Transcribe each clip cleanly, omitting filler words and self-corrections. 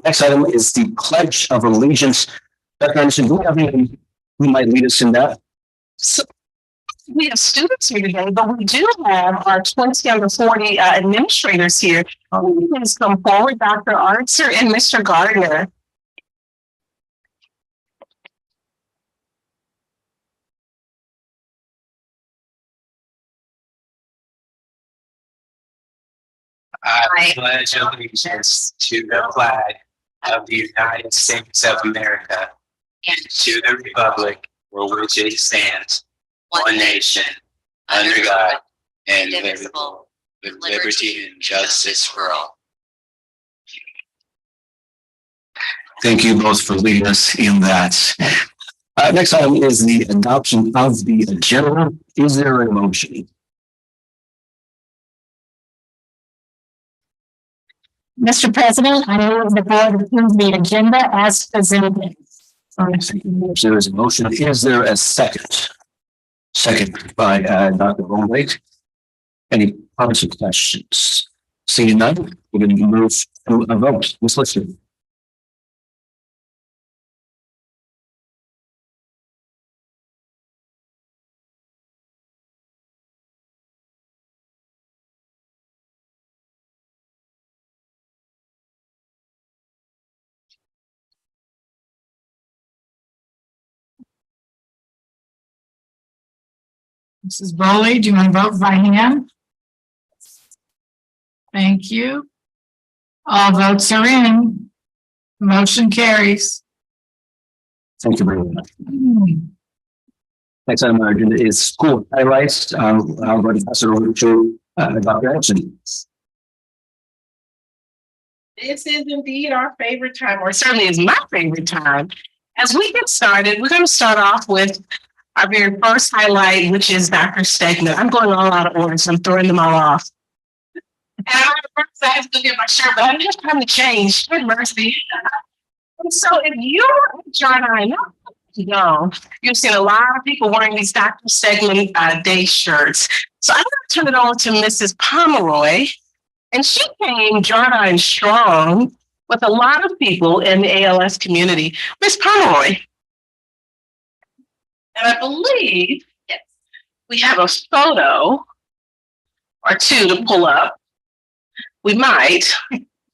Next item is the Pledge of Allegiance. Dr. Anderson, do we have anyone who might lead us in that? So we have students here today, but we do have our 20 under 40 administrators here. Please come forward, Dr. Archer and Mr. Gardner. I pledge allegiance to the flag of the United States of America and to the republic for which it stands, one nation, under God, indivisible, with liberty and justice for all. Thank you both for leading us in that. Next item is the adoption of the agenda. Is there a motion? Mr. President, I move the board approve the agenda as presented. There is a motion. Is there a second? Second by Dr. Bohnweg. Any comments or questions? Seeing none, we're going to move to a vote. Ms. Lister. Mrs. Bowley, do you want to vote by hand? Thank you. All votes are in. Motion carries. Thank you very much. Next item on our agenda is school highlights. I'll go ahead and pass it over to Dr. Anderson. This is indeed our favorite time, or certainly is my favorite time. As we get started, we're going to start off with our very first highlight, which is Dr. Stegman. I'm going all out of order, so I'm throwing them all off. And I have to get my shirt, but I didn't have time to change. Good mercy. And so if you're John and I know, you've seen a lot of people wearing these Dr. Stegman Day shirts. So I'm going to turn it over to Mrs. Pomeroy. And she came Jana and strong with a lot of people in the ALS community. Ms. Pomeroy. And I believe we have a photo or two to pull up. We might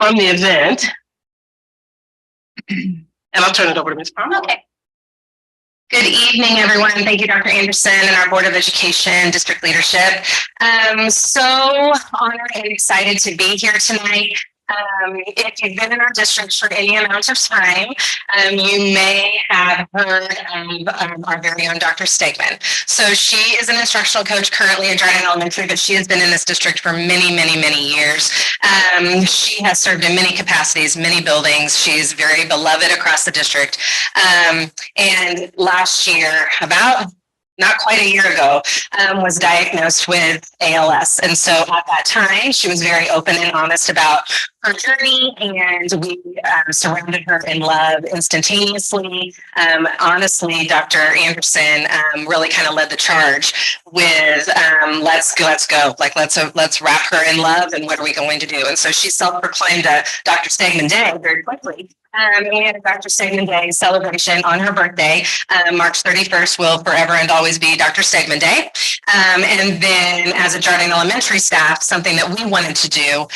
from the event. And I'll turn it over to Ms. Pomeroy. Okay. Good evening, everyone. Thank you, Dr. Anderson and our Board of Education District Leadership. So honored and excited to be here tonight. If you've been in our district for any amount of time, you may have heard of our very own Dr. Stegman. So she is an instructional coach currently at Jardine Elementary, but she has been in this district for many, many, many years. She has served in many capacities, many buildings. She's very beloved across the district. And last year, about not quite a year ago, was diagnosed with ALS. And so at that time, she was very open and honest about her journey, and we surrounded her in love instantaneously. Honestly, Dr. Anderson really kind of led the charge with let's go, like let's wrap her in love, and what are we going to do? And so she self-proclaimed a Dr. Stegman Day very quickly. And we had a Dr. Stegman Day celebration on her birthday. March 31st will forever and always be Dr. Stegman Day. And then as a Jardine Elementary staff, something that we wanted to do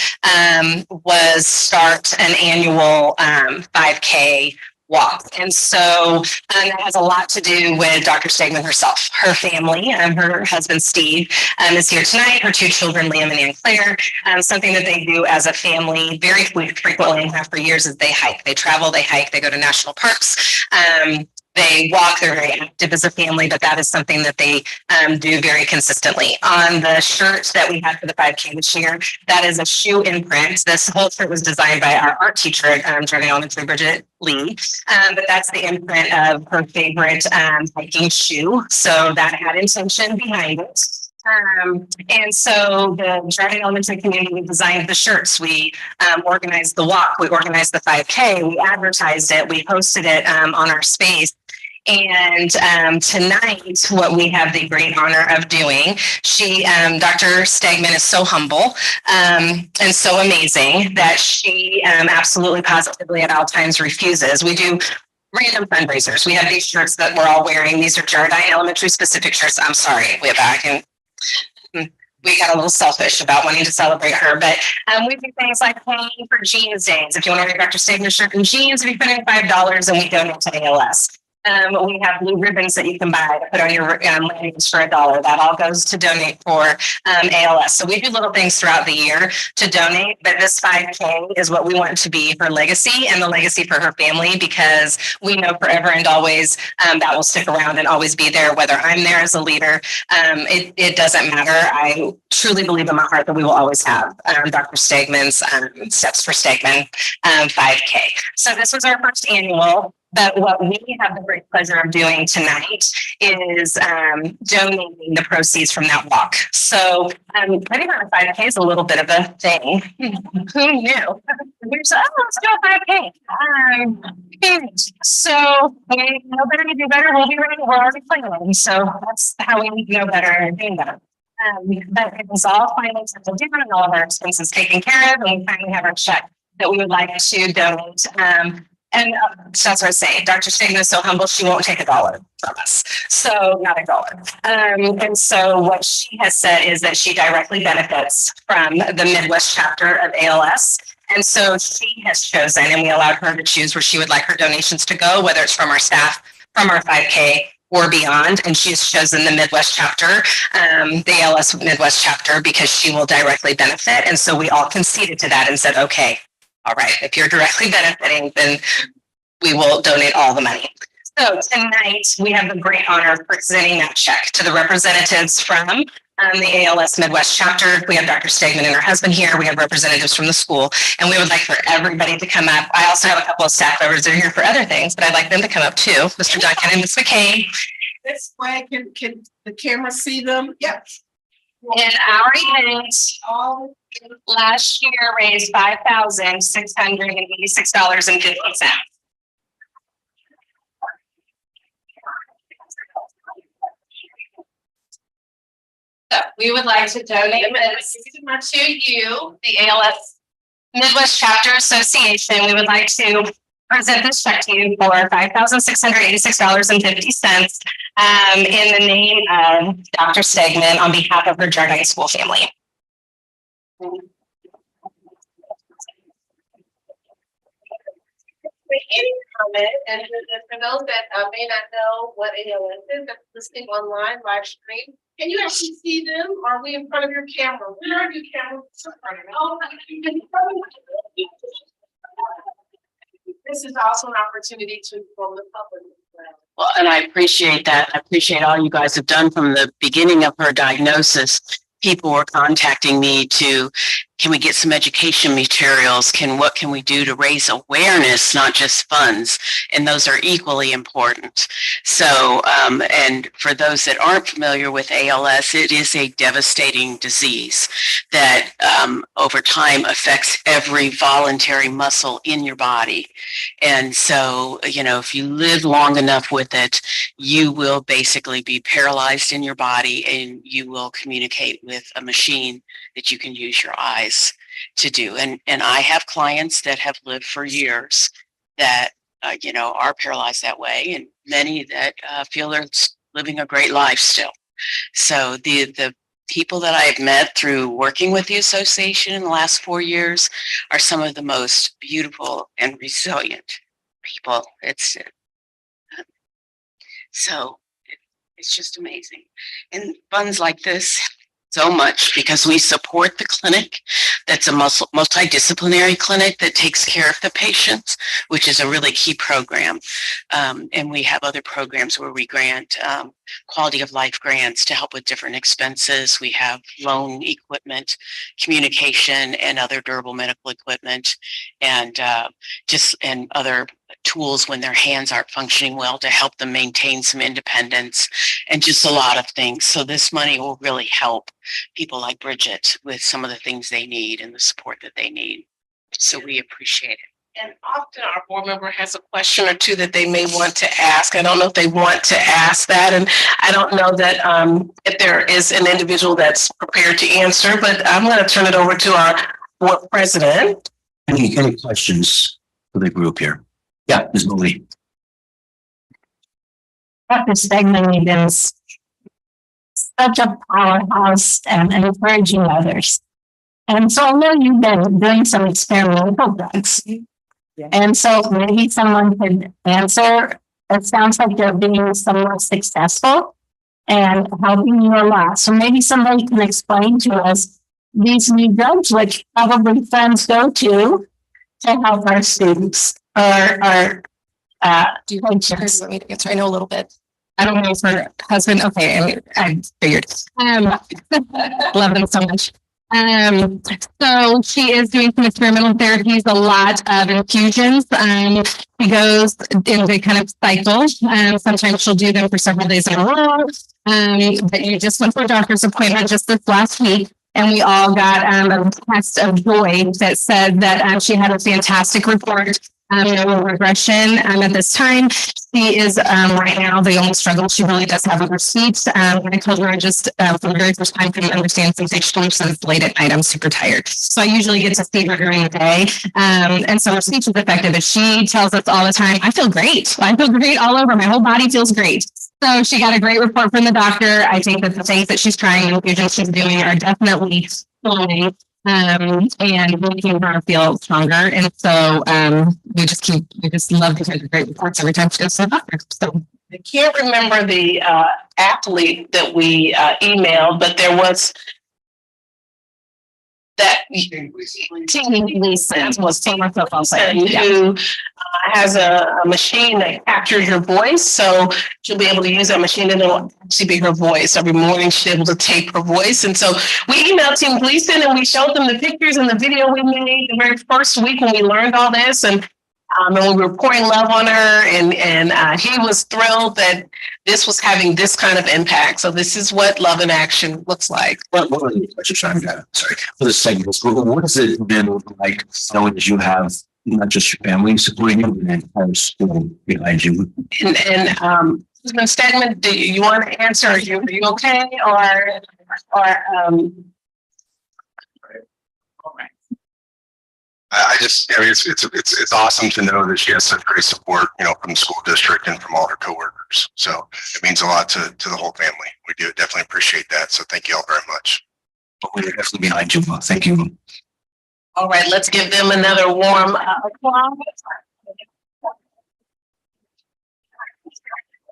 was start an annual 5K walk. And so that has a lot to do with Dr. Stegman herself. Her family, her husband, Steve, is here tonight. Her two children, Liam and Ann Claire. Something that they do as a family very frequently and have for years is they hike. They travel, they hike, they go to national parks. They walk, they're very active as a family, but that is something that they do very consistently. On the shirt that we had for the 5K this year, that is a shoe imprint. This whole shirt was designed by our art teacher at Jardine Elementary, Bridget Lee, but that's the imprint of her favorite hiking shoe. So that had intention behind it. And so the Jardine Elementary community, we designed the shirts, we organized the walk, we organized the 5K, we advertised it, we posted it on our space. And tonight, what we have the great honor of doing, Dr. Stegman is so humble and so amazing that she absolutely positively at all times refuses. We do random fundraisers. We have these shirts that we're all wearing. These are Jardine Elementary specific shirts. I'm sorry, way back. And we got a little selfish about wanting to celebrate her, but we do things like paying for jeans days. If you want to wear Dr. Stegman shirt and jeans, we put in $5 and we donate to ALS. We have blue ribbons that you can buy to put on your landings for $1. That all goes to donate for ALS. So we do little things throughout the year to donate, but this 5K is what we want to be her legacy and the legacy for her family, because we know forever and always that will stick around and always be there, whether I'm there as a leader. It doesn't matter. I truly believe in my heart that we will always have Dr. Stegman's Steps for Stegman 5K. So this was our first annual. But what we have the great pleasure of doing tonight is donating the proceeds from that walk. So putting on a 5K is a little bit of a thing. Who knew? We said, oh, let's do a 5K. So we know better to do better. We'll be ready. We're already planning. So that's how we know better and doing that. But it was all financed and different, all of our expenses taken care of, and we finally have our check that we would like to donate. And so that's what I say. Dr. Stegman is so humble, she won't take $1 from us. So not $1. And so what she has said is that she directly benefits from the Midwest chapter of ALS. And so she has chosen, and we allowed her to choose where she would like her donations to go, whether it's from our staff, from our 5K, or beyond. And she has chosen the Midwest chapter, the ALS Midwest chapter, because she will directly benefit. And so we all conceded to that and said, okay, all right, if you're directly benefiting, then we will donate all the money. So tonight, we have the great honor of presenting that check to the representatives from the ALS Midwest chapter. We have Dr. Stegman and her husband here. We have representatives from the school, and we would like for everybody to come up. I also have a couple of staff members that are here for other things, but I'd like them to come up too. Mr. Duncan and Ms. McCain. This way, can the camera see them? Yep. And our event last year raised $5,686.50. So we would like to donate this to you, the ALS Midwest Chapter Association. We would like to present this check to you for $5,686.50 in the name of Dr. Stegman on behalf of her Jardine School family. Any comment, and for those that may not know what ALS is, that's listening online, live stream, can you actually see them? Are we in front of your camera? Where are you, camera? Oh, this is also an opportunity to inform the public as well. Well, and I appreciate that. I appreciate all you guys have done from the beginning of her diagnosis. People were contacting me can we get some education materials? What can we do to raise awareness, not just funds? And those are equally important. So, and for those that aren't familiar with ALS, it is a devastating disease that over time affects every voluntary muscle in your body. And so, if you live long enough with it, you will basically be paralyzed in your body, and you will communicate with a machine that you can use your eyes to do. And I have clients that have lived for years that, are paralyzed that way, and many that feel they're living a great life still. So the people that I've met through working with the association in the last 4 years are some of the most beautiful and resilient people. It's just amazing. And funds like this so much because we support the clinic. That's a multidisciplinary clinic that takes care of the patients, which is a really key program. And we have other programs where we grant quality of life grants to help with different expenses. We have loan equipment, communication, and other durable medical equipment, and and other tools when their hands aren't functioning well to help them maintain some independence, and just a lot of things. So this money will really help people like Bridget with some of the things they need and the support that they need. So we appreciate it. And often our board member has a question or two that they may want to ask. I don't know if they want to ask that, and I don't know that if there is an individual that's prepared to answer, but I'm going to turn it over to our board president. Any questions for the group here? Yeah, Ms. Moody. Dr. Stegman is such a powerhouse and encouraging others. And so I know you've been doing some experimental drugs. And so maybe someone could answer, it sounds like you're being somewhat successful and helping you a lot. So maybe somebody can explain to us these new drugs, which probably friends go to help our students or Do you want me to answer? I know a little bit. I don't know if her husband, okay, I figured. Love them so much. So she is doing some experimental therapies, a lot of infusions. She goes into kind of cycles. Sometimes she'll do them for several days in a row. But you just went for a doctor's appointment just this last week. And we all got a test of joy that said that she had a fantastic report. No regression at this time. She is right now the only struggle she really does have with her speech. I told her I just for the very first time couldn't understand sensation since late at night. I'm super tired. So I usually get to see her during the day. And so her speech is effective. And she tells us all the time, I feel great. I feel great all over. My whole body feels great. So she got a great report from the doctor. I think that the things that she's trying and infusions she's doing are definitely flowing. And making her feel stronger. And so we just love to hear the great reports every time she goes to the doctor. So I can't remember the athlete that we emailed, but there was that who has a machine that captures your voice. So she'll be able to use that machine and it'll actually be her voice. Every morning she's able to tape her voice. And so we emailed Team Gleason and we showed them the pictures and the video we made the very first week when we learned all this. And we were pouring love on her and he was thrilled that this was having this kind of impact. So this is what Love in Action looks like. What are the questions I've got? Sorry for the segments. What has it been like knowing that you have not just your family supporting you, but an entire school behind you? And Ms. Stegman, do you want to answer? Are you okay? Or I mean, it's awesome to know that she has such great support, from the school district and from all her coworkers. So it means a lot to the whole family. We do definitely appreciate that. So thank you all very much. We're definitely behind you. Thank you. all right, let's give them another warm applause.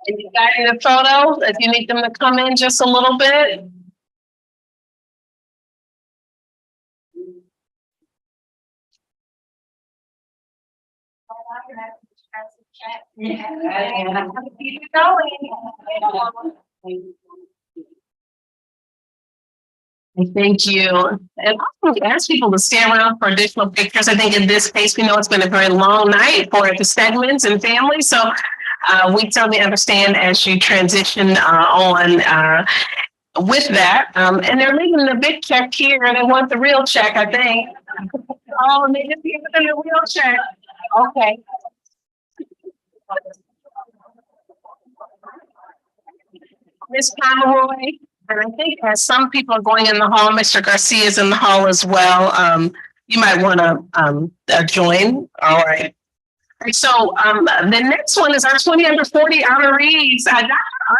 And you got in the photo, if you need them to come in just a little bit. Keep it going. Thank you. And also we ask people to stay around for additional pictures. I think in this case, we know it's been a very long night for the Stegmans and family. So we certainly understand as you transition on with that. And they're leaving the big check here. They want the real check, I think. Oh, and they just give them the real check. Okay. Ms. Pomeroy, and I think as some people are going in the hall, Mr. Garcia is in the hall as well. You might want to join. All right. So the next one is our 20 under 40 honorees, Dr.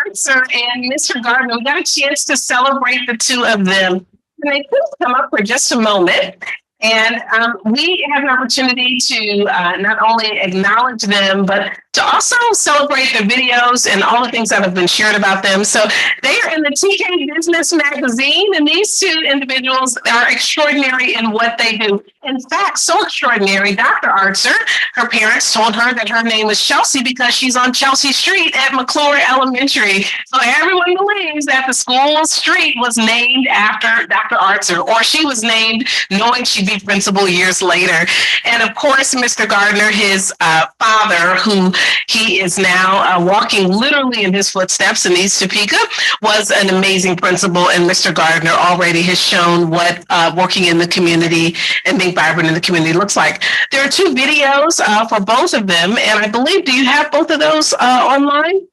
Artser and Mr. Gardner. We got a chance to celebrate the two of them. Can they please come up for just a moment? And we have an opportunity to not only acknowledge them, but to also celebrate the videos and all the things that have been shared about them. So they are in the TK Business Magazine, and these two individuals are extraordinary in what they do. In fact, so extraordinary, Dr. Artser, her parents told her that her name was Chelsea because she's on Chelsea Street at McClure Elementary. So everyone believes that the school street was named after Dr. Artser, or she was named knowing she'd be principal years later. And of course, Mr. Gardner, his father, who he is now walking literally in his footsteps in East Topeka, was an amazing principal. And Mr. Gardner already has shown what working in the community and being staying vibrant in the community looks like. There are 2 videos for both of them, and I believe, do you have both of those online?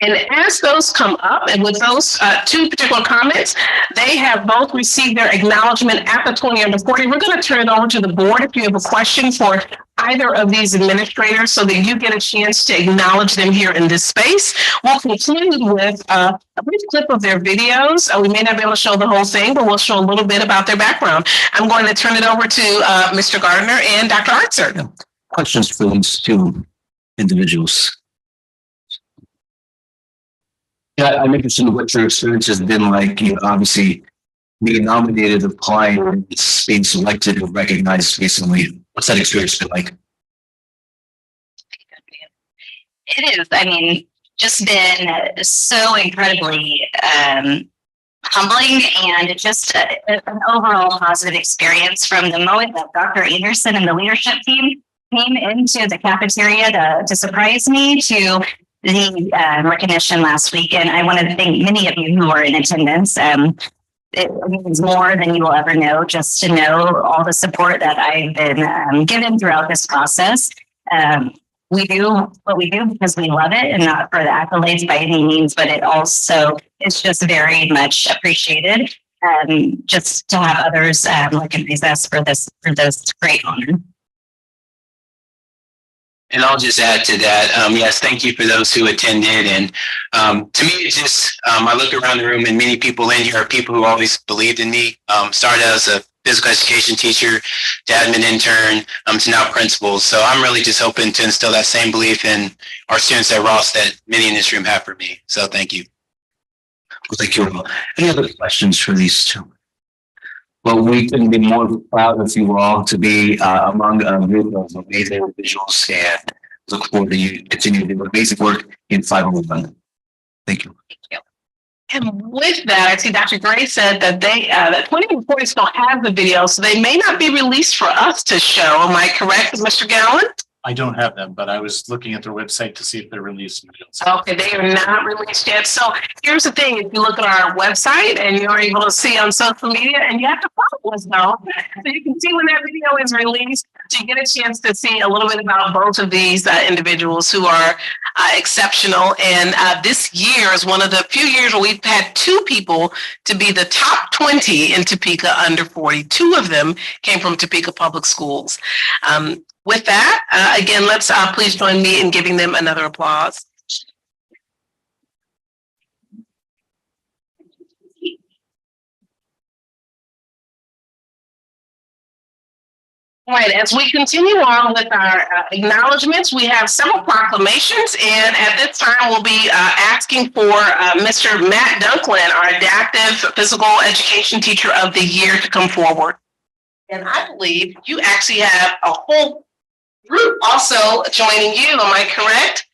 And as those come up, and with those 2 particular comments, they have both received their acknowledgement at the 20 under 40. We're going to turn it over to the board if you have a question for either of these administrators so that you get a chance to acknowledge them here in this space. We'll conclude with a brief clip of their videos. We may not be able to show the whole thing, but we'll show a little bit about their background. I'm going to turn it over to Mr. Gardner and Dr. Artser. Questions for these 2 individuals? Yeah, I'm interested in what your experience has been like. You know, obviously being nominated, applying, being selected and recognized recently. What's that experience been like? It is, I mean, just been so incredibly humbling and just an overall positive experience from the moment that Dr. Anderson and the leadership team came into the cafeteria to surprise me to the recognition last week. And I want to thank many of you who are in attendance. It means more than you will ever know, just to know all the support that I've been given throughout this process. We do what we do because we love it and not for the accolades by any means, but it also is just very much appreciated. Just to have others recognize us for this great honor. And I'll just add to that. Yes, thank you for those who attended. And to me, it's just, I look around the room and many people in here are people who always believed in me. Started as a physical education teacher, to admin intern, to now principal. So I'm really just hoping to instill that same belief in our students at Ross that many in this room have for me. So thank you. Well, thank you. Any other questions for these 2? Well, we couldn't be more proud of you all to be among a group of amazing individuals, and look forward to you continuing to do amazing work in 501. Thank you. And with that, I see Dr. Gray said that that 20 reporters don't have the video, so they may not be released for us to show. Am I correct, Mr. Gowan? I don't have them, but I was looking at their website to see if they're released. Okay, they are not released yet. So here's the thing, if you look at our website and you're able to see on social media, and you have to follow us though, so you can see when that video is released, so you get a chance to see a little bit about both of these individuals who are exceptional. And this year is one of the few years where we've had 2 people to be the top 20 in Topeka under 40. 2 of them came from Topeka Public Schools. With that, again, let's please join me in giving them another applause. All right, as we continue on with our acknowledgements, we have several proclamations, and at this time we'll be asking for Mr. Matt Dunklin, our Adaptive Physical Education Teacher of the Year, to come forward. And I believe you actually have a whole group also joining you, am I correct?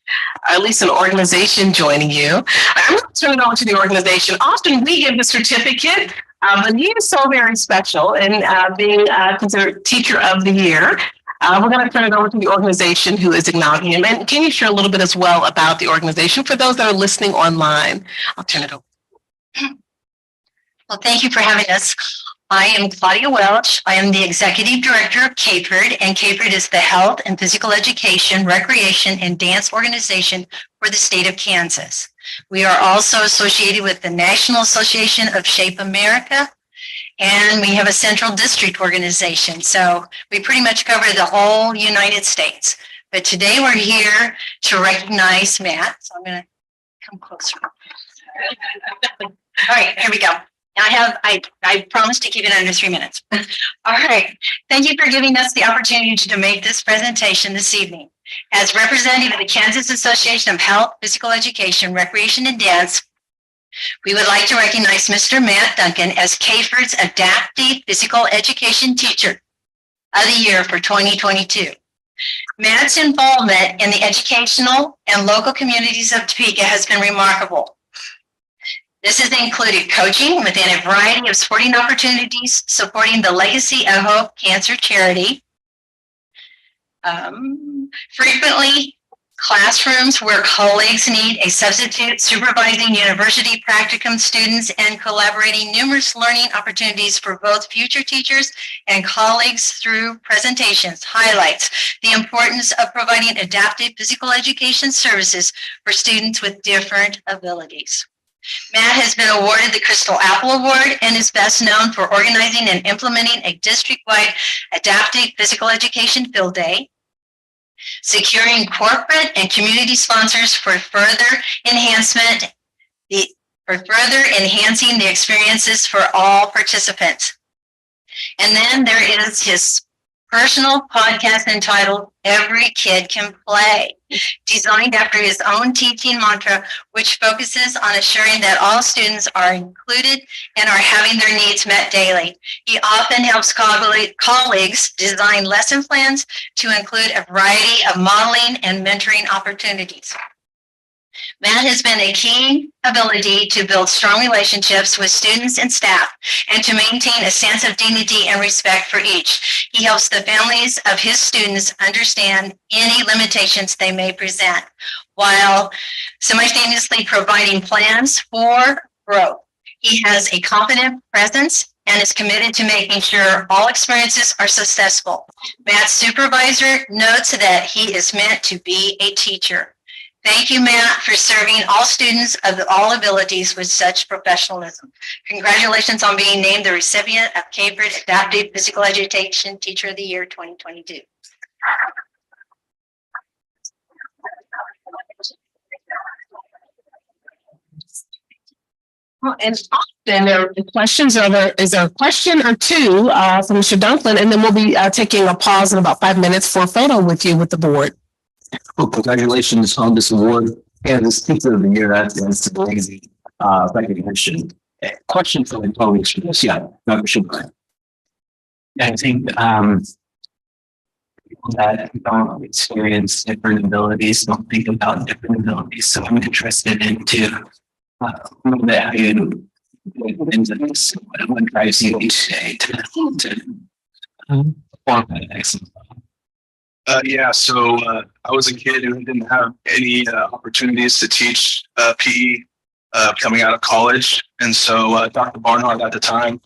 At least an organization joining you. I'm going to turn it over to the organization. Often we give the certificate, but he is so very special in being considered Teacher of the Year. We're going to turn it over to the organization who is acknowledging him. And can you share a little bit as well about the organization for those that are listening online? I'll turn it over. Well, thank you for having us. I am Claudia Welch. I am the Executive Director of CAPERD, and CAPERD is the Health and Physical Education, Recreation, and Dance Organization for the state of Kansas. We are also associated with the National Association of Shape America, and we have a Central District organization. So we pretty much cover the whole United States. But today we're here to recognize Matt. So I'm going to come closer. All right, here we go. I promised to keep it under 3 minutes. All right. Thank you for giving us the opportunity to make this presentation this evening. As representative of the Kansas Association of Health, Physical Education, Recreation, and Dance, we would like to recognize Mr. Matt Duncan as CAPERD's Adaptive Physical Education Teacher of the Year for 2022. Matt's involvement in the educational and local communities of Topeka has been remarkable. This has included coaching within a variety of sporting opportunities, supporting the Legacy of Hope Cancer Charity, frequently Classrooms where colleagues need a substitute, supervising university practicum students and collaborating numerous learning opportunities for both future teachers and colleagues through presentations highlights the importance of providing adaptive physical education services for students with different abilities. Matt has been awarded the Crystal Apple Award and is best known for organizing and implementing a district-wide adaptive physical education field day, securing corporate and community sponsors for further enhancing the experiences for all participants. And then there is his personal podcast entitled Every Kid Can Play, designed after his own teaching mantra, which focuses on assuring that all students are included and are having their needs met daily. He often helps colleagues design lesson plans to include a variety of modeling and mentoring opportunities. Matt has been a key ability to build strong relationships with students and staff and to maintain a sense of dignity and respect for each. He helps the families of his students understand any limitations they may present while simultaneously providing plans for growth. He has a confident presence and is committed to making sure all experiences are successful. Matt's supervisor notes that he is meant to be a teacher. Thank you, Matt, for serving all students of all abilities with such professionalism. Congratulations on being named the recipient of Cape Adaptive Physical Education Teacher of the Year 2022. And often there are questions, or is there a question or two from Mr. Dunklin, and then we'll be taking a pause in about 5 minutes for a photo with you with the board. Well, congratulations on this award and this Teacher of the Year. That's amazing recognition. Question for the colleagues for this. Yeah, Dr. Schubert. I think people that don't experience different abilities don't think about different abilities. So I'm interested into a little bit how you into this. What drives you each day to perform that excellent. Yeah, so I was a kid who didn't have any opportunities to teach PE coming out of college. And so Dr. Barnhart at the time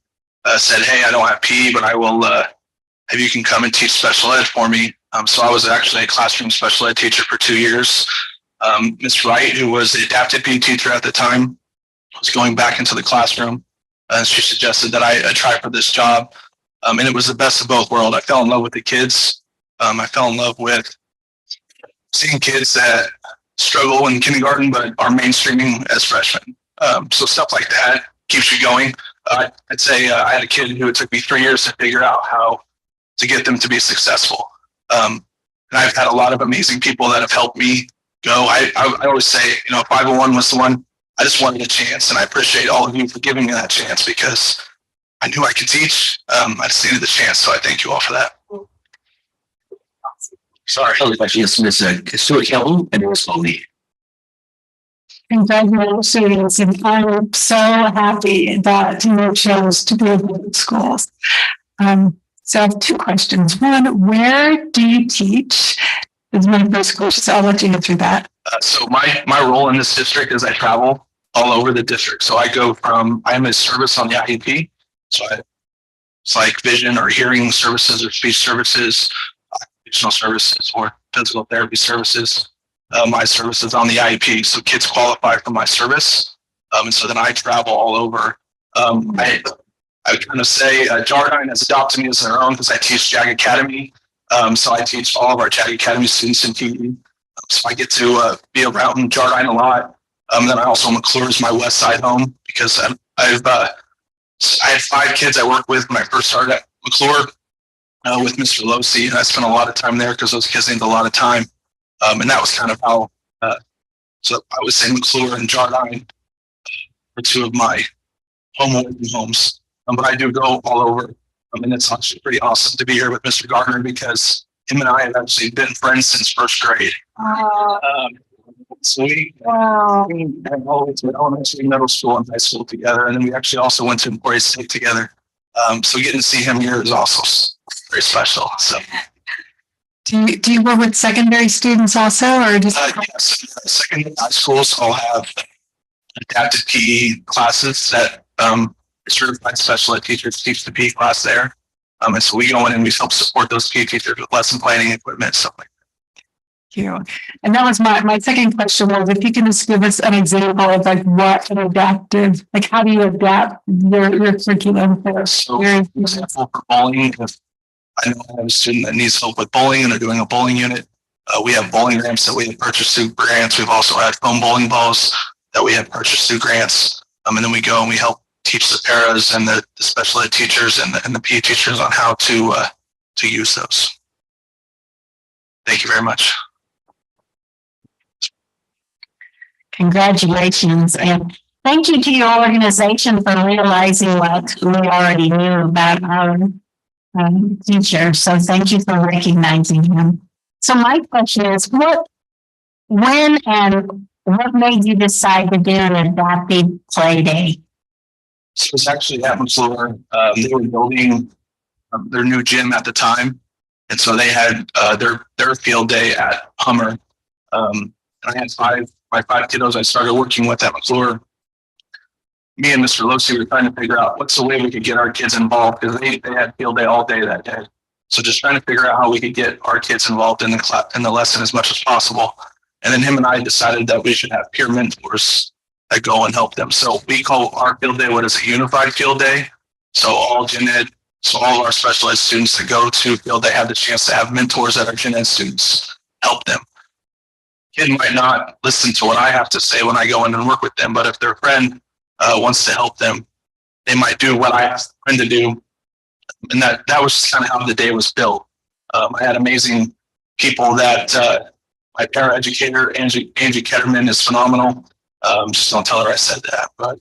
said, hey, I don't have PE, but I will have you can come and teach special ed for me. So I was actually a classroom special ed teacher for 2 years. Ms. Wright, who was the adaptive PE teacher at the time, was going back into the classroom. And she suggested that I try for this job. And it was the best of both worlds. I fell in love with the kids. I fell in love with seeing kids that struggle in kindergarten, but are mainstreaming as freshmen. So stuff like that keeps you going. I'd say I had a kid who it took me 3 years to figure out how to get them to be successful. And I've had a lot of amazing people that have helped me go. I always say, 501 was the one. I just wanted a chance, and I appreciate all of you for giving me that chance because I knew I could teach. I just needed the chance, so I thank you all for that. Sorry. Yes, Ms. Stuart Kelton and Ms. Foley. Congratulations, and I'm so happy that you chose to be in schools. So I have two questions. One, where do you teach? Is my first question, so I'll let you go through that. So my role in this district is I travel all over the district. So I am a service on the IEP. So it's like vision or hearing services or speech services, occupational services or physical therapy services. My service is on the IEP. So kids qualify for my service. And so then I travel all over. I would kind of say Jardine has adopted me as their own because I teach JAG Academy. So I teach all of our JAG Academy students in PE. So I get to be around Jardine a lot. Then I also McClure is my West Side home because I had 5 kids I worked with when I first started at McClure with Mr. Losi, and I spent a lot of time there because those kids needed a lot of time. And that was kind of how. So I would say McClure and Jardine are 2 of my homes. But I do go all over. And it's actually pretty awesome to be here with Mr. Gardner because him and I have actually been friends since first grade. So we have always been elementary, middle school, and high school together. And then we actually also went to Emporia State together. So getting to see him here is also very special. So Do you work with secondary students also, or just? Yes, secondary high schools all have adapted PE classes that certified special ed teachers teach the PE class there. And so we go in and we help support those PE teachers with lesson planning equipment, stuff like that. Thank you. And that was my second question was if you can just give us an example of like what an adaptive, like how do you adapt your curriculum for So, your for example, for bowling, if I know I have a student that needs help with bowling and they're doing a bowling unit, we have bowling ramps that we have purchased through grants. We've also had foam bowling balls that we have purchased through grants. And then we go and we help teach the paras and the special ed teachers and the PE teachers on how to use those. Thank you very much. Congratulations, and thank you to your organization for realizing what we already knew about our teacher. So thank you for recognizing him. So my question is, when and what made you decide to do an adaptive play day? So it's actually at McClure. They were building their new gym at the time. And so they had their field day at Hummer. And I had my five kiddos I started working with at McClure. Me and Mr. Losi were trying to figure out what's the way we could get our kids involved because they had field day all day that day. So just trying to figure out how we could get our kids involved in the lesson as much as possible. And then him and I decided that we should have peer mentors that go and help them. So we call our field day what is a unified field day. So all gen ed, so all of our special ed students that go to field day have the chance to have mentors that are gen ed students help them. Kid might not listen to what I have to say when I go in and work with them, but if their friend wants to help them, they might do what I asked the friend to do. And that was kind of how the day was built. I had amazing people that my paraeducator, Angie Ketterman, is phenomenal. Just don't tell her I said that, but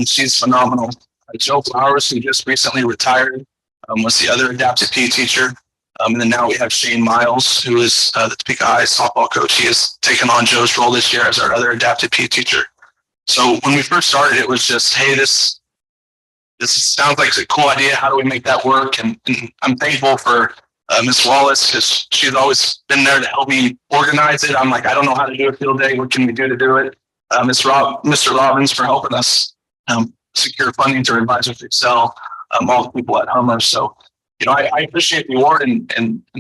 she's phenomenal. Joe Flowers, who just recently retired, was the other adaptive PE teacher. And then now we have Shane Miles, who is the Topeka High softball coach. He has taken on Joe's role this year as our other adaptive PE teacher. So when we first started, it was just, hey, this sounds like a cool idea. How do we make that work? And I'm thankful for Miss Wallace because she's always been there to help me organize it. I'm like, I don't know how to do a field day. What can we do to do it? Mr. Robbins for helping us secure funding to Advisors Excel, all the people at Hummer. So, I appreciate the award,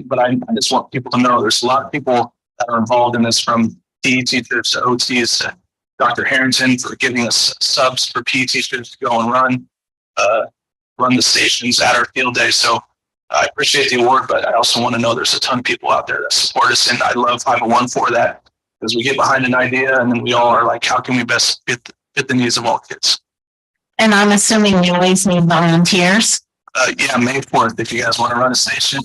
but I just want people to know there's a lot of people that are involved in this, from PE teachers to OTs to Dr. Harrington for giving us subs for PE teachers to go and run the stations at our field day. So I appreciate the award, but I also want to know there's a ton of people out there that support us, and I love 501 for that because we get behind an idea and then we all are like, how can we best fit the needs of all kids? And I'm assuming you always need volunteers. Yeah, May 4th, if you guys want to run a station.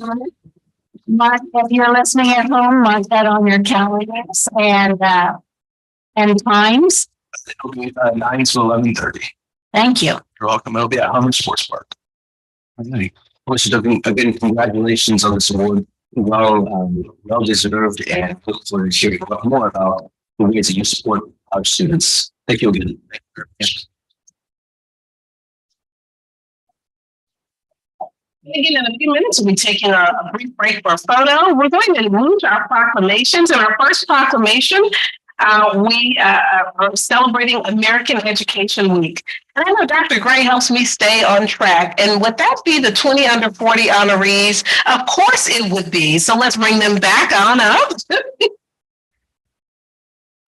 Mark, if you're listening at home, mark that on your calendars and times. It'll be 9 to 11:30. Thank you. You're welcome. It'll be at Hummer Sports Park. All right. Well, again, congratulations on this award. Well deserved, and look forward to hearing more about the ways that you support our students. Thank you again. Again, in a few minutes, we'll be taking a brief break for a photo. We're going to move to our proclamations. And our first proclamation, we are celebrating American Education Week. And I know Dr. Gray helps me stay on track. And would that be the 20 under 40 honorees? Of course it would be. So let's bring them back on up.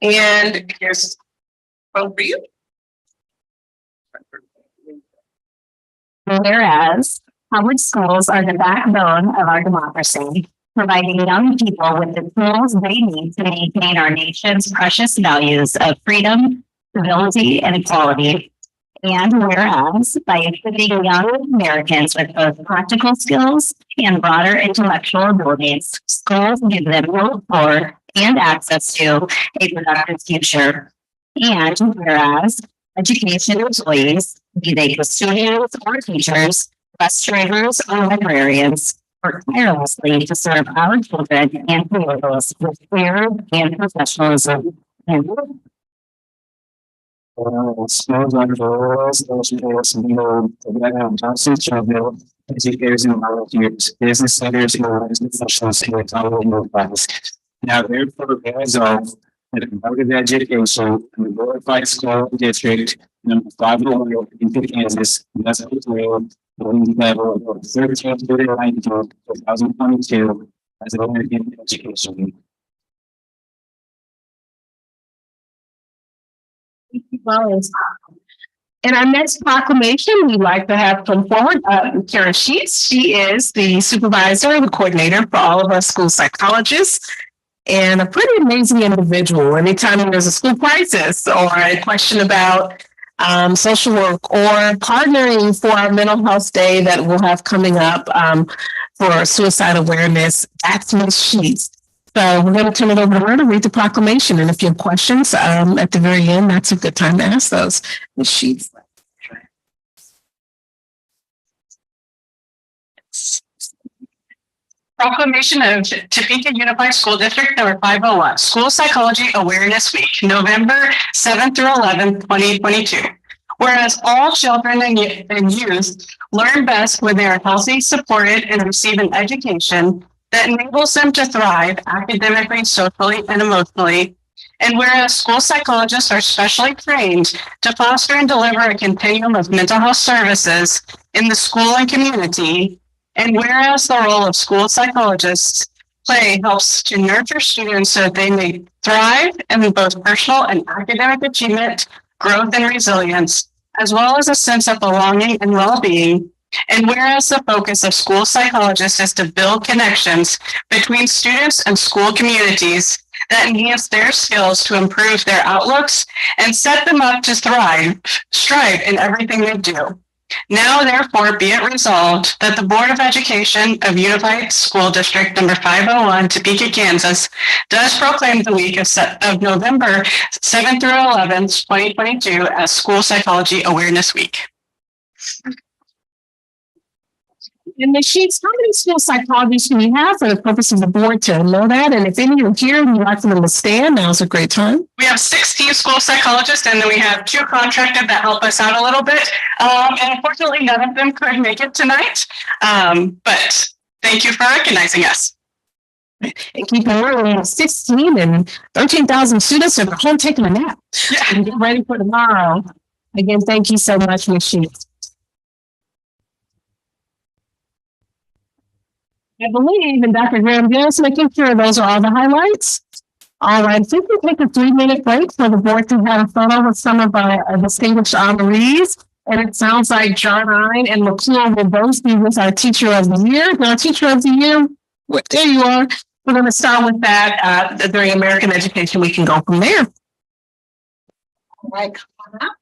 And here's one for you. Whereas public schools are the backbone of our democracy, providing young people with the tools they need to maintain our nation's precious values of freedom, civility, and equality. And whereas by equipping young Americans with both practical skills and broader intellectual abilities, schools give them hope for and access to a productive future. And whereas education employees, be they custodians or teachers, bus drivers or librarians, work tirelessly to serve our children and communities with care and professionalism. educators and volunteers, business leaders, and organizational officials in the Commonwealth class. Now therefore be resolved that the Board of Education and the Glorified School District number 501 in Kansas does declare the level of 13 to 19, 2022 as an American Education Week. In our next proclamation, we'd like to have come forward Karen Sheets. She is the supervisor and the coordinator for all of our school psychologists and a pretty amazing individual. Anytime there's a school crisis or a question about social work or partnering for our mental health day that we'll have coming up for suicide awareness, that's Ms. Sheets. So we're going to turn it over to her to read the proclamation. And if you have questions at the very end, that's a good time to ask those. Ms. Sheets. Proclamation of Topeka Unified School District number 501, School Psychology Awareness Week, November 7th through 11th, 2022. Whereas all children and youth learn best when they are healthy, supported, and receive an education that enables them to thrive academically, socially, and emotionally. And whereas school psychologists are specially trained to foster and deliver a continuum of mental health services in the school and community, and whereas the role of school psychologists play helps to nurture students so that they may thrive in both personal and academic achievement, growth, and resilience, as well as a sense of belonging and well-being. And whereas the focus of school psychologists is to build connections between students and school communities that enhance their skills to improve their outlooks and set them up to strive in everything they do. Now, therefore, be it resolved that the Board of Education of Unified School District number 501, Topeka, Kansas, does proclaim the week of November 7th through 11th, 2022 as School Psychology Awareness Week. And Ms. Sheets, how many school psychologists do we have for the purpose of the board to know that? And if any are here and you'd like for them to stand, now's a great time. We have 16 school psychologists, and then we have 2 contracted that help us out a little bit. And unfortunately, none of them could make it tonight. But thank you for recognizing us. And keep in mind, we have 16 and 13,000 students are home taking a nap. Yeah. And get ready for tomorrow. Again, thank you so much, Ms. Sheets. I believe, and Dr. Graham Jones making sure those are all the highlights. All right, so we can take a 3-minute break for the board to have a photo with some of our distinguished honorees. And it sounds like John Ine and McClure will both be with our Teacher of the Year. Our Teacher of the Year, there you are. We're going to start with that during American Education. We can go from there. All right, come on up.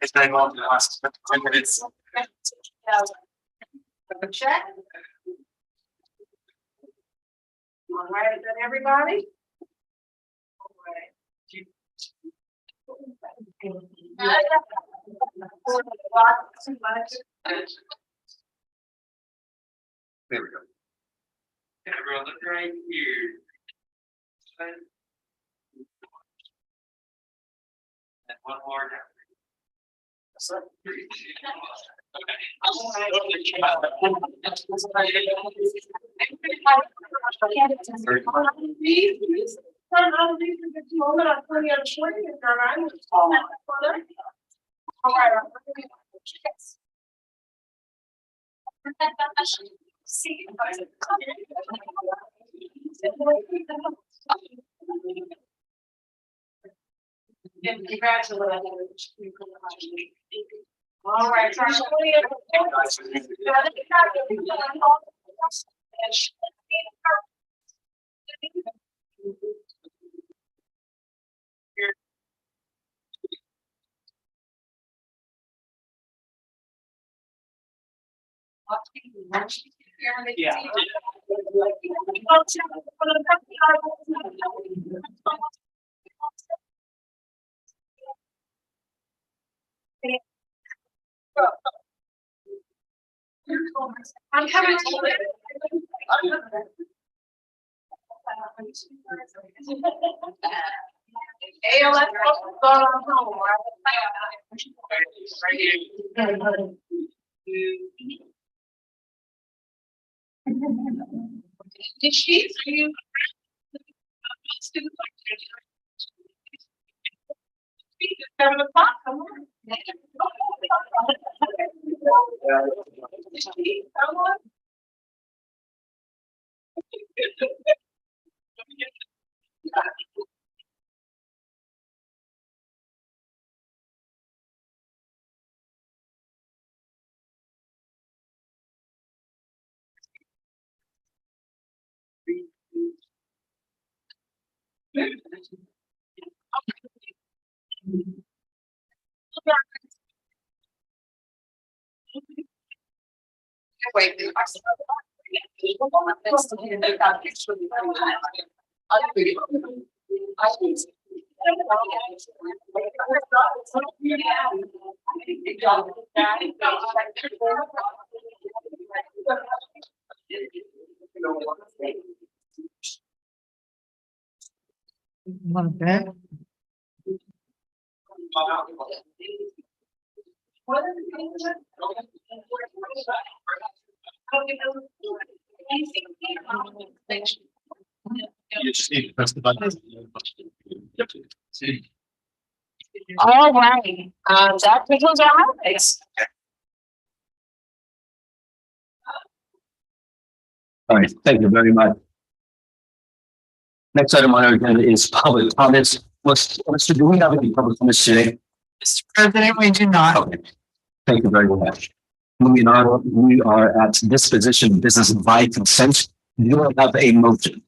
It's been long the last 10 minutes. Check. All right, is that everybody? All right. There we go. Everyone look right here. And one more down. Congratulations. All right. Yeah. I'm having Did she? Are you? $7:00. Come on. Wait, You just need to press the button. all right, that concludes our highlights. All right, thank you very much. Next item on our agenda is public comments. Mr. Do we have any public comments today? Mr. President, we do not. Okay. Thank you very much. Moving on, we are at disposition of business by consent. Do you have a motion?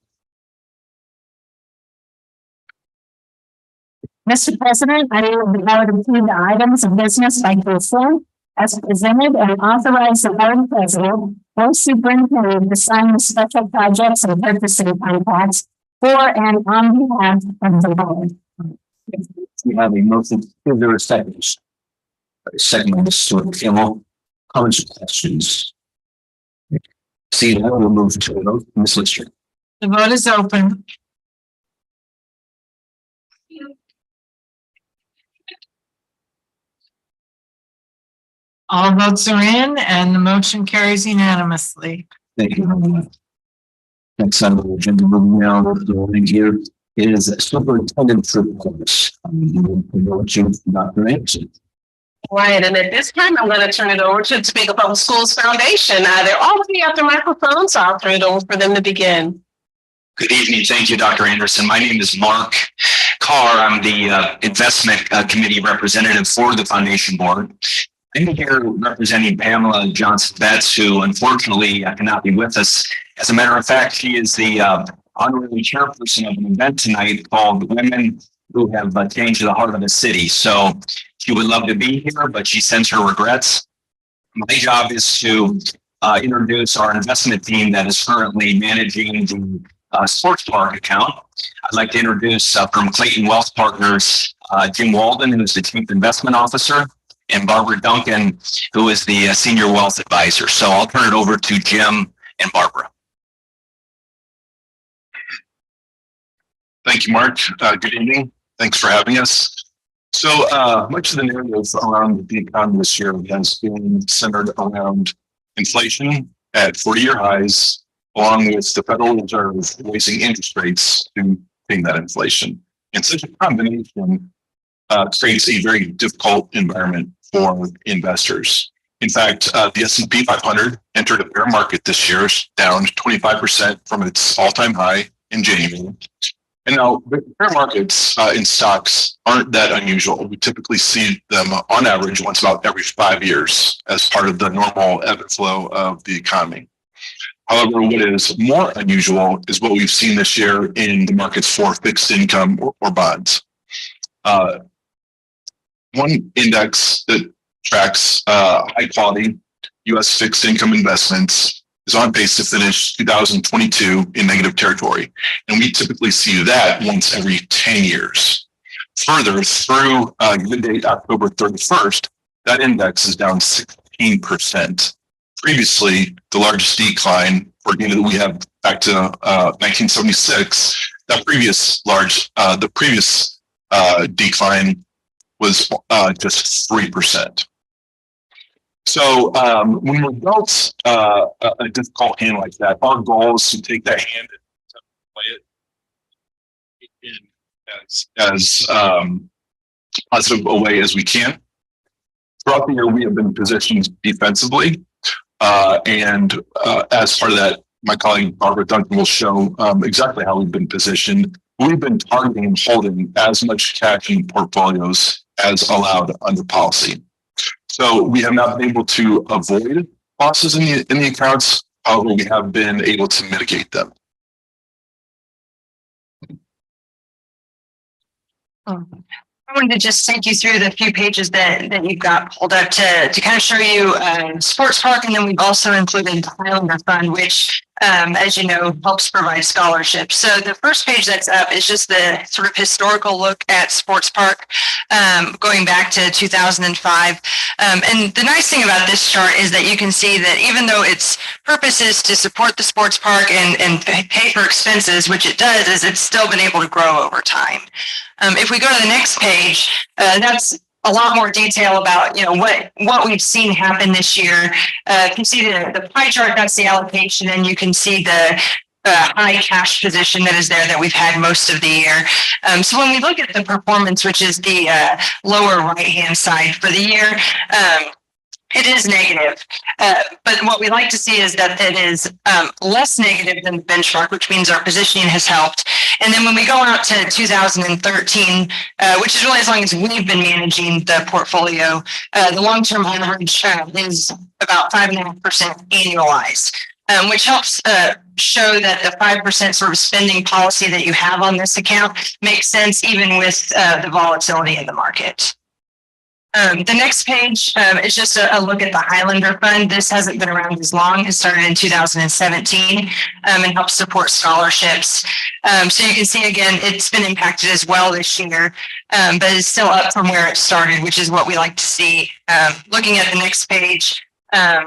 Mr. President, I move the board approve the items of business by consent as presented and authorize the board president or superintendent to sign the special projects and purchasing contracts for and on behalf of the board. We have a motion. Is there a second? Second, Mr. Stuart Kimmel. Comments or questions? See, now we'll move to a vote. Ms. Lister. The vote is open. All votes are in and the motion carries unanimously. Thank you. Next item on the agenda, moving now to the voting here is superintendent reports. Dr. Anderson. Right, and at this time, I'm going to turn it over to Topeka Public Schools Foundation. They're already at the microphone, so I'll turn it over for them to begin. Good evening. Thank you, Dr. Anderson. My name is Mark Carr. I'm the investment committee representative for the foundation board. I'm here representing Pamela Johnson Betts, who unfortunately cannot be with us. As a matter of fact, she is the honorary chairperson of an event tonight called Women Who Have Changed the Heart of the City. So she would love to be here, but she sends her regrets. My job is to introduce our investment team that is currently managing the sports park account. I'd like to introduce from Clayton Wealth Partners, Jim Walden, who's the chief investment officer, and Barbara Duncan, who is the senior wealth advisor. So I'll turn it over to Jim and Barbara. Thank you, Mark. Good evening. Thanks for having us. So much of the narrative around the economy this year has been centered around inflation at 40-year highs, along with the Federal Reserve raising interest rates to tame that inflation. And such a combination creates a very difficult environment for investors. In fact, the S&P 500 entered a bear market this year, down 25% from its all-time high in January. And now, bear markets in stocks aren't that unusual. We typically see them on average once about every 5 years as part of the normal ebb and flow of the economy. However, what is more unusual is what we've seen this year in the markets for fixed income or bonds. One index that tracks high quality U.S. fixed income investments is on pace to finish 2022 in negative territory. And we typically see that once every 10 years. Further, through year-to-date October 31st, that index is down 16%. Previously, the largest decline for data that we have back to 1976, the previous decline was just 3%. So when we built a difficult hand like that, our goal is to take that hand and play it in as positive a way as we can. Throughout the year, we have been positioned defensively. And as part of that, my colleague Barbara Duncan will show exactly how we've been positioned. We've been targeting and holding as much cash in portfolios as allowed under policy. So we have not been able to avoid losses in the accounts. However, we have been able to mitigate them. I wanted to just take you through the few pages that you've got pulled up to kind of show you Sports Park, and then we've also included the Highlander Fund, which, as you know, helps provide scholarships. So the first page that's up is just the sort of historical look at Sports Park, going back to 2005. And the nice thing about this chart is that you can see that even though its purpose is to support the sports park and pay for expenses, which it does, is it's still been able to grow over time. If we go to the next page, that's a lot more detail about what we've seen happen this year. You can see the pie chart, that's the allocation, and you can see the high cash position that is there that we've had most of the year. So when we look at the performance, which is the lower right-hand side for the year, it is negative. But what we like to see is that it is less negative than the benchmark, which means our positioning has helped. And then when we go out to 2013, which is really as long as we've been managing the portfolio, the long-term average is about 5.5% annualized. Which helps show that the 5% sort of spending policy that you have on this account makes sense even with the volatility in the market. The next page is just a look at the Highlander Fund. This hasn't been around as long. It started in 2017 and helps support scholarships. So you can see, again, it's been impacted as well this year, but it's still up from where it started, which is what we like to see. Looking at the next page,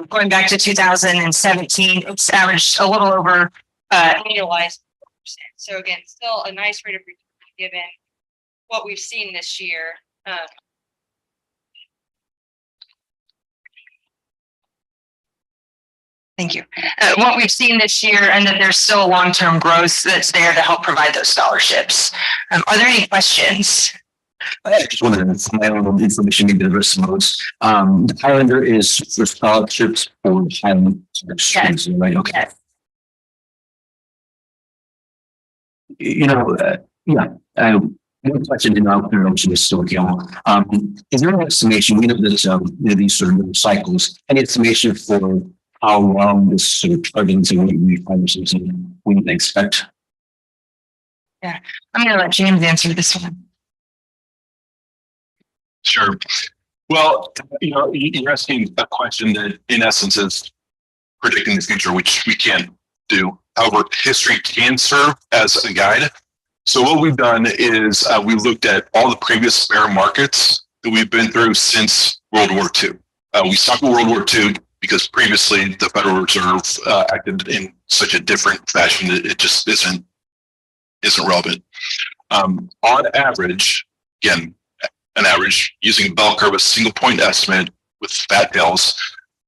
going back to 2017, it's averaged a little over annualized 4%. So again, still a nice rate of return given what we've seen this year. Thank you. What we've seen this year, and that there's still long-term growth that's there to help provide those scholarships. Are there any questions? I just wanted to find out information maybe the rest of those. The Highlander is for scholarships for Highland students, right? Okay. Yes. One question, and I'll turn it over to Ms. Sokio. Is there an estimation, we know there's these sort of cycles, any estimation for how long this sort of turbulence and refinances we can expect? Yeah, I'm going to let James answer this one. Sure. Well, you're asking a question that in essence is predicting the future, which we can't do. However, history can serve as a guide. So what we've done is we looked at all the previous bear markets that we've been through since World War II. We stopped with World War II because previously the Federal Reserve acted in such a different fashion that it just isn't relevant. On average, again, an average using a bell curve, a single point estimate with fat tails.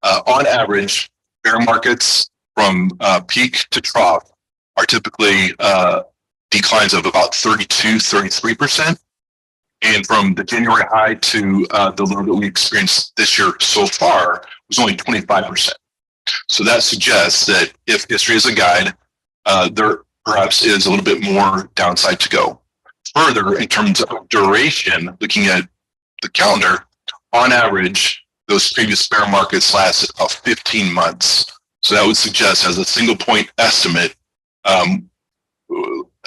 On average, bear markets from peak to trough are typically declines of about 33%. And from the January high to the low that we experienced this year so far was only 25%. So that suggests that if history is a guide, there perhaps is a little bit more downside to go. Further, in terms of duration, looking at the calendar, on average, those previous bear markets lasted about 15 months. So that would suggest, as a single point estimate, an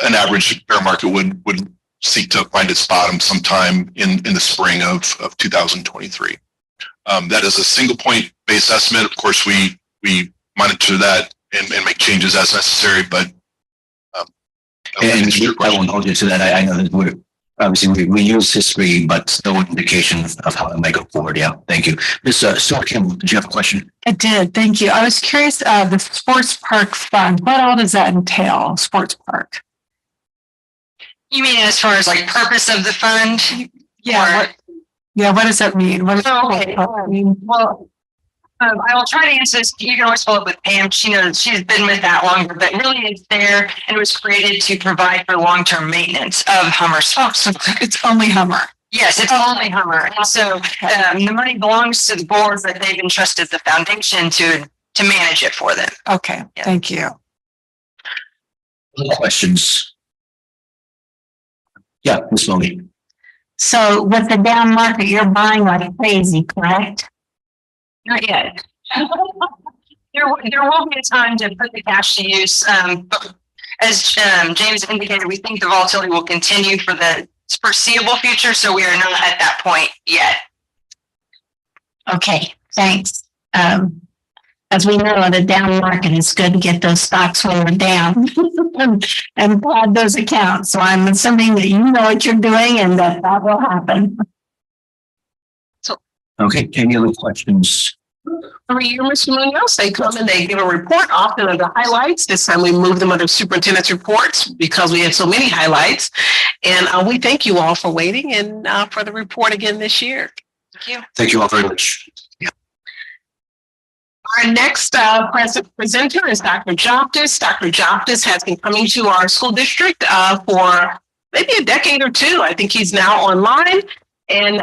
average bear market would seek to find its bottom sometime in the spring of 2023. That is a single point base estimate. Of course, we monitor that and make changes as necessary, but and I won't hold you to that. I know that Obviously, we use history, but no indication of how it might go forward. Yeah, thank you. Ms. Stuart Campbell, did you have a question? I did, thank you. I was curious, the sports park fund, what all does that entail, sports park? You mean as far as like purpose of the fund? Yeah, what does that mean? What does Okay. that mean? Well, I will try to answer this. You can always follow up with Pam. She knows she's been with that longer, but really it's there and it was created to provide for long-term maintenance of Hummer. Oh, so it's only Hummer. Yes, it's only Hummer. And so the money belongs to the boards that they've entrusted the foundation to manage it for them. Okay, Yeah. thank you. Other questions? Yeah, Ms. Moni. So with the down market, you're buying like crazy, correct? Not yet. There will be a time to put the cash to use. But as James indicated, we think the volatility will continue for the foreseeable future. So we are not at that point yet. Okay, thanks. As we know, the down market is good to get those stocks when they're down and pad those accounts. So I'm assuming that you know what you're doing and that will happen. Okay, any other questions? Every year, Mr. Munoz, they come and they give a report, often of the highlights. This time we moved them under superintendent's reports because we had so many highlights. And we thank you all for waiting and for the report again this year. Thank you. Thank you all very much. Yeah. Our next presenter is Dr. Joptis. Dr. Joptis has been coming to our school district for maybe a decade or two. I think he's now online. And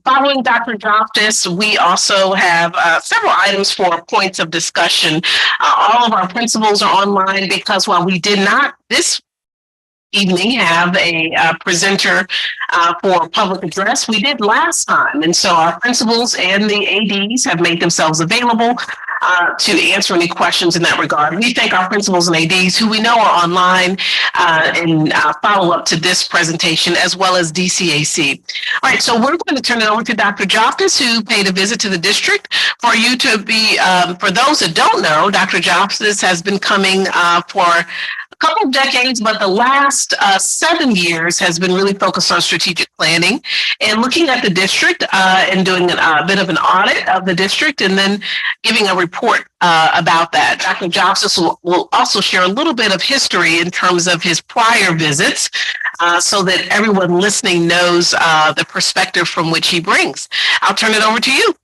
following Dr. Joptis, we also have several items for points of discussion. All of our principals are online because while we did not this evening have a presenter for public address, we did last time. And so our principals and the ADs have made themselves available to answer any questions in that regard. We thank our principals and ADs who we know are online and follow up to this presentation, as well as DCAC. All right, so we're going to turn it over to Dr. Joptis, who paid a visit to the district. For you to be, for those that don't know, Dr. Joptis has been coming for a couple of decades, but the last 7 years has been really focused on strategic planning and looking at the district and doing a bit of an audit of the district and then giving a report about that. Dr. Joptis will also share a little bit of history in terms of his prior visits so that everyone listening knows the perspective from which he brings. I'll turn it over to you.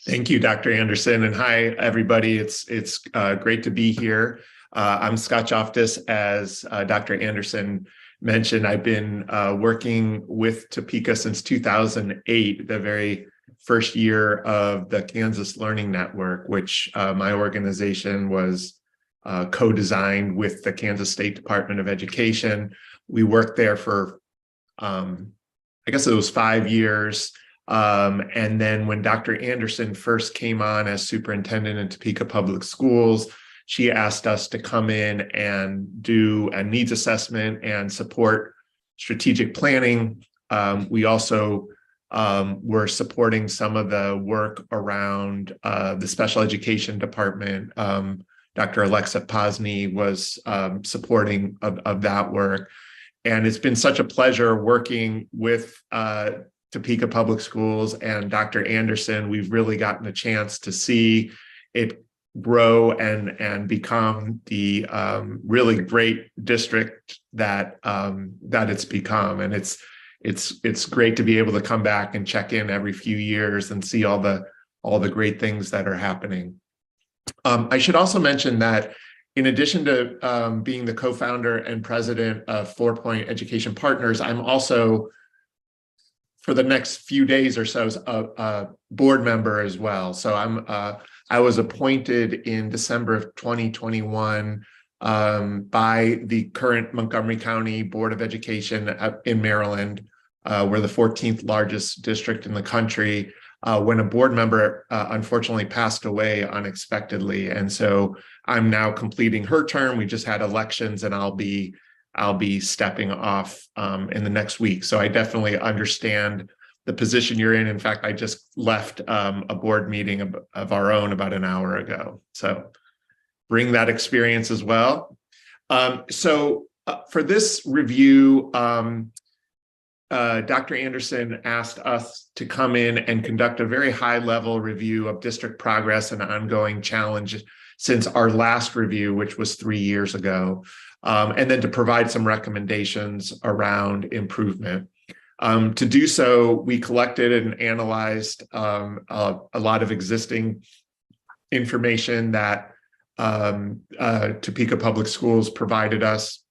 Thank you, Dr. Anderson, and hi, everybody. It's great to be here. I'm Scott Joptis. As Dr. Anderson mentioned, I've been working with Topeka since 2008, the very first year of the Kansas Learning Network, which my organization was co-designed with the Kansas State Department of Education. We worked there for, I guess it was 5 years. And then when Dr. Anderson first came on as superintendent in Topeka Public Schools, she asked us to come in and do a needs assessment and support strategic planning. We also were supporting some of the work around the special education department. Dr. Alexa Posny was supporting of that work. And it's been such a pleasure working with Topeka Public Schools and Dr. Anderson. We've really gotten a chance to see it grow and become the really great district that it's become. And it's great to be able to come back and check in every few years and see all the great things that are happening. I should also mention that in addition to being the co-founder and president of 4 Point Education Partners, I'm also, for the next few days or so, a board member as well. So I was appointed in December of 2021 by the current Montgomery County Board of Education in Maryland. We're the 14th largest district in the country, when a board member unfortunately passed away unexpectedly. And so I'm now completing her term. We just had elections and I'll be stepping off in the next week. So I definitely understand the position you're in. In fact, I just left a board meeting of our own about an hour ago. So bring that experience as well. So For this review, Dr. Anderson asked us to come in and conduct a very high-level review of district progress and ongoing challenge since our last review, which was 3 years ago, and then to provide some recommendations around improvement. To do so, we collected and analyzed a lot of existing information that Topeka Public Schools provided us.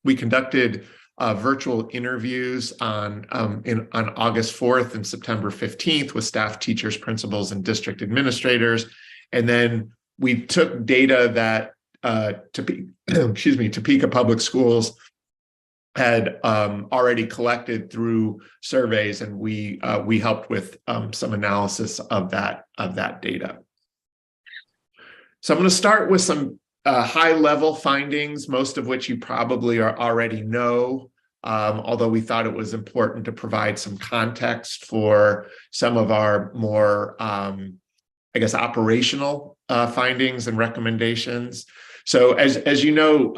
We conducted virtual interviews on August 4th and September 15th with staff, teachers, principals, and district administrators. And then we took data that Topeka Public Schools had already collected through surveys, and we helped with some analysis of that data. So I'm going to start with some high-level findings, most of which you probably already know, although we thought it was important to provide some context for some of our more, I guess, operational findings and recommendations. So as you know,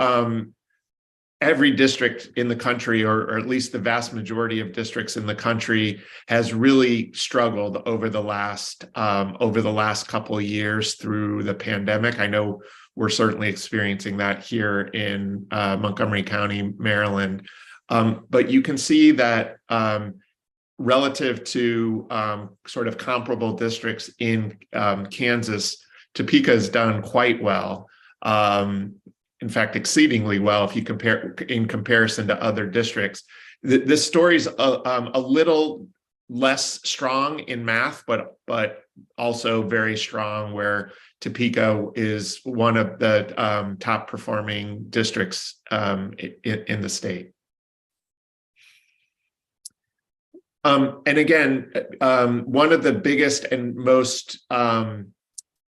every district in the country, or at least the vast majority of districts in the country, has really struggled over the last couple of years through the pandemic. I know we're certainly experiencing that here in Montgomery County, Maryland. But you can see that relative to sort of comparable districts in Kansas, Topeka has done quite well. In fact, exceedingly well if you compare in comparison to other districts. This story's a little less strong in math, but also very strong, where Topeka is one of the top performing districts in the state. And again, one of the biggest and most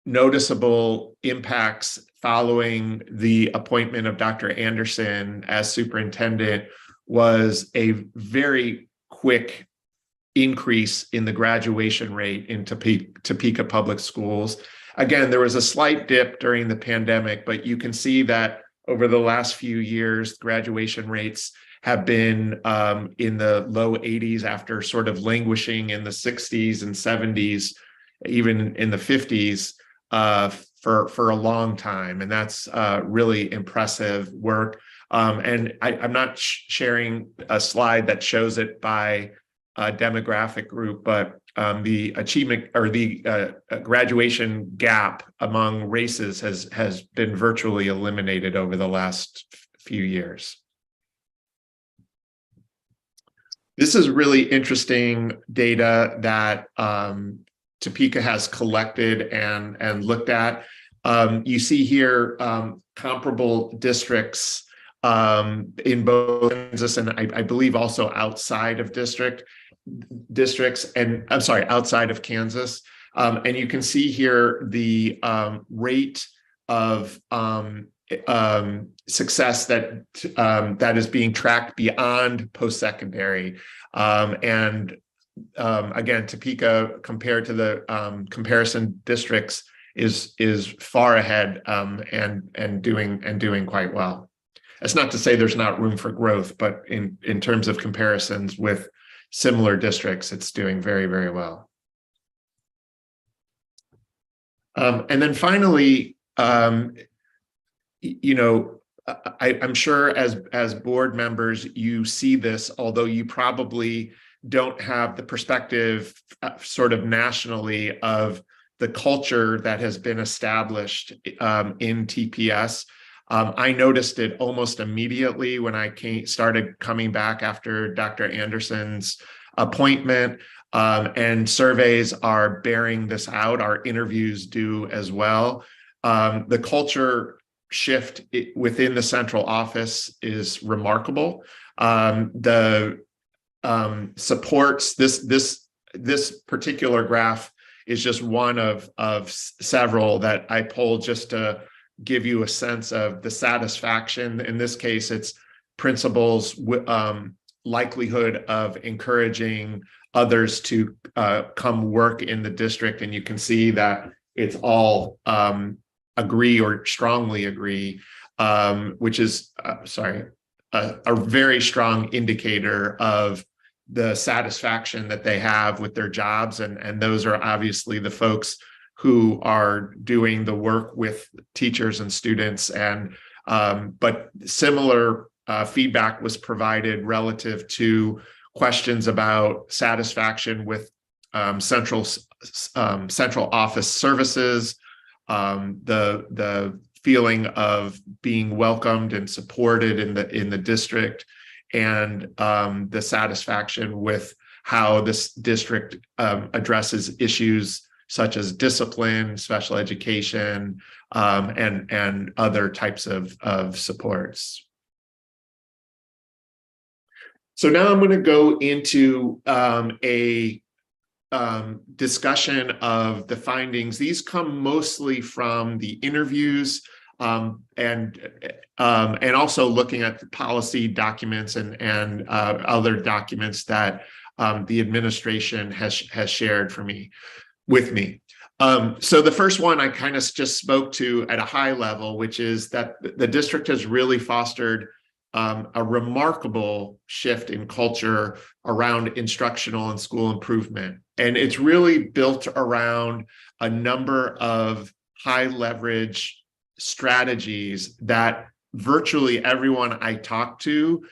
noticeable impacts following the appointment of Dr. Anderson as superintendent was a very quick increase in the graduation rate in Topeka Public Schools. Again, there was a slight dip during the pandemic, but you can see that over the last few years, graduation rates have been in the low 80s after sort of languishing in the 60s and 70s, even in the 50s for a long time. And that's really impressive work. And I'm not sharing a slide that shows it by demographic group, but the achievement or the graduation gap among races has been virtually eliminated over the last few years. This is really interesting data that Topeka has collected and looked at. You see here comparable districts in both Kansas and I believe also outside of districts, and I'm sorry, outside of Kansas. And you can see here the rate of success that is being tracked beyond post-secondary. And again, Topeka, compared to the comparison districts, is far ahead and doing quite well. That's not to say there's not room for growth, but in terms of comparisons with similar districts, it's doing very, very well. And then finally, you know, I'm sure as board members, you see this, although you probably don't have the perspective sort of nationally of the culture that has been established in TPS. I noticed it almost immediately when I started coming back after Dr. Anderson's appointment, and surveys are bearing this out. Our interviews do as well. The culture shift within the central office is remarkable. The supports this particular graph is just one of several that I pulled just to give you a sense of the satisfaction. In this case, it's principals' likelihood of encouraging others to come work in the district. And you can see that it's all agree or strongly agree, which is, sorry, a very strong indicator of the satisfaction that they have with their jobs. And those are obviously the folks who are doing the work with teachers and students. And but similar feedback was provided relative to questions about satisfaction with central office services, the feeling of being welcomed and supported in the district, and the satisfaction with how this district addresses issues such as discipline, special education, and other types of supports. So now I'm going to go into a discussion of the findings. These come mostly from the interviews and also looking at the policy documents and other documents that the administration has shared with me. So the first one I kind of just spoke to at a high level, which is that the district has really fostered a remarkable shift in culture around instructional and school improvement. And it's really built around a number of high leverage strategies that virtually everyone I talked to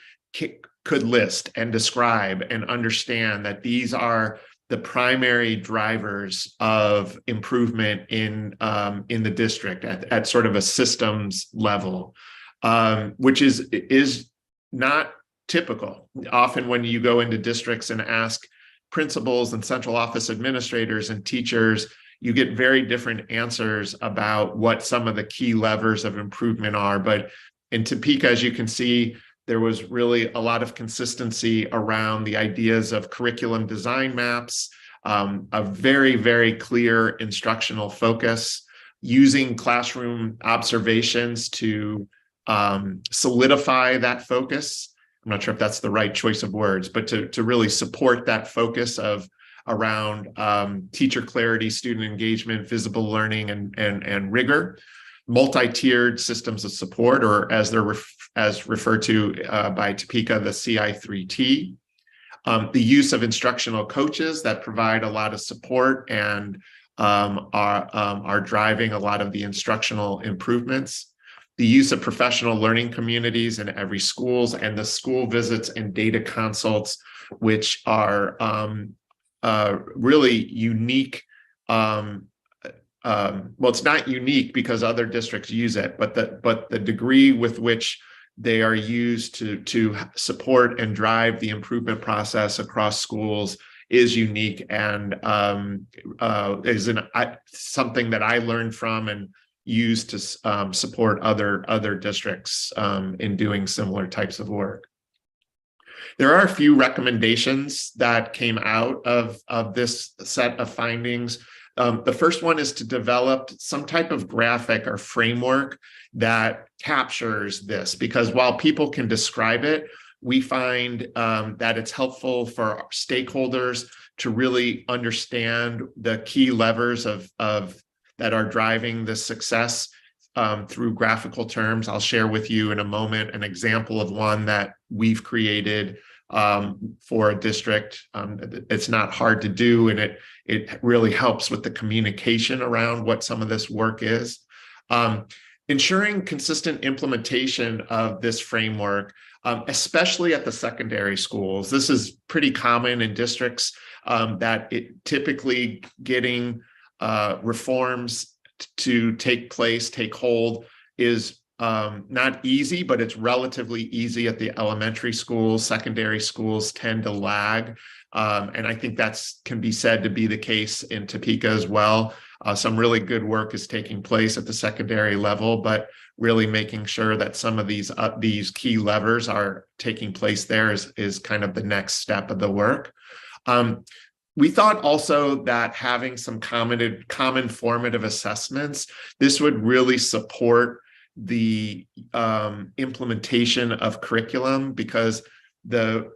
could list and describe and understand that these are the primary drivers of improvement in the district at sort of a systems level, which is not typical. Often when you go into districts and ask principals and central office administrators and teachers, you get very different answers about what some of the key levers of improvement are. But in Topeka, as you can see, there was really a lot of consistency around the ideas of curriculum design maps, a very, very clear instructional focus, using classroom observations to solidify that focus. I'm not sure if that's the right choice of words, but to really support that focus around teacher clarity, student engagement, visible learning, and rigor. Multi-tiered systems of support, or as they're referred to by Topeka, the CI3T. The use of instructional coaches that provide a lot of support and are driving a lot of the instructional improvements. The use of professional learning communities in every schools, and the school visits and data consults, which are really unique. Well, it's not unique because other districts use it, but the degree with which they are used to support and drive the improvement process across schools is unique, and is something that I learned from and use to support other districts in doing similar types of work. There are a few recommendations that came out of this set of findings. The first one is to develop some type of graphic or framework that captures this, because while people can describe it, we find that it's helpful for stakeholders to really understand the key levers of that are driving the success through graphical terms. I'll share with you in a moment an example of one that we've created for a district. It's not hard to do, and it really helps with the communication around what some of this work is. Ensuring consistent implementation of this framework, especially at the secondary schools. This is pretty common in districts that it typically getting reforms to take hold is not easy, but it's relatively easy at the elementary schools. Secondary schools tend to lag. And I think that's can be said to be the case in Topeka as well. Some really good work is taking place at the secondary level, but really making sure that some of these key levers are taking place there is kind of the next step of the work. We thought also that having some common formative assessments, this would really support the implementation of curriculum, because the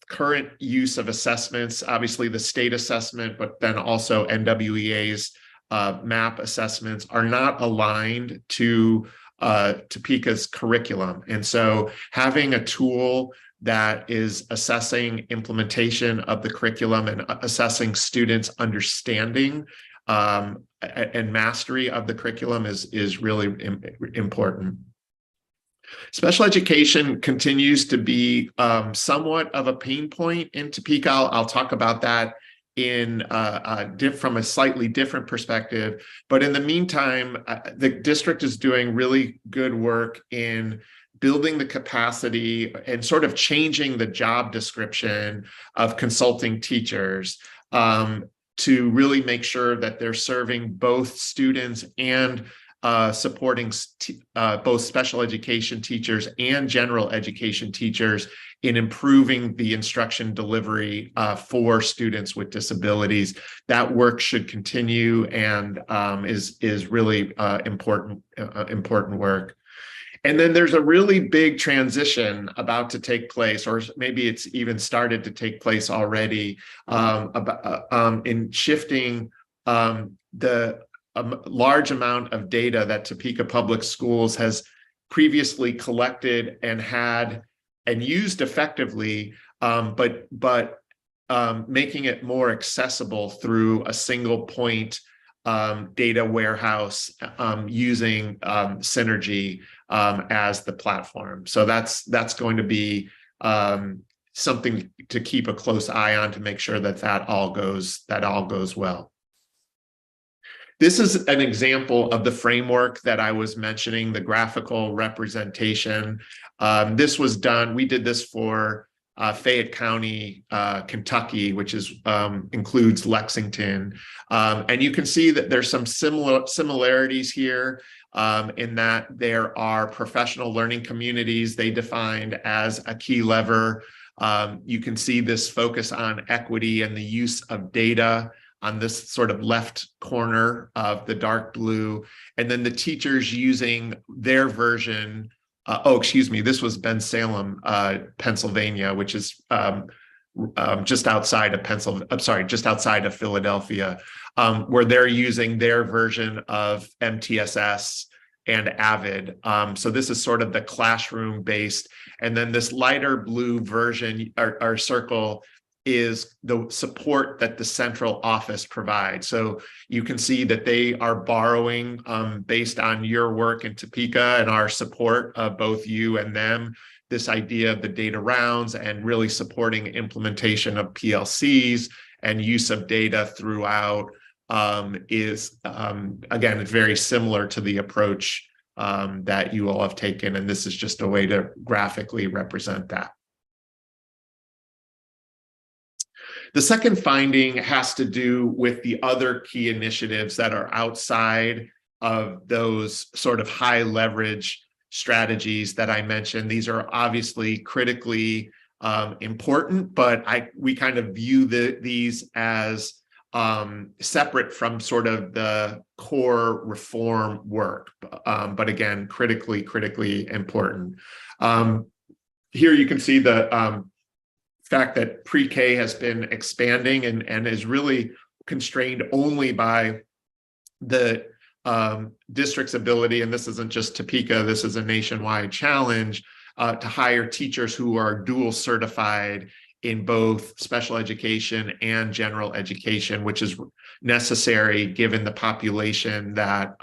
current use of assessments, obviously the state assessment, but then also NWEA's MAP assessments, are not aligned to Topeka's curriculum. And so having a tool that is assessing implementation of the curriculum and assessing students' understanding and mastery of the curriculum is really important. Special education continues to be somewhat of a pain point in Topeka. I'll talk about that from a slightly different perspective. But in the meantime, the district is doing really good work in building the capacity and sort of changing the job description of consulting teachers to really make sure that they're serving both students and supporting both special education teachers and general education teachers in improving the instruction delivery for students with disabilities. That work should continue and is really important work. And then there's a really big transition about to take place, or maybe it's even started to take place already, in shifting the large amount of data that Topeka Public Schools has previously collected and had and used effectively, but making it more accessible through a single point data warehouse using Synergy as the platform. So that's going to be something to keep a close eye on to make sure that all goes well. This is an example of the framework that I was mentioning, the graphical representation. This was done, we did this for Fayette County, Kentucky, which includes Lexington. And you can see that there's some similarities here in that there are professional learning communities they defined as a key lever. You can see this focus on equity and the use of data on this sort of left corner of the dark blue, and then the teachers using their version. This was Bensalem, Pennsylvania, which is just outside of Philadelphia, where they're using their version of MTSS and Avid. So this is sort of the classroom based, and then this lighter blue version or circle is the support that the central office provides. So you can see that they are borrowing based on your work in Topeka and our support of both you and them, this idea of the data rounds and really supporting implementation of PLCs and use of data throughout is, again, it's very similar to the approach that you all have taken. And this is just a way to graphically represent that. The second finding has to do with the other key initiatives that are outside of those sort of high leverage strategies that I mentioned. These are obviously critically important, but we kind of view these as separate from sort of the core reform work, but again, critically important. Here you can see the fact that pre-K has been expanding and is really constrained only by the district's ability, and this isn't just Topeka, this is a nationwide challenge, to hire teachers who are dual certified in both special education and general education, which is necessary given the population that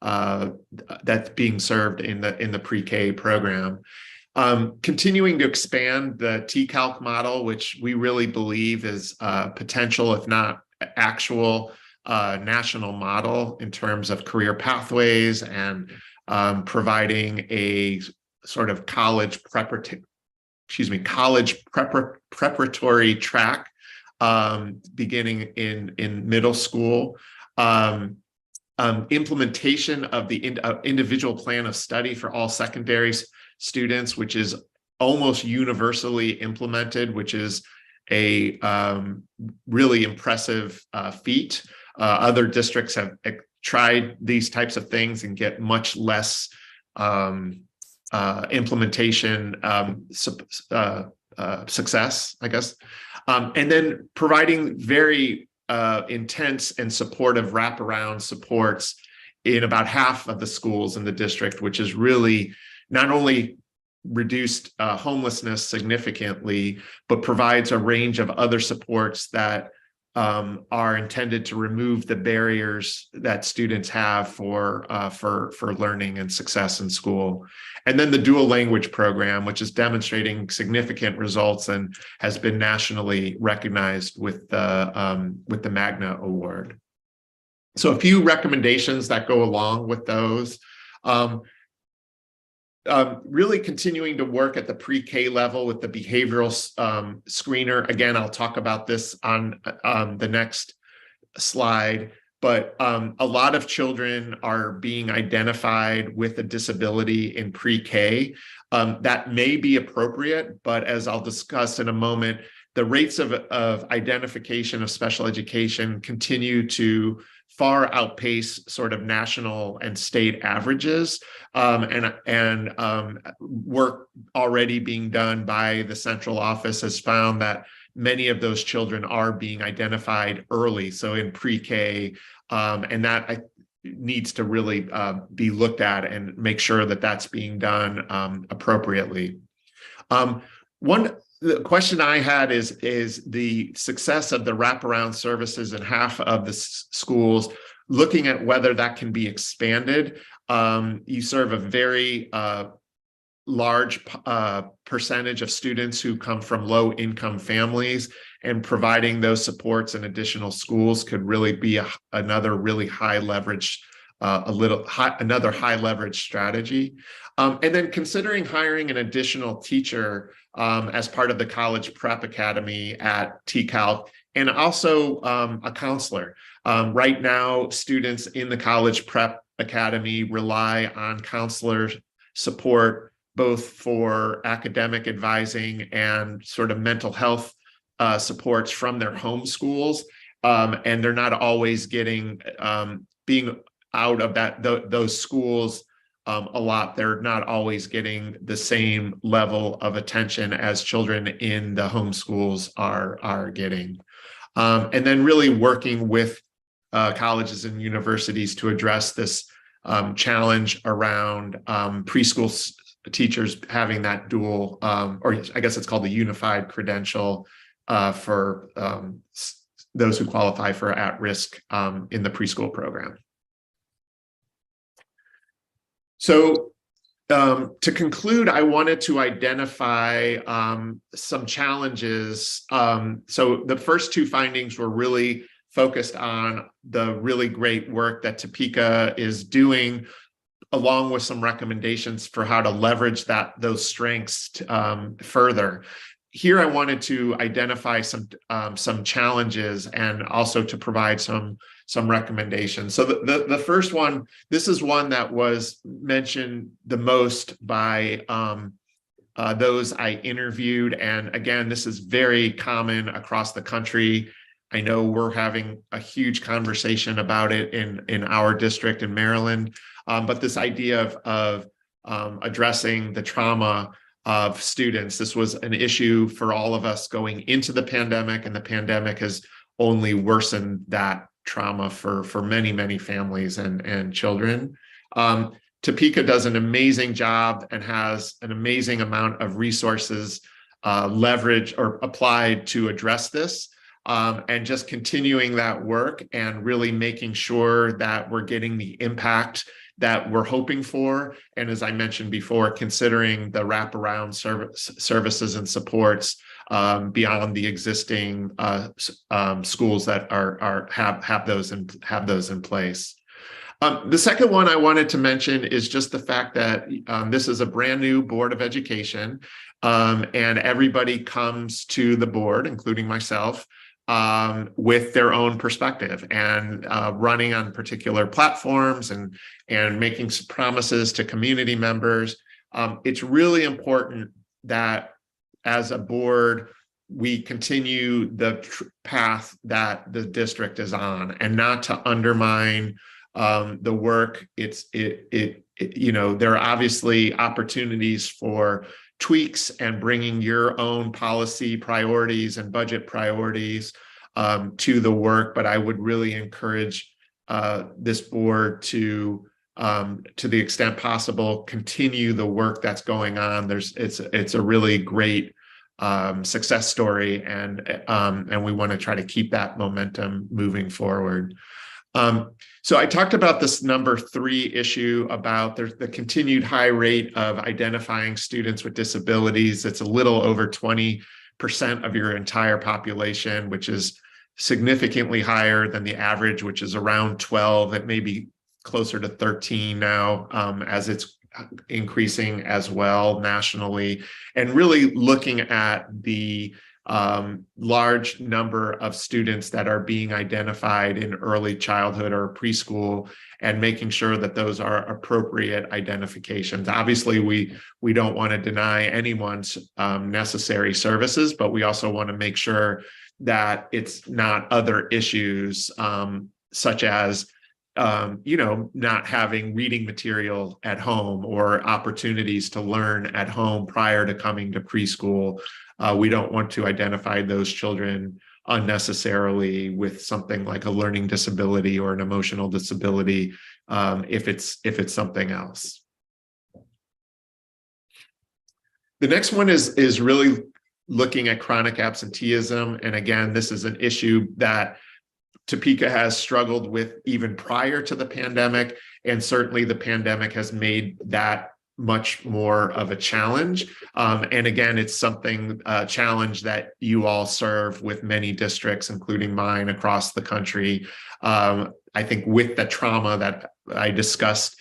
that's being served in the pre-K program. Continuing to expand the TCALC model, which we really believe is potential, if not actual, national model in terms of career pathways and providing a sort of college preparatory track beginning in middle school. Implementation of the individual plan of study for all secondary students, which is almost universally implemented, which is a really impressive feat. Other districts have tried these types of things and get much less implementation success, I guess. And then providing very intense and supportive wraparound supports in about half of the schools in the district, which is really not only reduced homelessness significantly, but provides a range of other supports that are intended to remove the barriers that students have for learning and success in school. And then the dual language program, which is demonstrating significant results and has been nationally recognized with the Magna Award. So a few recommendations that go along with those. Really continuing to work at the pre-K level with the behavioral screener. Again, I'll talk about this on the next slide, but a lot of children are being identified with a disability in pre-K. That may be appropriate, but as I'll discuss in a moment, the rates of identification of special education continue to far outpace sort of national and state averages, and work already being done by the central office has found that many of those children are being identified early, so in pre-K, and that needs to really be looked at and make sure that that's being done appropriately. The question I had is the success of the wraparound services in half of the schools, looking at whether that can be expanded. You serve a very large percentage of students who come from low income families, and providing those supports in additional schools could really be another really high leverage, another high leverage strategy. And then considering hiring an additional teacher as part of the College Prep Academy at TCAL, and also a counselor. Right now, students in the College Prep Academy rely on counselor support, both for academic advising and sort of mental health supports from their home schools. And they're not always getting, being out of those schools a lot, they're not always getting the same level of attention as children in the home schools are getting. And then really working with colleges and universities to address this challenge around preschool teachers having that dual, or I guess it's called the unified credential for those who qualify for at-risk in the preschool program. So to conclude, I wanted to identify some challenges. So the first two findings were really focused on the really great work that Topeka is doing, along with some recommendations for how to leverage those strengths further. Here, I wanted to identify some challenges and also to provide some recommendations. So the first one, this is one that was mentioned the most by those I interviewed. And again, this is very common across the country. I know we're having a huge conversation about it in our district in Maryland, but this idea of addressing the trauma of students. This was an issue for all of us going into the pandemic, and the pandemic has only worsened that trauma for many, many families and children. Topeka does an amazing job and has an amazing amount of resources leveraged or applied to address this, and just continuing that work and really making sure that we're getting the impact that we're hoping for. And as I mentioned before, considering the wraparound services and supports beyond the existing schools that have those in place. The second one I wanted to mention is just the fact that this is a brand new Board of Education, and everybody comes to the board, including myself, with their own perspective and running on particular platforms and making some promises to community members. It's really important that as a board, we continue the path that the district is on, and not to undermine the work. You know, there are obviously opportunities for tweaks and bringing your own policy priorities and budget priorities to the work, but I would really encourage this board to the extent possible, continue the work that's going on. It's a really great success story, and we want to try to keep that momentum moving forward. So I talked about this number 3 issue about the continued high rate of identifying students with disabilities. It's a little over 20% of your entire population, which is significantly higher than the average, which is around 12. It may be closer to 13 now, as it's increasing as well nationally, and really looking at the large number of students that are being identified in early childhood or preschool, and making sure that those are appropriate identifications. Obviously, we don't want to deny anyone's necessary services, but we also want to make sure that it's not other issues, such as not having reading material at home or opportunities to learn at home prior to coming to preschool. We don't want to identify those children unnecessarily with something like a learning disability or an emotional disability, if it's something else. The next one is really looking at chronic absenteeism. And again, this is an issue that Topeka has struggled with even prior to the pandemic, and certainly the pandemic has made that much more of a challenge. And again, it's a challenge that you all serve with many districts, including mine, across the country. I think with the trauma that I discussed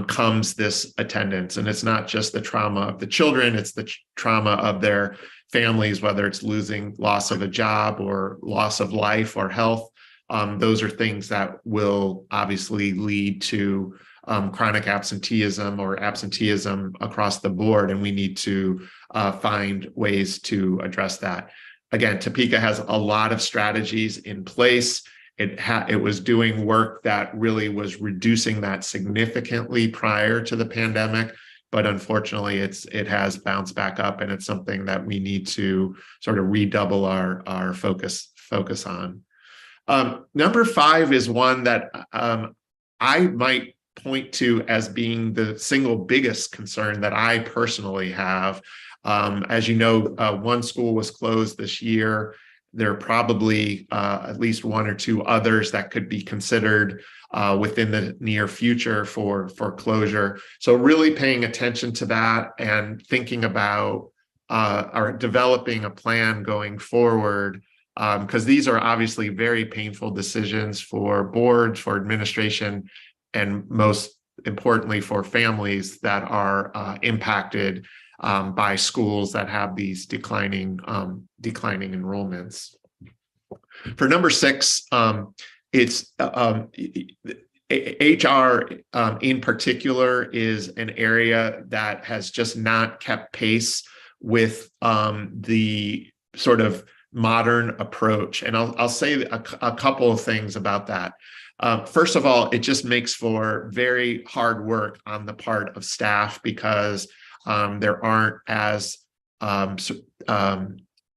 comes this attendance. And it's not just the trauma of the children, it's the trauma of their families, whether it's loss of a job or loss of life or health. Those are things that will obviously lead to chronic absenteeism or absenteeism across the board, and we need to find ways to address that. Again, Topeka has a lot of strategies in place. It was doing work that really was reducing that significantly prior to the pandemic, but unfortunately it has bounced back up, and it's something that we need to sort of redouble our focus on. Number 5 is one that I might point to as being the single biggest concern that I personally have. As you know, one school was closed this year. There are probably at least 1 or 2 others that could be considered within the near future for closure. So really paying attention to that and thinking about or developing a plan going forward, because these are obviously very painful decisions for boards, for administration, and most importantly for families that are impacted by schools that have these declining enrollments. For number 6, it's HR in particular is an area that has just not kept pace with the sort of modern approach. And I'll say a couple of things about that. First of all, it just makes for very hard work on the part of staff, because there aren't as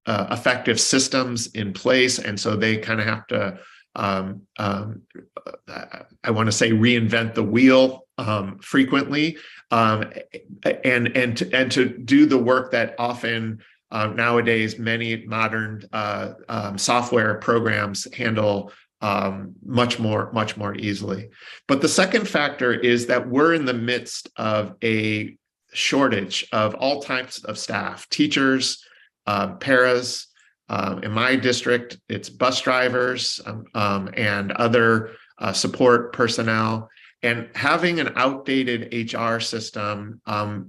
effective systems in place. And so they kind of have to, I want to say, reinvent the wheel frequently, and to do the work that often nowadays many modern software programs handle much more easily. But the second factor is that we're in the midst of a shortage of all types of staff, teachers, paras. In my district, it's bus drivers and other support personnel. And having an outdated HR system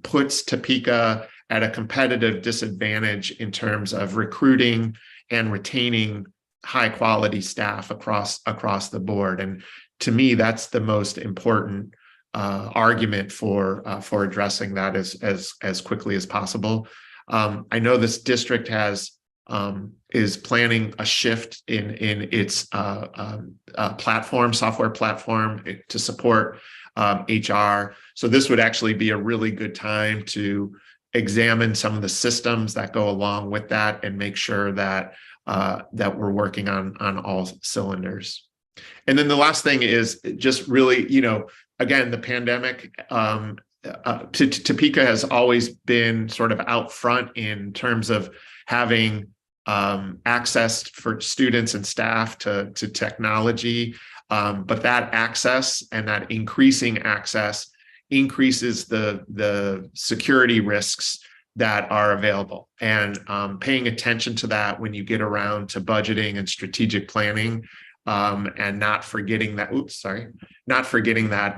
puts Topeka at a competitive disadvantage in terms of recruiting and retaining high quality staff across the board. And to me, that's the most important argument for addressing that as quickly as possible. I know this district is planning a shift in its software platform to support HR. So this would actually be a really good time to examine some of the systems that go along with that and make sure that we're working on all cylinders. And then the last thing is just really, again, the pandemic, Topeka has always been sort of out front in terms of having access for students and staff to technology. But that access and that increasing access increases the security risks that are available. And paying attention to that when you get around to budgeting and strategic planning, and not forgetting that,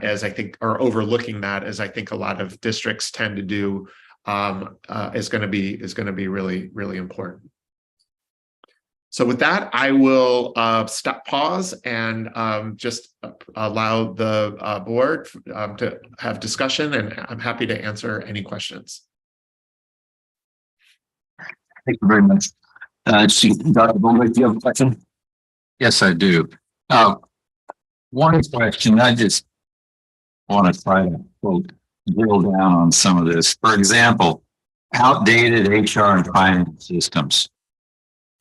as I think, or overlooking that, as I think a lot of districts tend to do, is going to be really, really important. So with that, I will pause and just allow the board to have discussion, and I'm happy to answer any questions. Thank you very much. Dr. Bowman, do you have a question? Yes, I do. One question, I just want to try to quote, drill down on some of this. For example, outdated HR and finance systems.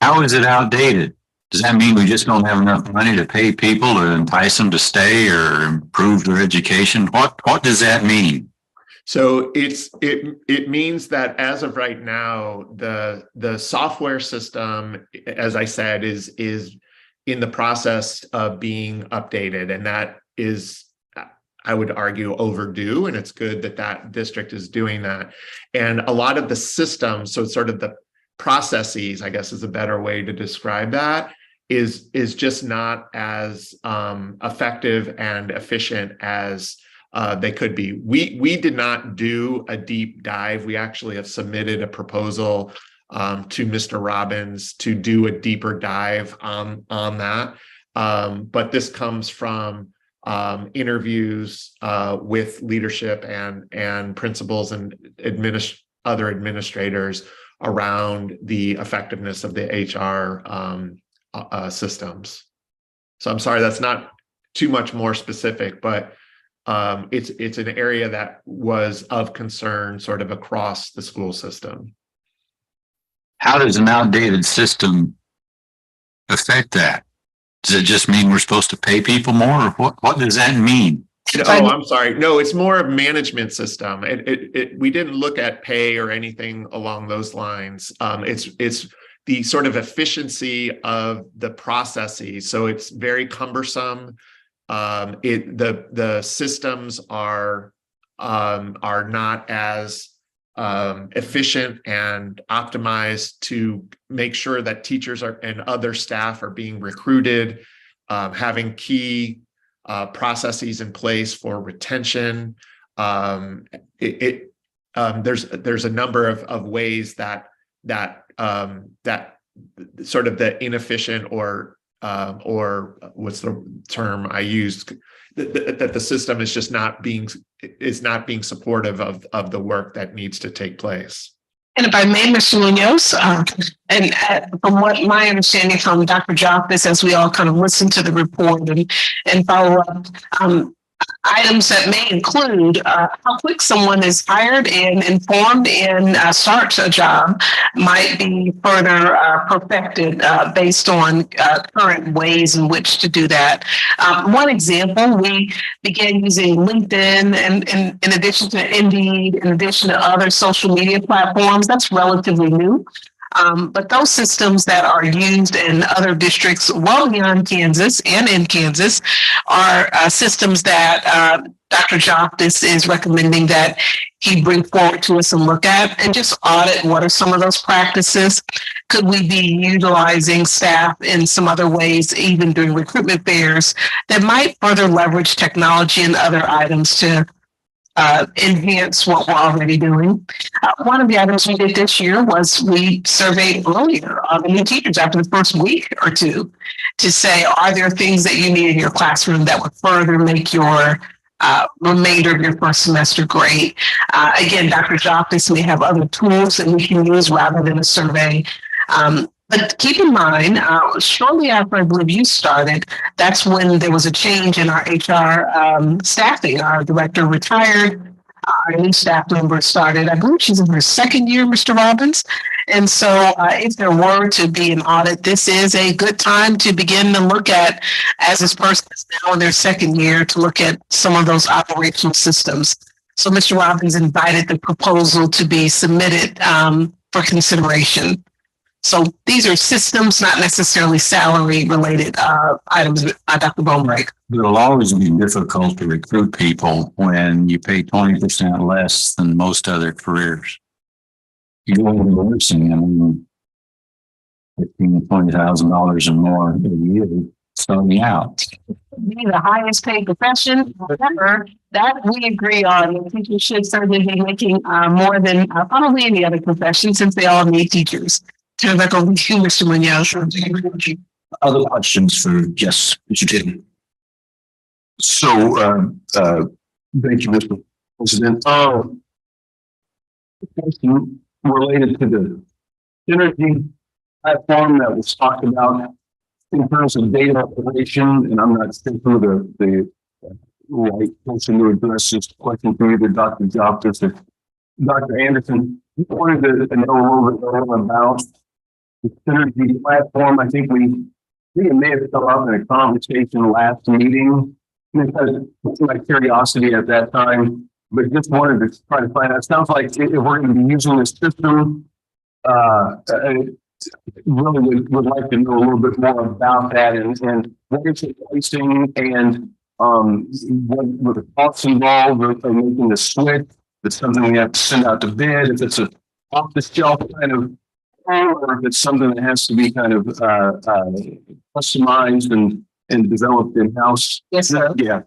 How is it outdated? Does that mean we just don't have enough money to pay people to entice them to stay or improve their education? What does that mean? So it means that as of right now, the software system, as I said, is in the process of being updated, and that is, I would argue, overdue, and it's good that that district is doing that. And a lot of the systems, so sort of the processes, I guess is a better way to describe that, is just not as effective and efficient as they could be. We did not do a deep dive. We actually have submitted a proposal to Mr. Robbins to do a deeper dive on that. But this comes from interviews with leadership and principals and other administrators around the effectiveness of the HR systems. So I'm sorry, that's not too much more specific, but it's an area that was of concern sort of across the school system. How does an outdated system affect that? Does it just mean we're supposed to pay people more, or what does that mean? Oh, I'm sorry. No, it's more of a management system. We didn't look at pay or anything along those lines. It's the sort of efficiency of the processes. So it's very cumbersome. The systems are not as efficient and optimized to make sure that teachers and other staff are being recruited, having key processes in place for retention. There's a number of ways that sort of the inefficient or what's the term I used, that the system is just not being supportive of the work that needs to take place. And if I may, Mr. Munoz, and from what my understanding from Dr. Joftis, as we all kind of listen to the report and follow up, items that may include how quick someone is hired and informed and starts a job might be further perfected based on current ways in which to do that. One example, we began using LinkedIn and in addition to Indeed, in addition to other social media platforms. That's relatively new. But those systems that are used in other districts well beyond Kansas and in Kansas are systems that Dr. Joftis is recommending that he bring forward to us and look at and just audit what are some of those practices. Could we be utilizing staff in some other ways, even during recruitment fairs, that might further leverage technology and other items to enhance what we're already doing. One of the items we did this year was we surveyed earlier the new teachers after the first week or two to say, are there things that you need in your classroom that would further make your remainder of your first semester great? Again, Dr. Joftis may have other tools that we can use rather than a survey. But keep in mind, shortly after I believe you started, that's when there was a change in our HR staffing. Our director retired, our new staff member started, I believe she's in her second year, Mr. Robbins. And so if there were to be an audit, this is a good time to begin to look at, as this person is now in their second year, to look at some of those operational systems. So Mr. Robbins invited the proposal to be submitted for consideration. So these are systems, not necessarily salary related items, Dr. Bonebrake. It'll always be difficult to recruit people when you pay 20% less than most other careers. You go into nursing, I mean, $15,000-$20,000 or more a year, starting out. Be the highest paid profession. However, that we agree on. Teachers should certainly be making more than probably any other profession, since they all need teachers. Turn back over to you, Mr. Munoz. Other questions for Jess, Mr. Tiffin? So, thank you, Mr. President. Question related to the synergy platform that was talked about in terms of data operation, and I'm not thinking the right person to address this question for either Dr. Joftis or Dr. Anderson. I wanted to know a little bit more about the synergy platform. I think it may have come up in a conversation last meeting, because my curiosity at that time, but just wanted to try to find out. It sounds like if we're going to be using this system, really would like to know a little bit more about that and what is it pricing and what the costs involved of making the switch. If it's something we have to send out to bid, if it's a off the shelf kind of, or if it's something that has to be kind of customized and developed in-house. Yes, sir. Yeah.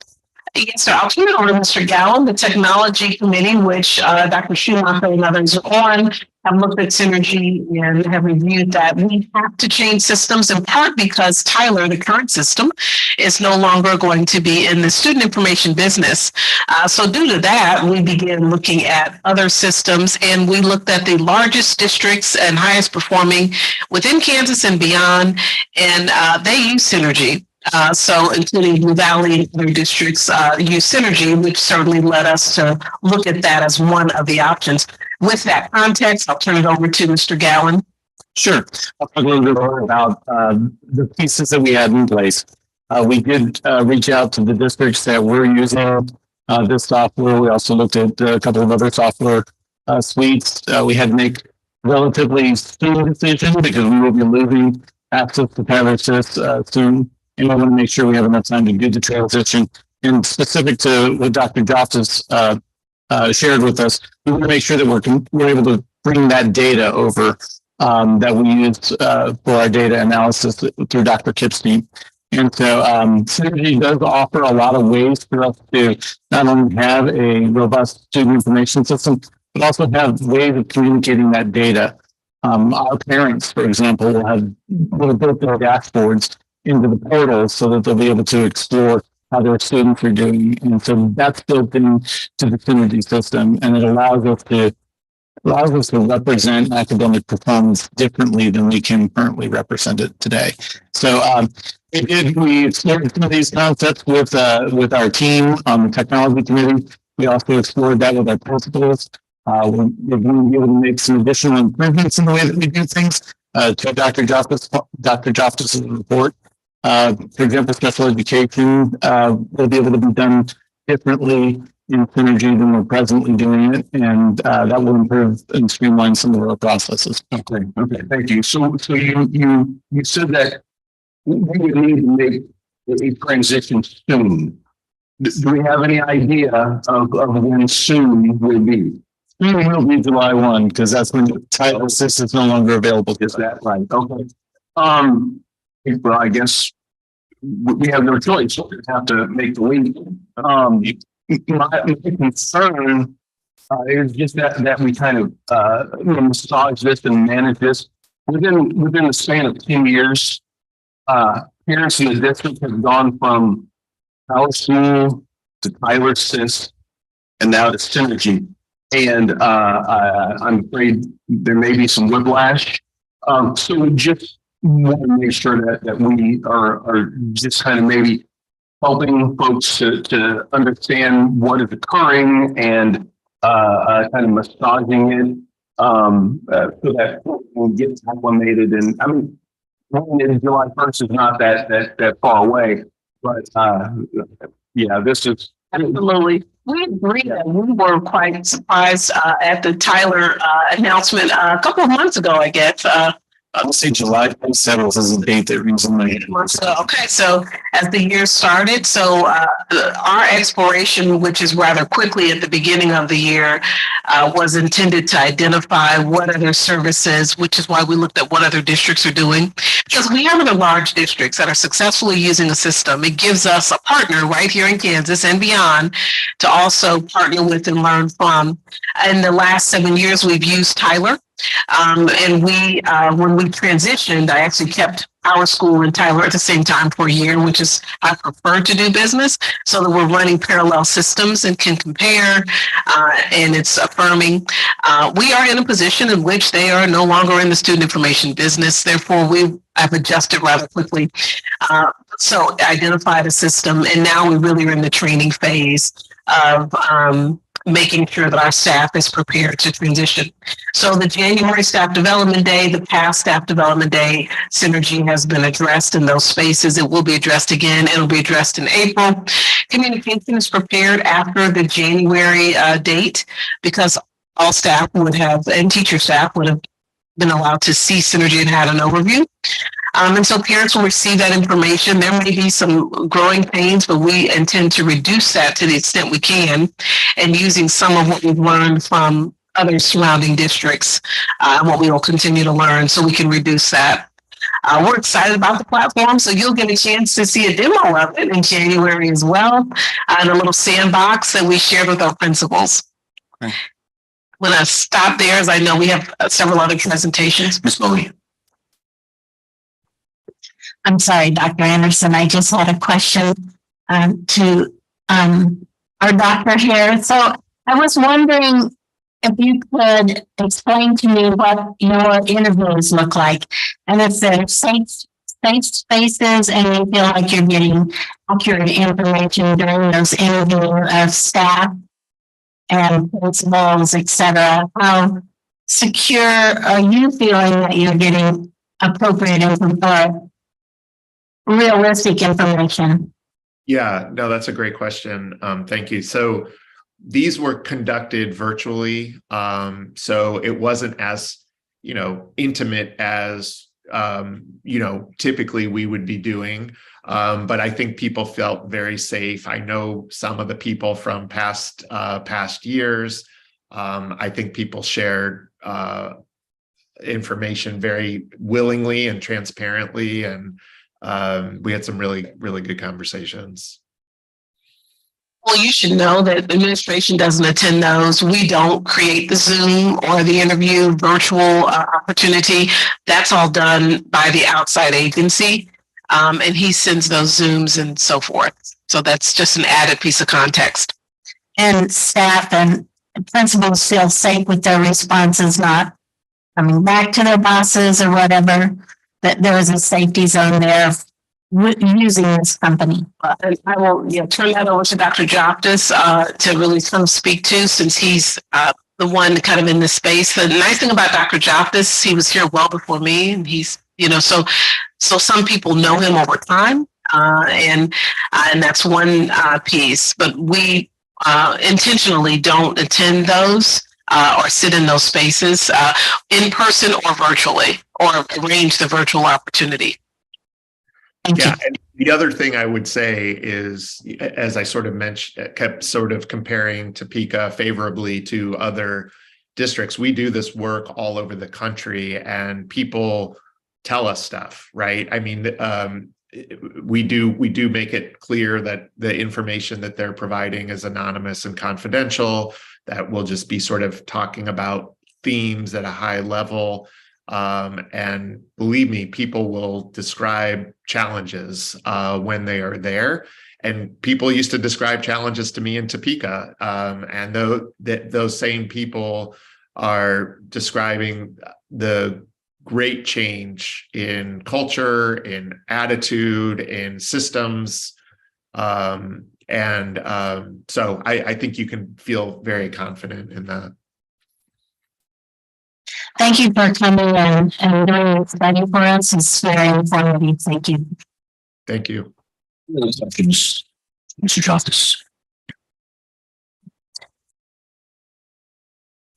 Yes, sir. I'll turn it over to Mr. Gallen, the technology committee, which Dr. Schumacher and others are on, have looked at synergy and have reviewed that. We have to change systems in part because Tyler, the current system, is no longer going to be in the student information business. So due to that, we began looking at other systems, and we looked at the largest districts and highest performing within Kansas and beyond, and they use synergy. So including Blue Valley and other districts use synergy, which certainly led us to look at that as one of the options. With that context, I'll turn it over to Mr. Gallen. Sure. I'll talk a little bit more about the pieces that we had in place. We did reach out to the districts that were using this software. We also looked at a couple of other software suites. We had to make relatively soon decisions because we will be losing access to PowerSys soon. And we want to make sure we have enough time to do the transition. And specific to what Dr. Joftis shared with us, we want to make sure that we're able to bring that data over that we used for our data analysis through Dr. Kipp's team. And so Synergy does offer a lot of ways for us to not only have a robust student information system, but also have ways of communicating that data. Our parents, for example, will have built their dashboards into the portal so that they'll be able to explore how their students are doing. And so that's built into the Synergy system, and it allows us to represent academic performance differently than we can currently represent it today. So we explored some of these concepts with our team on the technology committee. We also explored that with our principals. We're going to be able to make some additional improvements in the way that we do things to Dr. Joftis' report. For example, special education will be able to be done differently in Synergy than we're presently doing it, and that will improve and streamline some of our processes. Okay, thank you. So you said that we would need to make a transition soon. Do we have any idea of when soon will be? It will be July 1, because that's when the title assist is no longer available. Is that right? Okay. Well, I guess we have no choice. We have to make the leap. My concern is just that we kind of massage this and manage this within the span of 10 years. Parents in the district have gone from our school to Tyler Sys and now to Synergy. And I'm afraid there may be some whiplash. So we just want to make sure that we are just kind of maybe helping folks to understand what is occurring and kind of massaging it so that we'll get acclimated. And I mean, July 1st is not that far away, but yeah, this is Absolutely. We agree that we were quite surprised at the Tyler announcement a couple of months ago, I guess. I'll say July 27th is the date that reads in my head. Okay, so as the year started, so our exploration, which is rather quickly at the beginning of the year, was intended to identify what other services, which is why we looked at what other districts are doing. Because we have other large districts that are successfully using a system. It gives us a partner right here in Kansas and beyond to also partner with and learn from. In the last 7 years, we've used Tyler. And we, when we transitioned, I actually kept our school and Tyler at the same time for a year, which is I prefer to do business, so that we're running parallel systems and can compare, and it's affirming. We are in a position in which they are no longer in the student information business. Therefore, we have adjusted rather quickly. So identified a system, and now we really are in the training phase of making sure that our staff is prepared to transition. So the January staff development day, the past staff development day, synergy has been addressed in those spaces. It will be addressed again. It'll be addressed in April. Communication is prepared after the January date, because all staff would have, and teacher staff would have been allowed to see synergy and had an overview. And so parents will receive that information. There may be some growing pains, but we intend to reduce that to the extent we can, and using some of what we've learned from other surrounding districts, what we will continue to learn so we can reduce that. We're excited about the platform, so you'll get a chance to see a demo of it in January as well, and a little sandbox that we shared with our principals. Okay. I'm going to stop there, as I know we have several other presentations. Ms. Moe. I'm sorry, Dr. Anderson, I just had a question to our doctor here. So I was wondering if you could explain to me what your interviews look like, and if they're safe spaces and you feel like you're getting accurate information during those interviews of staff and principals, et cetera. How secure are you feeling that you're getting appropriate information? Realistic information? Yeah, no, that's a great question. Thank you. So these were conducted virtually. So it wasn't as, intimate as, typically we would be doing. But I think people felt very safe. I know some of the people from past years. I think people shared information very willingly and transparently, and we had some really, really good conversations. Well, you should know that the administration doesn't attend those. We don't create the Zoom or the interview virtual opportunity. That's all done by the outside agency. And he sends those Zooms and so forth. So that's just an added piece of context. And staff and principals feel safe with their responses, not coming back to their bosses or whatever, that there is a safety zone there using this company. And I will turn that over to Dr. Joftis to really kind of speak to, since he's the one kind of in this space. The nice thing about Dr. Joftis, he was here well before me, and he's, so some people know him over time, and that's one piece. But we intentionally don't attend those or sit in those spaces in person or virtually, or arrange the virtual opportunity. Yeah, and the other thing I would say is, as I sort of mentioned, kept sort of comparing Topeka favorably to other districts. We do this work all over the country, and people tell us stuff, right? I mean, we do make it clear that the information that they're providing is anonymous and confidential, that we'll just be sort of talking about themes at a high level. And believe me, people will describe challenges when they are there. And people used to describe challenges to me in Topeka. And those same people are describing the great change in culture, in attitude, in systems. So I think you can feel very confident in that. Thank you for coming and doing this study for us. It's very informative. Thank you. Thank you. Any questions, Mr. Joftis?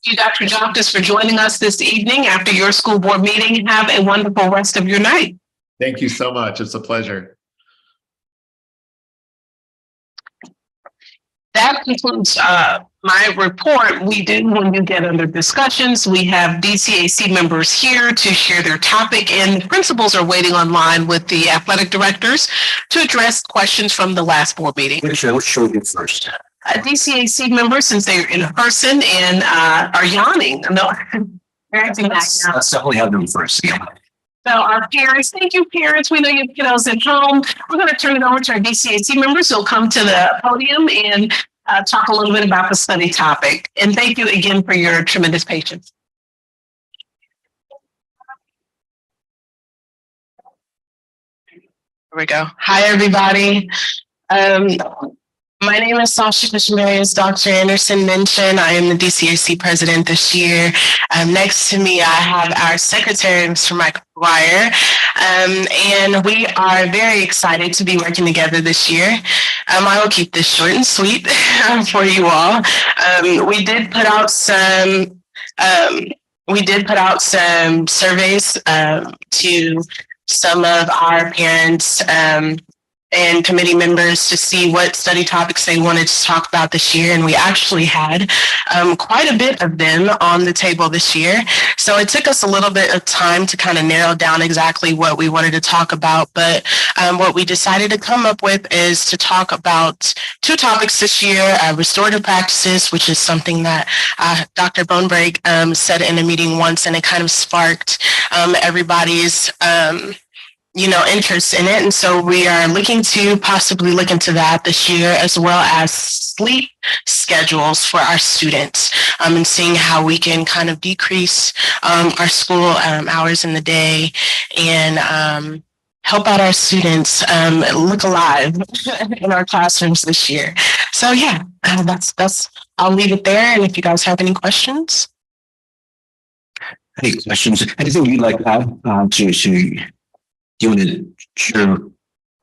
Thank you, Dr. Joftis, for joining us this evening after your school board meeting. Have a wonderful rest of your night. Thank you so much. It's a pleasure. That concludes my report. We did, when you get under discussions, we have DCAC members here to share their topic, and the principals are waiting online with the athletic directors to address questions from the last board meeting. Which show you first? DCAC members, since they're in person and are yawning. No, Let's definitely have them first. Yeah. So our parents, thank you, parents. We know you have kiddos at home. We're going to turn it over to our DCAC members who'll come to the podium and talk a little bit about the study topic. And thank you again for your tremendous patience. Here we go. Hi, everybody. My name is Sasha Fishmary, as Dr. Anderson mentioned. I am the DCAC president this year. Next to me, I have our secretary, Mr. Michael McGuire, and we are very excited to be working together this year. I will keep this short and sweet for you all. We did put out some surveys to some of our parents and committee members to see what study topics they wanted to talk about this year. And we actually had quite a bit of them on the table this year. So it took us a little bit of time to kind of narrow down exactly what we wanted to talk about. But what we decided to come up with is to talk about two topics this year, restorative practices, which is something that Dr. Bonebrake said in a meeting once, and it kind of sparked everybody's interest in it. And so we are looking to possibly look into that this year, as well as sleep schedules for our students, and seeing how we can kind of decrease our school hours in the day and help out our students look alive in our classrooms this year. So yeah, that's I'll leave it there. And if you guys have any questions. Any questions? Anything you'd like to add to you want to share?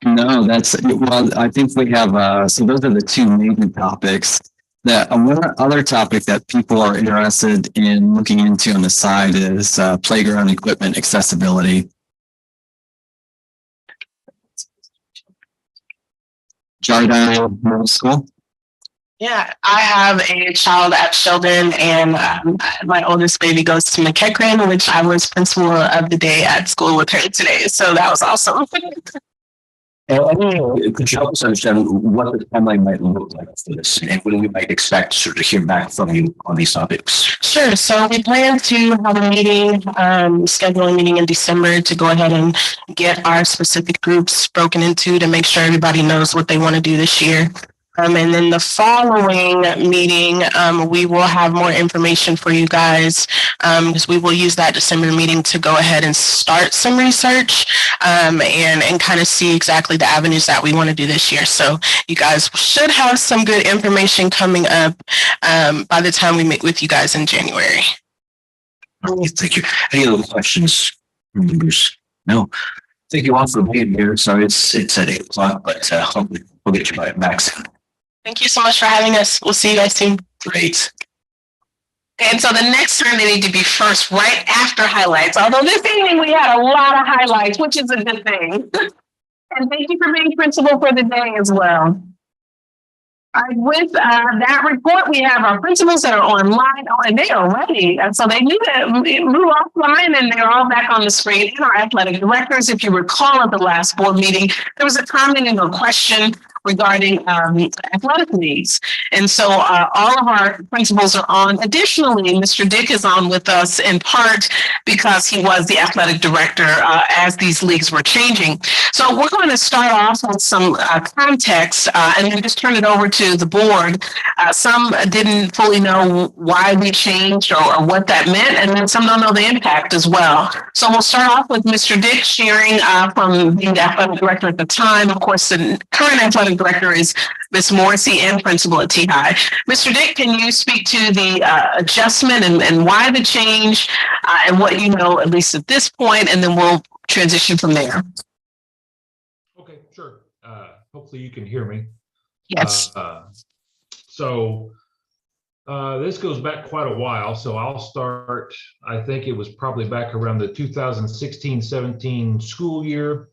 No, I think we have, so those are the two main topics. One other topic that people are interested in looking into on the side is playground equipment accessibility. Jardine Middle School. Yeah, I have a child at Sheldon, and my oldest baby goes to McEachran, which I was principal of the day at school with her today. So that was awesome. Could you help us understand what the timeline might look like for this, and when we might expect sort of hear back from you on these topics? Sure. So we plan to have a meeting, schedule a meeting in December to go ahead and get our specific groups broken into to make sure everybody knows what they want to do this year. And then the following meeting, we will have more information for you guys, because we will use that December meeting to go ahead and start some research and kind of see exactly the avenues that we want to do this year. So you guys should have some good information coming up by the time we meet with you guys in January. Thank you. Any other questions, members? No. Thank you all for being here. Sorry, it's at 8 o'clock, but hopefully we'll get you back soon. Thank you so much for having us. We'll see you guys soon. Great. And so the next time they need to be first, right after highlights. Although this evening we had a lot of highlights, which is a good thing. And thank you for being principal for the day as well. With that report, we have our principals that are online, and they are ready. And so they need to move offline, and they're all back on the screen. And our athletic directors, if you recall at the last board meeting, there was a comment and a question regarding athletic needs. And so all of our principals are on. Additionally, Mr. Dick is on with us in part because he was the athletic director as these leagues were changing. So we're going to start off with some context and then just turn it over to the board. Some didn't fully know why we changed or what that meant, and then some don't know the impact as well. So we'll start off with Mr. Dick sharing from being the athletic director at the time. Of course, the current athletic athletic director is Ms. Morrissey and principal at T High. Mr. Dick, can you speak to the adjustment and why the change and what you know, at least at this point, and then we'll transition from there. Okay, sure. Hopefully you can hear me. Yes. So this goes back quite a while, so I'll start, I think it was probably back around the 2016-17 school year.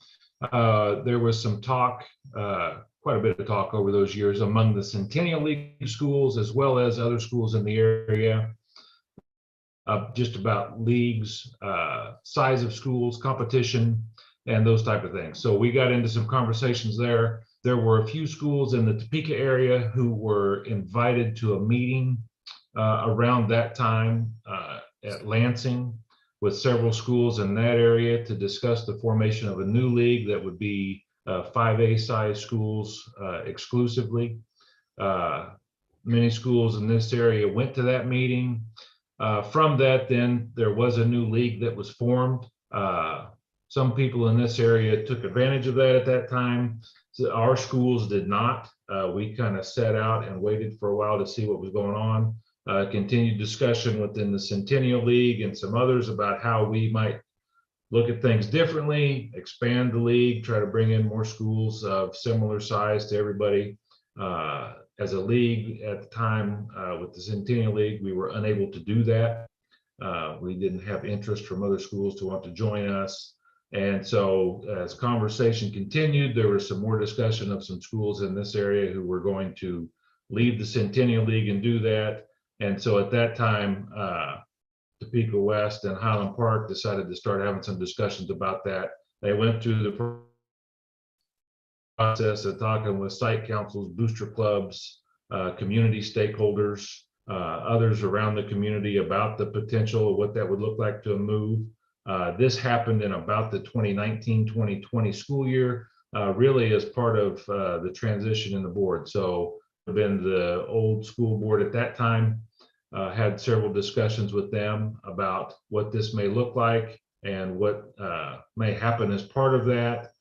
There was some talk, quite a bit of talk over those years among the Centennial League schools as well as other schools in the area, just about leagues, size of schools, competition, and those type of things. So we got into some conversations there. There were a few schools in the Topeka area who were invited to a meeting around that time at Lansing with several schools in that area to discuss the formation of a new league that would be 5A size schools exclusively. Many schools in this area went to that meeting. From that, then there was a new league that was formed. Some people in this area took advantage of that at that time. So our schools did not. We kind of sat out and waited for a while to see what was going on. Continued discussion within the Centennial League and some others about how we might look at things differently, expand the league, try to bring in more schools of similar size to everybody. As a league at the time with the Centennial League, we were unable to do that. We didn't have interest from other schools to want to join us. And so as conversation continued, there was some more discussion of some schools in this area who were going to leave the Centennial League and do that. And so at that time, Topeka West and Highland Park decided to start having some discussions about that. They went through the process of talking with site councils, booster clubs, community stakeholders, others around the community about the potential of what that would look like to move. This happened in about the 2019-2020 school year, really as part of the transition in the board. So been the old school board at that time, had several discussions with them about what this may look like and what may happen as part of that.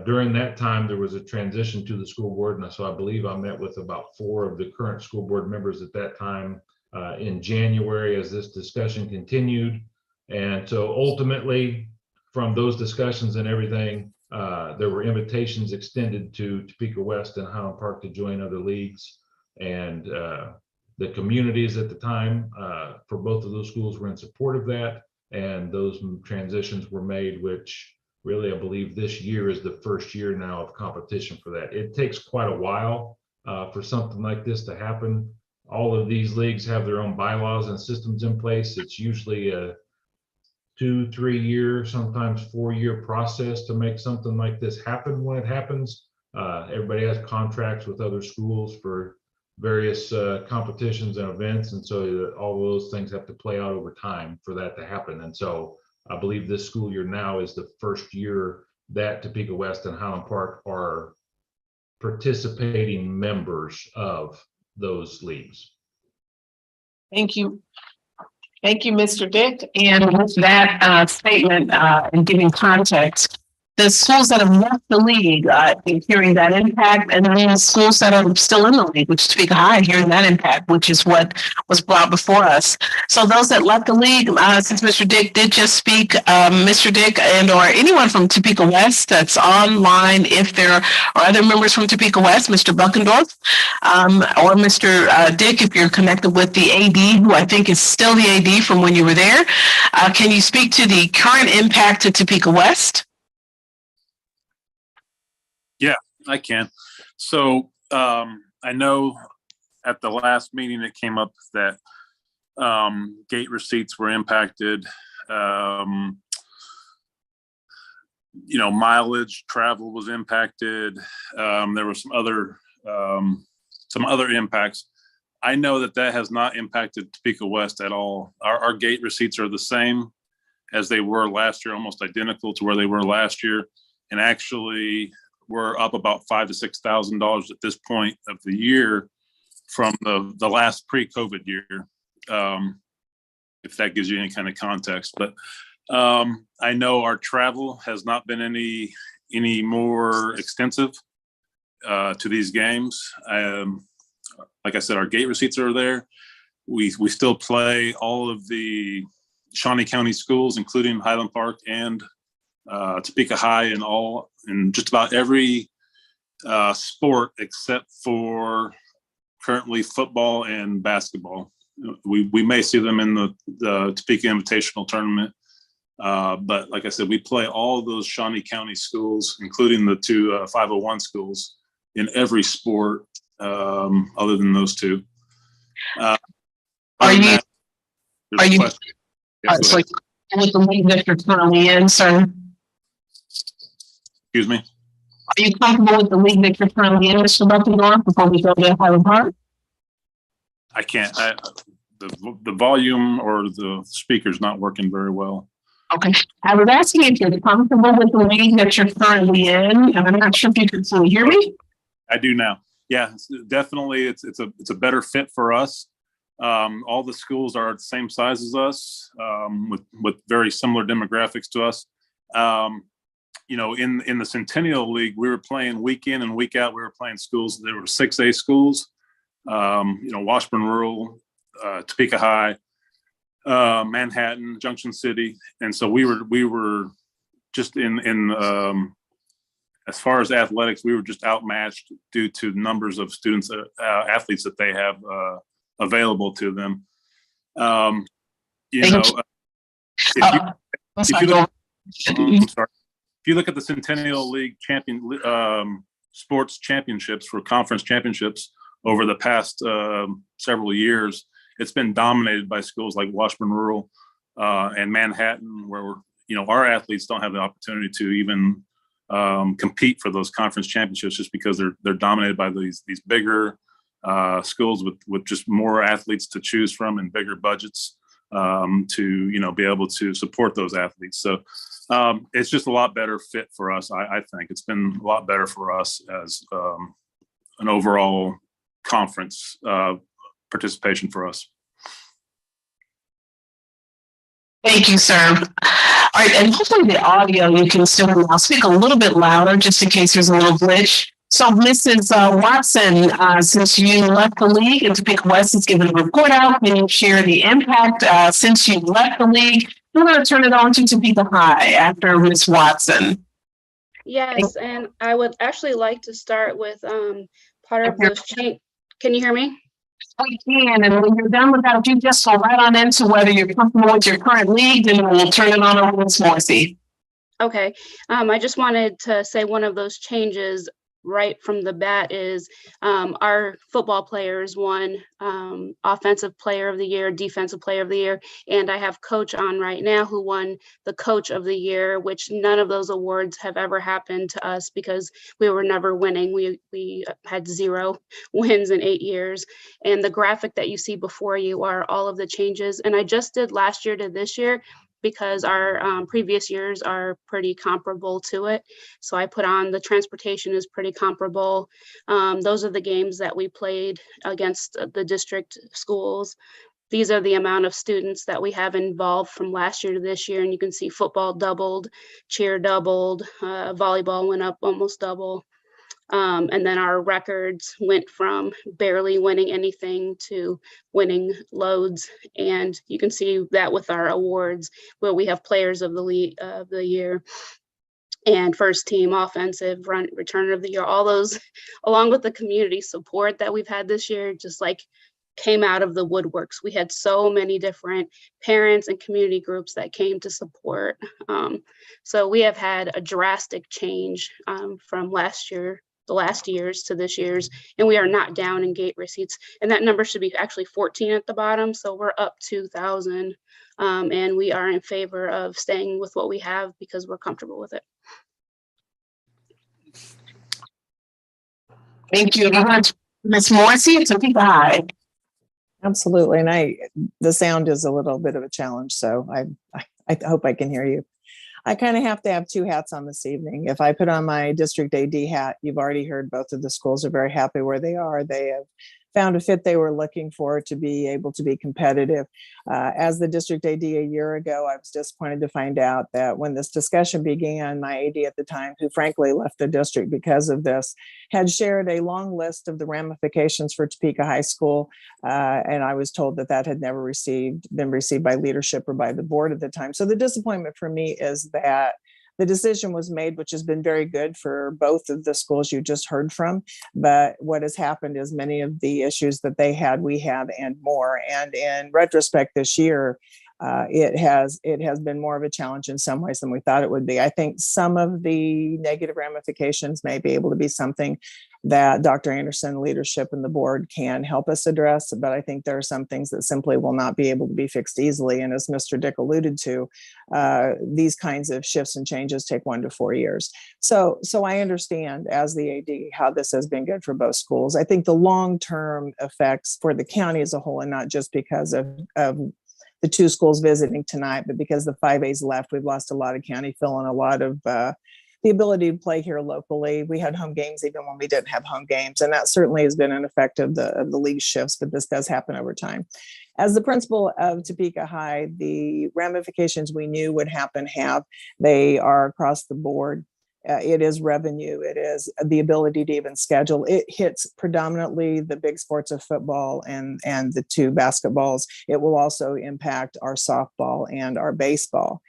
During that time, there was a transition to the school board. And so I believe I met with about 4 of the current school board members at that time in January as this discussion continued. And so ultimately, from those discussions and everything, there were invitations extended to Topeka West and Highland Park to join other leagues. And the communities at the time for both of those schools were in support of that. And those transitions were made, which really, I believe this year is the first year now of competition for that. It takes quite a while for something like this to happen. All of these leagues have their own bylaws and systems in place. It's usually a 2-3 year, sometimes 4-year process to make something like this happen. When it happens, everybody has contracts with other schools for various competitions and events. And so all those things have to play out over time for that to happen. And so I believe this school year now is the first year that Topeka West and Highland Park are participating members of those leagues. Thank you. Thank you, Mr. Dick. And with that statement and giving context, the schools that have left the league, hearing that impact, and then schools that are still in the league, which is Topeka High, hearing that impact, which is what was brought before us. So those that left the league, since Mr. Dick did just speak, Mr. Dick and or anyone from Topeka West that's online, if there are other members from Topeka West, Mr. Buckendorf, or Mr. Dick, if you're connected with the AD, who I think is still the AD from when you were there, can you speak to the current impact to Topeka West? Yeah, I can. So I know at the last meeting it came up that gate receipts were impacted. Mileage, travel was impacted. There were some other impacts. I know that has not impacted Topeka West at all. Our gate receipts are the same as they were last year, almost identical to where they were last year, and actually we're up about $5,000 to $6,000 at this point of the year from the last pre-COVID year, if that gives you any kind of context. But I know our travel has not been any more extensive. to these games. Like I said, our gate receipts are there. We still play all of the Shawnee County schools, including Highland Park and Topeka High, in just about every sport except for currently football and basketball. We may see them in the Topeka Invitational Tournament, but like I said, we play all those Shawnee County schools, including the two 501 schools, in every sport other than those two. Are you Yes, so with the league that you're currently in, sir? excuse me? Are you comfortable with the league that you're currently in, Mr. Buckendorf, before we go to Highland Park? I can't. The volume or the speaker's not working very well. Okay, I was asking if you're comfortable with the league that you're currently in, and I'm not sure if you can still hear me. I do now. Yeah, definitely. It's a better fit for us. All the schools are the same size as us, with very similar demographics to us. In the Centennial League, we were playing week in and week out. We were playing schools. There were 6A schools. Washburn Rural, Topeka High, Manhattan, Junction City, and so we were just in as far as athletics, we were just outmatched due to numbers of students, athletes that they have available to them. If you look at the Centennial League sports championships for conference championships over the past several years, it's been dominated by schools like Washburn Rural and Manhattan, where our athletes don't have the opportunity to even compete for those conference championships just because they're dominated by these bigger schools with just more athletes to choose from and bigger budgets to be able to support those athletes. So it's just a lot better fit for us. I think it's been a lot better for us as an overall conference participation for us. Thank you, sir. All right, and hopefully the audio you can still hear. I'll speak a little bit louder just in case there's a little glitch. So, Mrs. Watson, since you left the league and Topeka West has given a report out, can you share the impact since you left the league? We're going to turn it on to Topeka High after Ms. Watson. Yes, and I would actually like to start with part of those change. Can you hear me? We can, and when you're done with that, if you just go right on into whether you're comfortable with your current league, then we'll turn it on over to Ms. Morrissey. Okay, I just wanted to say one of those changes right from the bat is our football players won offensive player of the year, defensive player of the year, and I have coach on right now who won the coach of the year, which none of those awards have ever happened to us because we were never winning. We had 0 wins in 8 years, and the graphic that you see before you are all of the changes, and I just did last year to this year because our previous years are pretty comparable to it. So I put on the transportation is pretty comparable. Those are the games that we played against the district schools. These are the amount of students that we have involved from last year to this year. And you can see football doubled, cheer doubled, volleyball went up almost double. And then our records went from barely winning anything to winning loads. And you can see that with our awards, where we have players of the year and first team offensive returner of the year, all those, along with the community support that we've had this year, just like came out of the woodworks. We had so many different parents and community groups that came to support. So we have had a drastic change from the last years to this year's, and we are not down in gate receipts, and that number should be actually 14 at the bottom, so we're up 2,000, and we are in favor of staying with what we have because we're comfortable with it. Thank you. Ms. Morrissey, Topeka High. Absolutely, and the sound is a little bit of a challenge, so I hope I can hear you. I kind of have to have 2 hats on this evening. If I put on my district AD hat, you've already heard both of the schools are very happy where they are. They have found a fit they were looking for to be able to be competitive. As the district AD a year ago, I was disappointed to find out that when this discussion began, my AD at the time, who frankly left the district because of this, had shared a long list of the ramifications for Topeka High School. And I was told that that had never been received by leadership or by the board at the time. So the disappointment for me is that the decision was made, which has been very good for both of the schools you just heard from. But what has happened is many of the issues that they had, we had, and more. And in retrospect, this year, it has been more of a challenge in some ways than we thought it would be. I think some of the negative ramifications may be able to be something that Dr. Anderson leadership and the board can help us address, but I think there are some things that simply will not be able to be fixed easily. And as Mr. Dick alluded to, these kinds of shifts and changes take 1 to 4 years. So I understand as the AD how this has been good for both schools. I think the long-term effects for the county as a whole, and not just because of the 2 schools visiting tonight, but because the 5As left, we've lost a lot of county fill and a lot of the ability to play here locally. We had home games even when we didn't have home games, and that certainly has been an effect of the league shifts, but this does happen over time. As the principal of Topeka High, the ramifications we knew would happen they are across the board. It is revenue. It is the ability to even schedule. It hits predominantly the big sports of football and the 2 basketballs. It will also impact our softball and our baseball.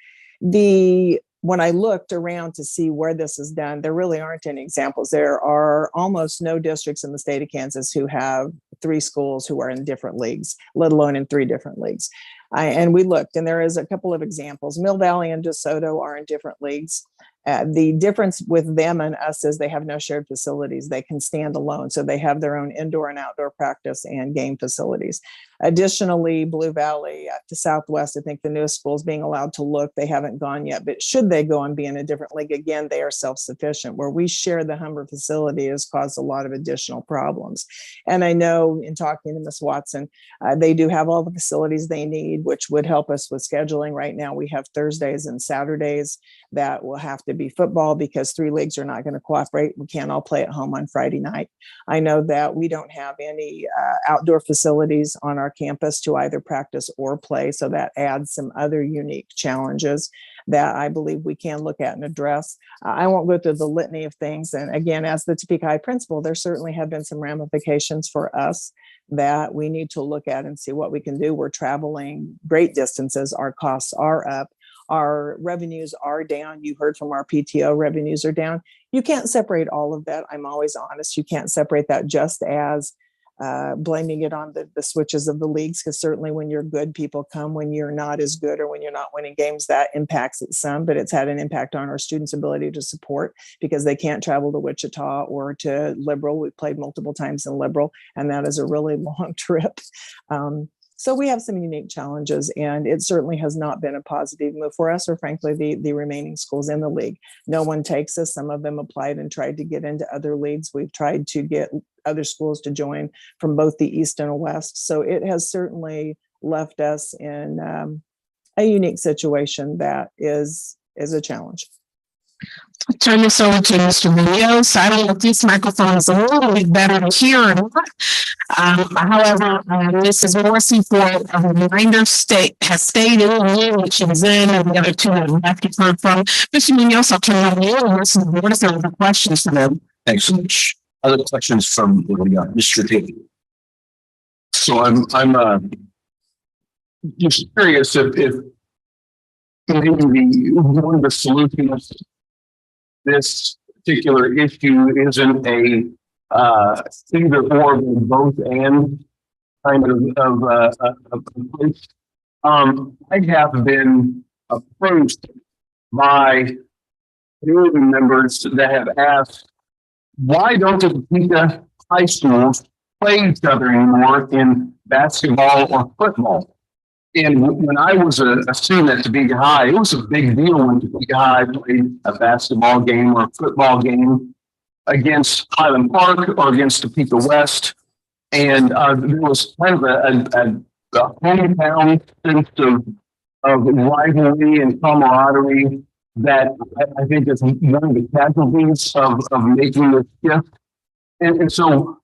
When I looked around to see where this is done, there really aren't any examples. There are almost no districts in the state of Kansas who have 3 schools who are in different leagues, let alone in 3 different leagues. And we looked, and there is a couple of examples. Mill Valley and DeSoto are in different leagues. The difference with them and us is they have no shared facilities. They can stand alone. So they have their own indoor and outdoor practice and game facilities. Additionally, Blue Valley to Southwest, I think the newest school is being allowed to look. They haven't gone yet, but should they go and be in a different league, again, they are self-sufficient. Where we share the Humber facility has caused a lot of additional problems. And I know in talking to Ms. Watson, they do have all the facilities they need, which would help us with scheduling. Right now, we have Thursdays and Saturdays that will have to be football because 3 leagues are not going to cooperate. We can't all play at home on Friday night. I know that we don't have any outdoor facilities on our campus to either practice or play. So that adds some other unique challenges that I believe we can look at and address. I won't go through the litany of things. And again, as the Topeka High principal, there certainly have been some ramifications for us that we need to look at and see what we can do. We're traveling great distances. Our costs are up. Our revenues are down. You heard from our PTO, revenues are down. You can't separate all of that. I'm always honest. You can't separate that just as blaming it on the switches of the leagues, because certainly when you're good, people come. When you're not as good or when you're not winning games, that impacts it some, but it's had an impact on our students' ability to support because they can't travel to Wichita or to Liberal. We played multiple times in Liberal, and that is a really long trip. So we have some unique challenges, and it certainly has not been a positive move for us or frankly, the remaining schools in the league. No one takes us. Some of them applied and tried to get into other leagues. We've tried to get other schools to join from both the East and West. So it has certainly left us in a unique situation that is a challenge. Turn this over to Mr. Munoz. I don't know if this microphone is a little bit better to hear or not. However, this is Morrissey for a reminder has stayed in the room, which is in, and the other 2 have left to heard from. Mr. Munoz, I'll turn it over to you and listen. What is there other questions for them? Thanks so much. Other questions from Mr. Dick? So I'm just curious if maybe one of the solutions this particular issue isn't a either or both and kind of place. I have been approached by community members that have asked, why don't the Topeka high schools play each other anymore in basketball or football? And when I was a student at Topeka High, it was a big deal when Topeka High played a basketball game or a football game against Highland Park or against Topeka West. And there was kind of a hometown sense of rivalry and camaraderie that I think is one of the casualties of making this shift. And so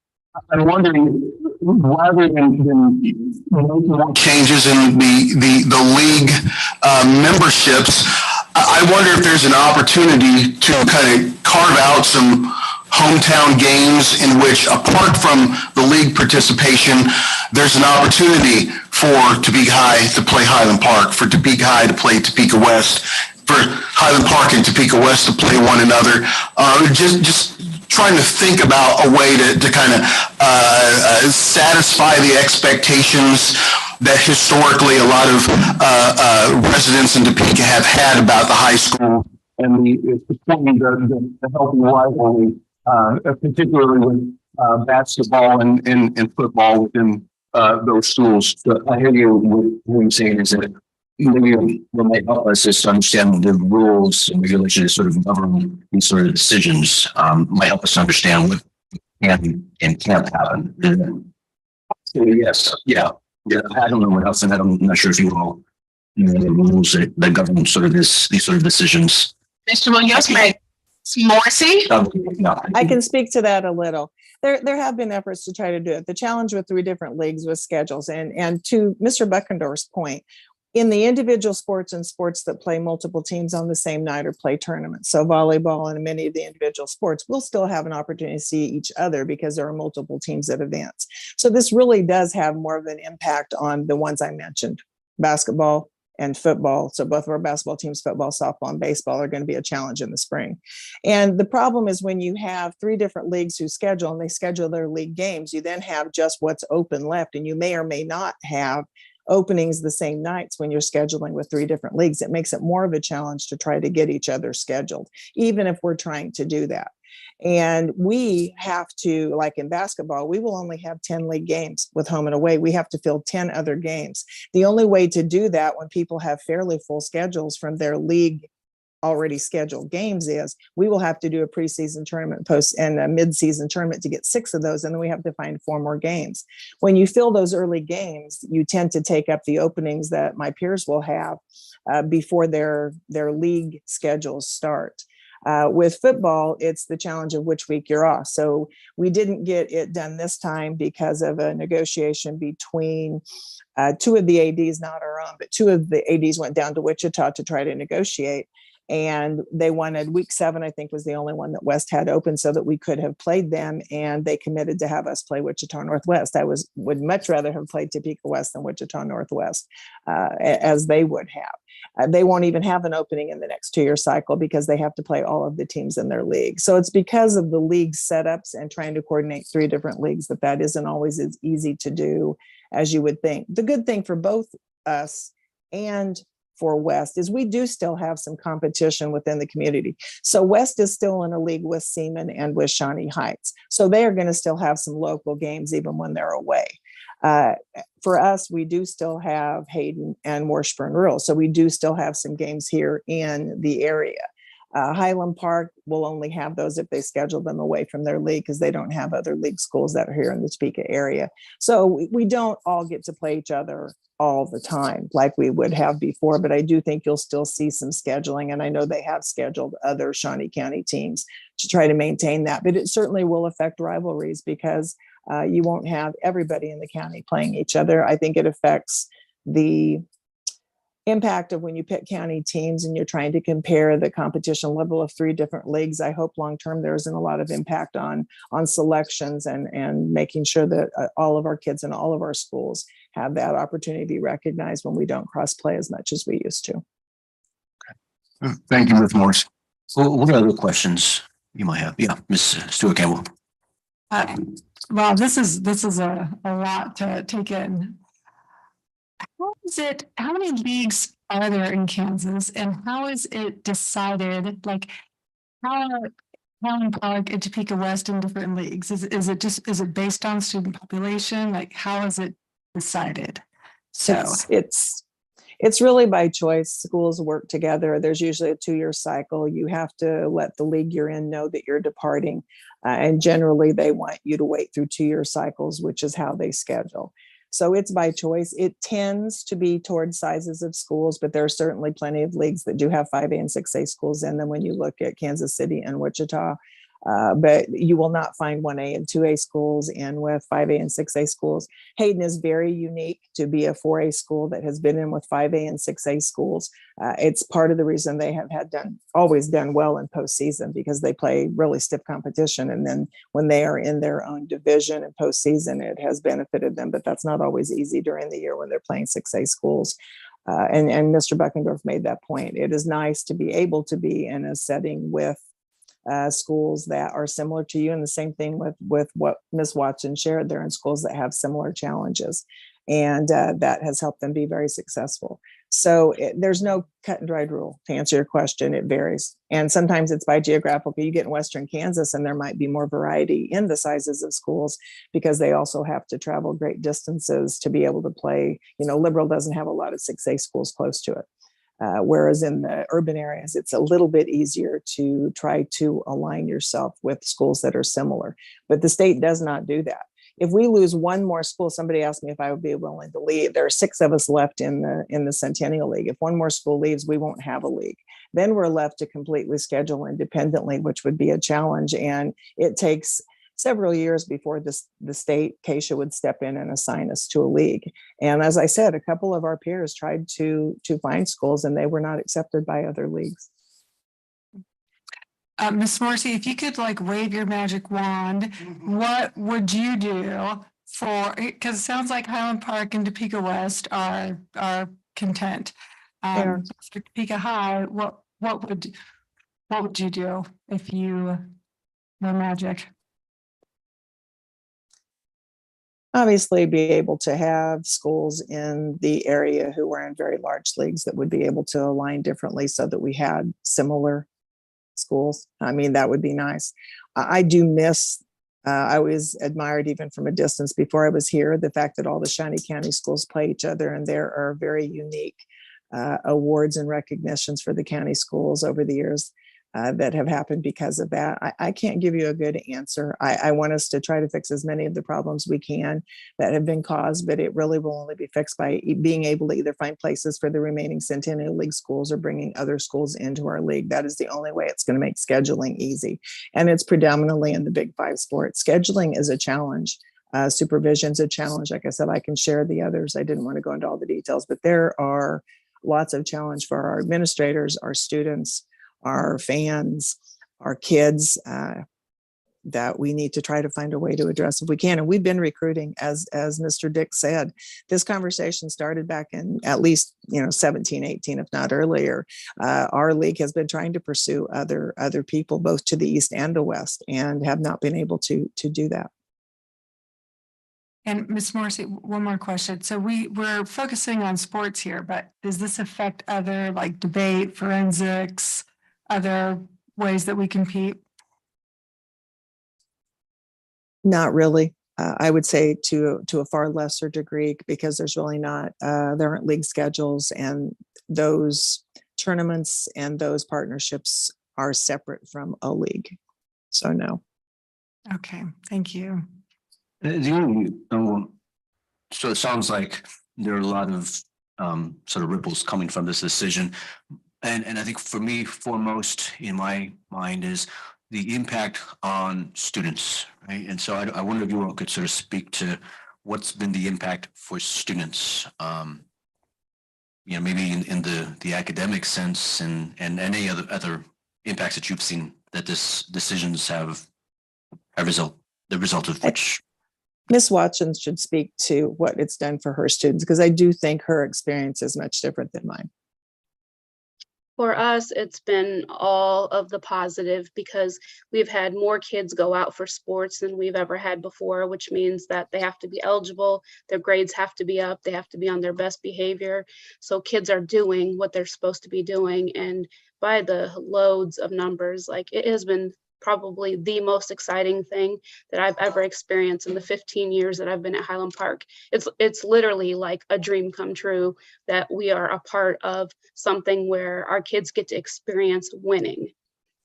I'm wondering, rather than making more changes in the league memberships, I wonder if there's an opportunity to kind of carve out some hometown games in which, apart from the league participation, there's an opportunity for Topeka High to play Highland Park, for Topeka High to play Topeka West, for Highland Park and Topeka West to play one another. Just trying to think about a way to kind of satisfy the expectations that historically a lot of residents in Topeka have had about the high school and the healthy rivalry, particularly with basketball and football within those schools. But I hear you, what you're saying is that maybe what might help us is to understand the rules and regulations that sort of govern these sort of decisions, might help us understand what can and can't happen. So yes, yeah. I don't know what else, and I'm not sure if you all know the rules that govern sort of these sort of decisions. Mr. Munoz, Morrissey? I can speak to that a little. There have been efforts to try to do it. The challenge with 3 different leagues was schedules. And to Mr. Buckendorf's point, in the individual sports and sports that play multiple teams on the same night or play tournaments, so volleyball and many of the individual sports, we'll still have an opportunity to see each other because there are multiple teams that advance. So this really does have more of an impact on the ones I mentioned, basketball and football. So both of our basketball teams, football, softball, and baseball, are going to be a challenge in the spring. And the problem is when you have 3 different leagues who schedule and they schedule their league games, you then have just what's open left, and you may or may not have openings the same nights when you're scheduling with 3 different leagues. It makes it more of a challenge to try to get each other scheduled, even if we're trying to do that. And we have to, like in basketball, we will only have 10 league games with home and away. We have to fill 10 other games. The only way to do that when people have fairly full schedules from their league already scheduled games is we will have to do a preseason tournament and a mid-season tournament to get 6 of those, and then we have to find 4 more games. When you fill those early games, you tend to take up the openings that my peers will have before their league schedules start. With football, it's the challenge of which week you're off. So we didn't get it done this time because of a negotiation between 2 of the ADs, not our own, but 2 of the ADs went down to Wichita to try to negotiate. And they wanted week 7, I think, was the only one that West had open so that we could have played them. And they committed to have us play Wichita Northwest. I would much rather have played Topeka West than Wichita Northwest, as they would have. They won't even have an opening in the next 2-year cycle because they have to play all of the teams in their league. So it's because of the league setups and trying to coordinate 3 different leagues that isn't always as easy to do as you would think. The good thing for both us and for West is we do still have some competition within the community. So West is still in a league with Seaman and with Shawnee Heights. So they are going to still have some local games even when they're away. For us, we do still have Hayden and Washburn Rural. So we do still have some games here in the area. Highland Park will only have those if they schedule them away from their league because they don't have other league schools that are here in the Topeka area. So we don't all get to play each other all the time like we would have before, but I do think you'll still see some scheduling. And I know they have scheduled other Shawnee County teams to try to maintain that, but it certainly will affect rivalries because you won't have everybody in the county playing each other. I think it affects the impact of when you pick county teams and you're trying to compare the competition level of 3 different leagues. I hope long-term there isn't a lot of impact on selections and making sure that all of our kids in all of our schools have that opportunity to be recognized when we don't cross play as much as we used to. Thank you, Ms. Morris. What other questions you might have? Yeah, Ms. Stewart Campbell. Well, this is a lot to take in. How many leagues are there in Kansas, and how is it decided? Like, how are Highland Park and Topeka West in different leagues? Is it based on student population? Like, how is it decided? So it's really by choice. Schools work together. There's usually a 2-year cycle. You have to let the league you're in know that you're departing, and generally they want you to wait through 2-year cycles, which is how they schedule. So it's by choice. It tends to be towards sizes of schools, but there are certainly plenty of leagues that do have 5A and 6A schools in them when you look at Kansas City and Wichita. But you will not find 1A and 2A schools in with 5A and 6A schools. Hayden is very unique to be a 4A school that has been in with 5A and 6A schools. It's part of the reason they have always done well in postseason, because they play really stiff competition. And then when they are in their own division and postseason, it has benefited them. But that's not always easy during the year when they're playing 6A schools. And Mr. Buckendorf made that point. It is nice to be able to be in a setting with schools that are similar to you, and the same thing with what Ms. Watson shared. They're in schools that have similar challenges, and that has helped them be very successful. So there's no cut and dried rule to answer your question. It varies, and sometimes it's by geographical. You get in Western Kansas, and there might be more variety in the sizes of schools because they also have to travel great distances to be able to play. Liberal doesn't have a lot of 6A schools close to it. Whereas in the urban areas, it's a little bit easier to try to align yourself with schools that are similar. But the state does not do that. If we lose one more school, somebody asked me if I would be willing to leave. There are 6 of us left in the Centennial League. If one more school leaves, we won't have a league. Then we're left to completely schedule independently, which would be a challenge. And it takes several years before the state, CASA, would step in and assign us to a league. And as I said, a couple of our peers tried to find schools, and they were not accepted by other leagues. Ms. Morrissey, if you could wave your magic wand, what would you do because it sounds like Highland Park and Topeka West are content. For Topeka High, what would you do if you were magic? Obviously, be able to have schools in the area who were in very large leagues that would be able to align differently so that we had similar schools. I mean, that would be nice. I do miss, I always admired, even from a distance before I was here, the fact that all the Shawnee County schools play each other, and there are very unique awards and recognitions for the county schools over the years that have happened because of that. I can't give you a good answer. I want us to try to fix as many of the problems we can that have been caused, but it really will only be fixed by being able to either find places for the remaining Centennial League schools or bringing other schools into our league. That is the only way it's going to make scheduling easy. And it's predominantly in the Big 5 sports. Scheduling is a challenge. Supervision's a challenge. Like I said, I can share the others. I didn't want to go into all the details, but there are lots of challenge for our administrators, our students, our fans, our kids, that we need to try to find a way to address if we can. And we've been recruiting, as Mr. Dick said. This conversation started back in at least 17, 18, if not earlier. Our league has been trying to pursue other people, both to the east and the west, and have not been able to do that. And Ms. Morrissey, one more question. So we're focusing on sports here, but does this affect other debate, forensics, other ways that we compete? Not really. I would say to a far lesser degree, because there's really not, there aren't league schedules, and those tournaments and those partnerships are separate from a league. So no. Okay, thank you. So it sounds like there are a lot of sort of ripples coming from this decision. And I think for me, foremost in my mind is the impact on students, right? And so I wonder if you all could sort of speak to what's been the impact for students, maybe in the academic sense, and any other impacts that you've seen that this decisions have the result of which. Ms. Watson should speak to what it's done for her students, because I do think her experience is much different than mine. For us, it's been all of the positive, because we've had more kids go out for sports than we've ever had before, which means that they have to be eligible, their grades have to be up, they have to be on their best behavior. So kids are doing what they're supposed to be doing. And by the loads of numbers, it has been probably the most exciting thing that I've ever experienced in the 15 years that I've been at Highland Park. It's literally like a dream come true that we are a part of something where our kids get to experience winning.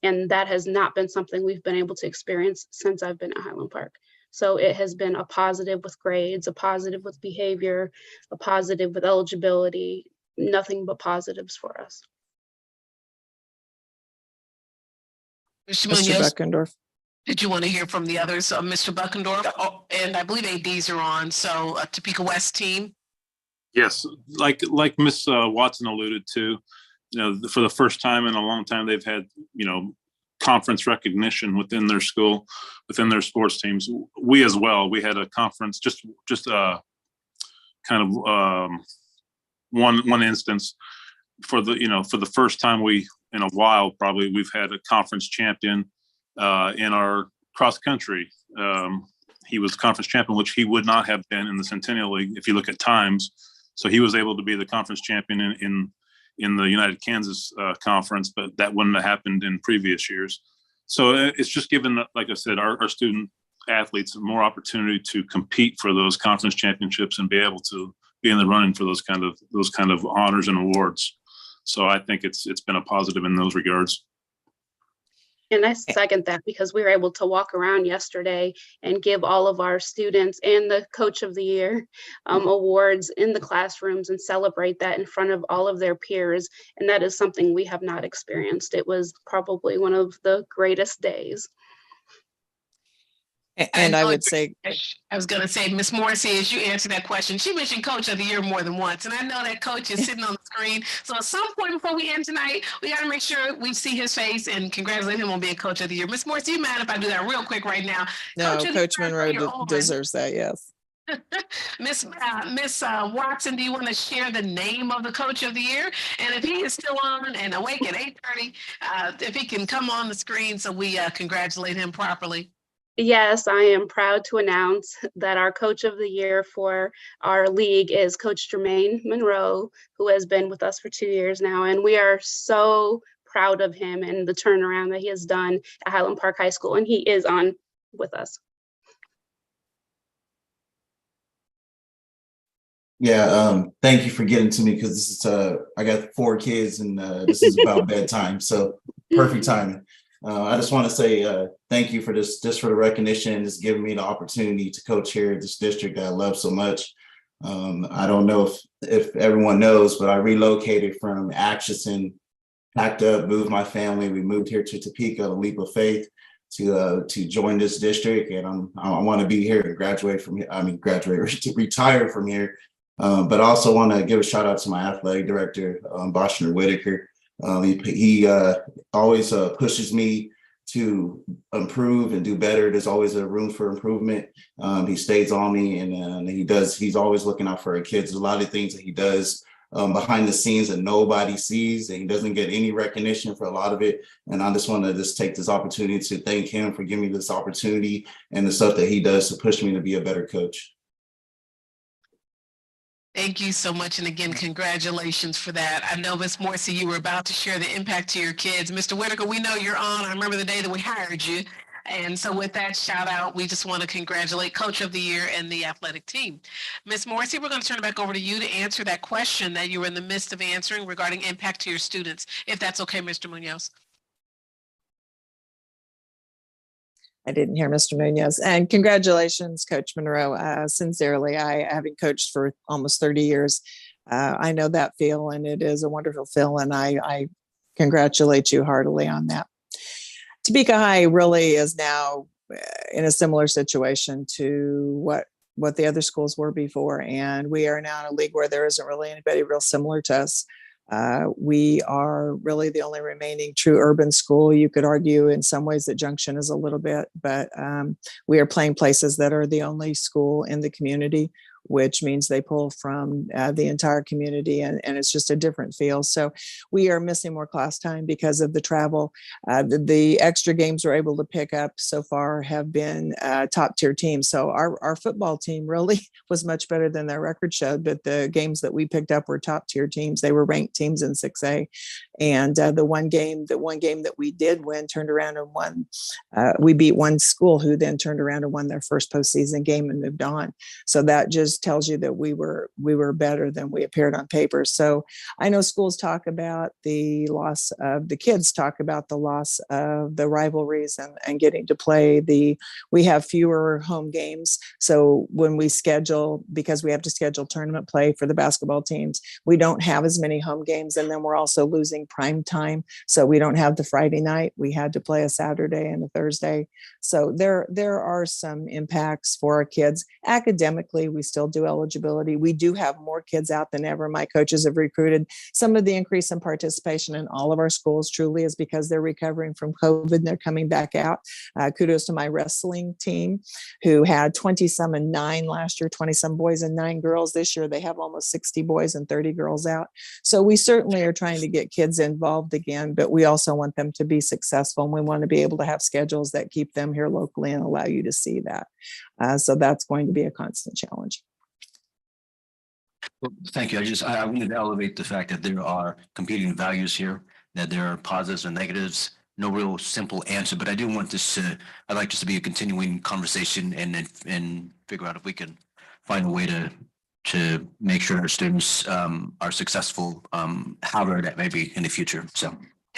And that has not been something we've been able to experience since I've been at Highland Park. So it has been a positive with grades, a positive with behavior, a positive with eligibility, nothing but positives for us. Mr. Beckendorf. Did you want to hear from the others? Mr. Buckendorf, and I believe ADs are on. So Topeka West team. Yes, like Miss Watson alluded to, for the first time in a long time, they've had, conference recognition within their school, within their sports teams. We as well, we had a conference, just kind of one instance for the first time in a while, probably we've had a conference champion in our cross country. He was conference champion, which he would not have been in the Centennial League if you look at times. So he was able to be the conference champion in the United Kansas Conference, but that wouldn't have happened in previous years. So it's just given, like I said, our student athletes more opportunity to compete for those conference championships and be able to be in the running for those kind of honors and awards. So I think it's been a positive in those regards. And I second that, because we were able to walk around yesterday and give all of our students and the Coach of the Year awards in the classrooms and celebrate that in front of all of their peers. And that is something we have not experienced. It was probably one of the greatest days. And I would say, I was going to say, Miss Morrissey, as you answer that question, she mentioned Coach of the Year more than once. And I know that coach is sitting on the screen. So at some point before we end tonight, we got to make sure we see his face and congratulate him on being Coach of the Year. Miss Morrissey, you mind if I do that real quick right now? no, Coach Monroe deserves that, yes. Miss Watson, do you want to share the name of the Coach of the Year? And if he is still on and awake at 8:30, if he can come on the screen so we congratulate him properly. Yes, I am proud to announce that our Coach of the Year for our league is Coach Jermaine Monroe, who has been with us for 2 years now. And we are so proud of him and the turnaround that he has done at Highland Park High School. And he is on with us. Yeah, thank you for getting to me, because this is I got 4 kids and this is about bedtime, so perfect timing. I just want to say thank you for this, just for the recognition and just giving me the opportunity to coach here at this district that I love so much. I don't know if everyone knows, but I relocated from Atchison, packed up, moved my family. We moved here to Topeka, a leap of faith, to join this district, and I want to be here and graduate from here. I mean, retire from here. But I also want to give a shout out to my athletic director, Boschner Whitaker. He always pushes me to improve and do better. There's always a room for improvement. He stays on me, and he's always looking out for our kids. There's a lot of things that he does behind the scenes that nobody sees, and he doesn't get any recognition for a lot of it. And I just want to take this opportunity to thank him for giving me this opportunity and the stuff that he does to push me to be a better coach. Thank you so much. And again, congratulations for that. I know, Ms. Morrissey, you were about to share the impact to your kids. Mr. Whitaker, we know you're on. I remember the day that we hired you. And so with that shout out, we just want to congratulate Coach of the Year and the athletic team. Ms. Morrissey, we're going to turn it back over to you to answer that question that you were in the midst of answering regarding impact to your students, if that's okay, Mr. Munoz. I didn't hear Mr. Munoz. And congratulations, Coach Monroe. Sincerely, having coached for almost 30 years, I know that feel, and it is a wonderful feel, and I congratulate you heartily on that. Topeka High really is now in a similar situation to what the other schools were before, and we are now in a league where there isn't really anybody real similar to us. We are really the only remaining true urban school. You could argue in some ways that Junction is a little bit, but we are playing places that are the only school in the community, which means they pull from the entire community, and it's just a different feel. So we are missing more class time because of the travel. The extra games we're able to pick up so far have been top tier teams. So our football team really was much better than their record showed, but the games that we picked up were top tier teams. They were ranked teams in 6A. And the one game that we did win turned around and won. We beat one school who then turned around and won their first postseason game and moved on. So that just numbers tells you that we were better than we appeared on paper. So I know schools talk about the loss of the kids, talk about the loss of the rivalries and getting to play we have fewer home games. So when we schedule, because we have to schedule tournament play for the basketball teams, we don't have as many home games. And then we're also losing prime time. So we don't have the Friday night. We had to play a Saturday and a Thursday. So there are some impacts for our kids. Academically, we still do eligibility. We do have more kids out than ever. My coaches have recruited. Some of the increase in participation in all of our schools truly is because they're recovering from COVID and they're coming back out. Kudos to my wrestling team who had 20-some and 9 last year, 20-some boys and 9 girls. This year, they have almost 60 boys and 30 girls out. So we certainly are trying to get kids involved again, but we also want them to be successful. And we want to be able to have schedules that keep them here locally and allow you to see that. So that's going to be a constant challenge. Well, thank you. I wanted to elevate the fact that there are competing values here, that there are positives and negatives. No real simple answer, but I do want this. I'd like this to be a continuing conversation and figure out if we can find a way to make sure our students are successful, however that may be in the future. So.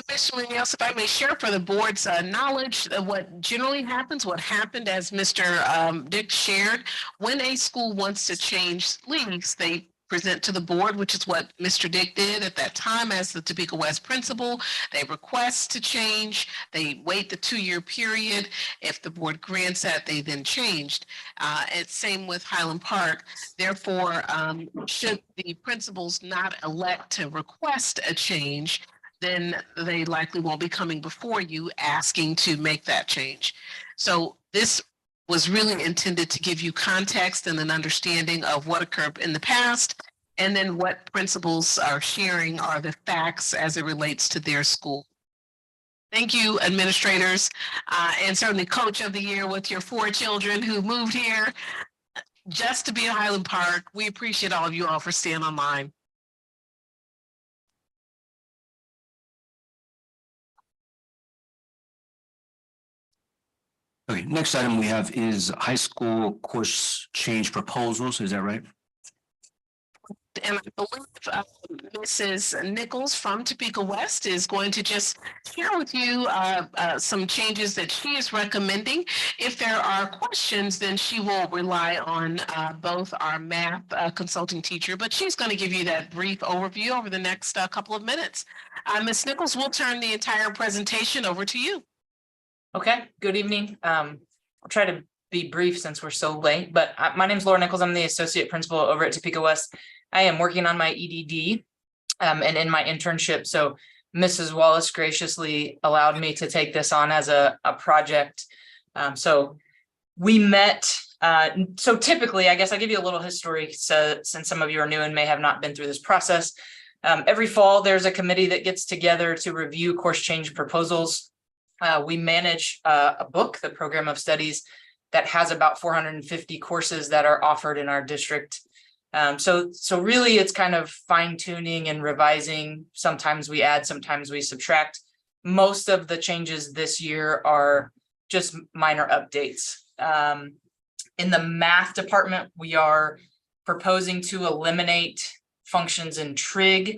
Mr. Munoz, if I may share for the board's knowledge of what generally happens, what happened as Mr. Dick shared, when a school wants to change leagues, they present to the board, which is what Mr. Dick did at that time as the Topeka West principal. They request to change. They wait the 2-year period. If the board grants that, they then changed. And same with Highland Park. Therefore, should the principals not elect to request a change, then they likely won't be coming before you asking to make that change. So this was really intended to give you context and an understanding of what occurred in the past, and then what principals are sharing are the facts as it relates to their school. Thank you, administrators, and certainly Coach of the Year with your 4 children who moved here just to be at Highland Park. We appreciate all of you all for staying online. Okay, next item we have is high school course change proposals. Is that right? And I believe Mrs. Nichols from Topeka West is going to just share with you some changes that she is recommending. If there are questions, then she will rely on both our math consulting teacher, but she's going to give you that brief overview over the next couple of minutes. Ms. Nichols, we'll turn the entire presentation over to you. Okay, good evening. I'll try to be brief since we're so late, but my name is Laura Nichols. I'm the associate principal over at Topeka West. I am working on my EDD and in my internship. So Mrs. Wallace graciously allowed me to take this on as a project. So we met, so typically, I guess I'll give you a little history since some of you are new and may have not been through this process. Every fall, there's a committee that gets together to review course change proposals. We manage a book, the Program of Studies, that has about 450 courses that are offered in our district. So really it's kind of fine tuning and revising. Sometimes we add, sometimes we subtract. Most of the changes this year are just minor updates. In the math department, we are proposing to eliminate functions in trig,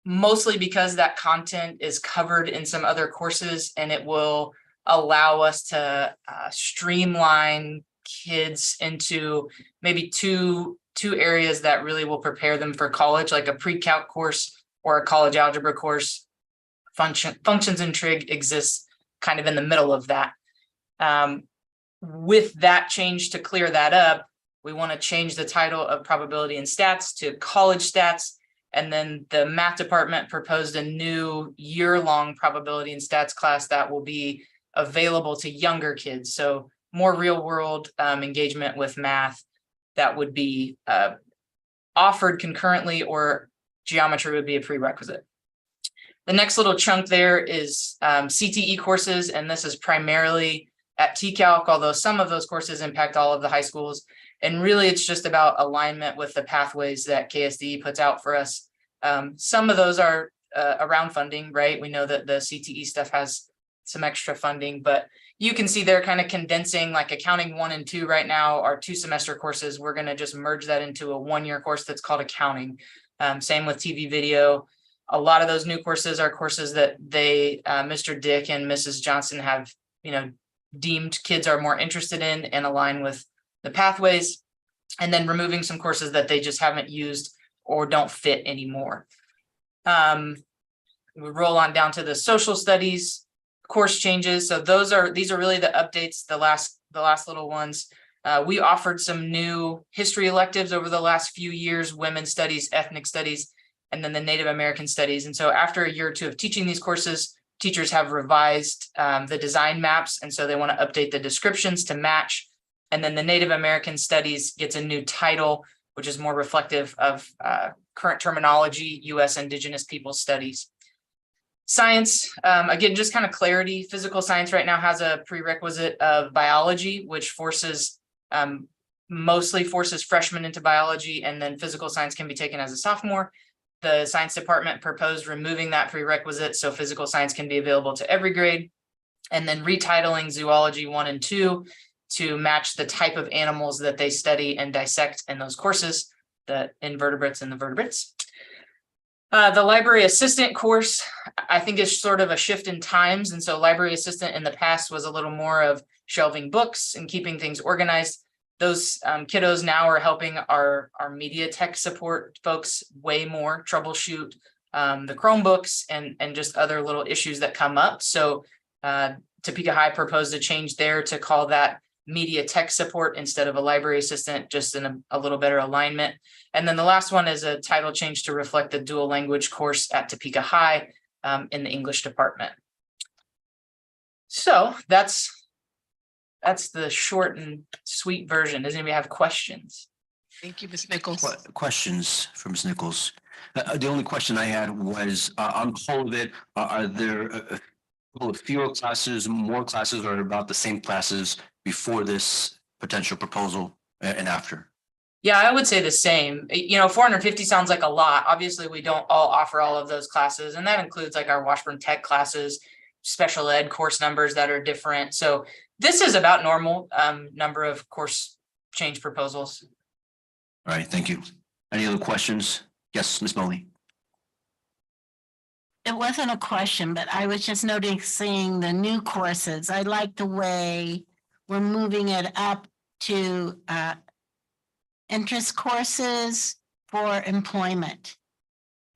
mostly because that content is covered in some other courses, and it will allow us to streamline kids into maybe two areas that really will prepare them for college, like a pre-calc course or a college algebra course. Functions in trig exists kind of in the middle of that. With that change, to clear that up, we want to change the title of probability and stats to college stats. And then the math department proposed a new year-long probability and stats class that will be available to younger kids. So more real-world engagement with math that would be offered concurrently, or geometry would be a prerequisite. The next little chunk there is CTE courses, and this is primarily at TCALC, although some of those courses impact all of the high schools. And really, it's just about alignment with the pathways that KSDE puts out for us. Some of those are around funding, right? We know that the CTE stuff has some extra funding, but you can see they're kind of condensing, like accounting 1 and 2 right now are 2-semester courses. We're going to just merge that into a 1-year course that's called accounting. Same with TV video. A lot of those new courses are courses that they, Mr. Dick and Mrs. Johnson have, deemed kids are more interested in and align with the pathways, and then removing some courses that they just haven't used or don't fit anymore. We roll on down to the social studies course changes. So these are really the updates, the last little ones. We offered some new history electives over the last few years, women's studies, ethnic studies, and then the Native American studies. And so after a year or two of teaching these courses, teachers have revised the design maps. And so they want to update the descriptions to match. And then the Native American studies gets a new title, which is more reflective of current terminology, U.S. Indigenous Peoples Studies. Science, again, just kind of clarity. Physical science right now has a prerequisite of biology, which mostly forces freshmen into biology, and then physical science can be taken as a sophomore. The science department proposed removing that prerequisite so physical science can be available to every grade, and then retitling zoology 1 and 2 to match the type of animals that they study and dissect in those courses, the invertebrates and the vertebrates. The library assistant course, I think, is sort of a shift in times. And so library assistant in the past was a little more of shelving books and keeping things organized. Those kiddos now are helping our media tech support folks way more, troubleshoot the Chromebooks and just other little issues that come up. So Topeka High proposed a change there to call that media tech support instead of a library assistant, just in a little better alignment. And then the last one is a title change to reflect the dual language course at Topeka High in the English department. So that's the short and sweet version. Does anybody have questions? Thank you, Ms. Nichols. Questions for Ms. Nichols? The only question I had was on the whole of it, are there fewer classes, more classes, or about the same classes before this potential proposal and after? Yeah, I would say the same. 450 sounds like a lot. Obviously, we don't all offer all of those classes, and that includes like our Washburn Tech classes, special ed course numbers that are different. So this is about normal number of course change proposals. All right, thank you. Any other questions? Yes, Ms. Molly. It wasn't a question, but I was just noticing the new courses. I like the way we're moving it up to interest courses for employment.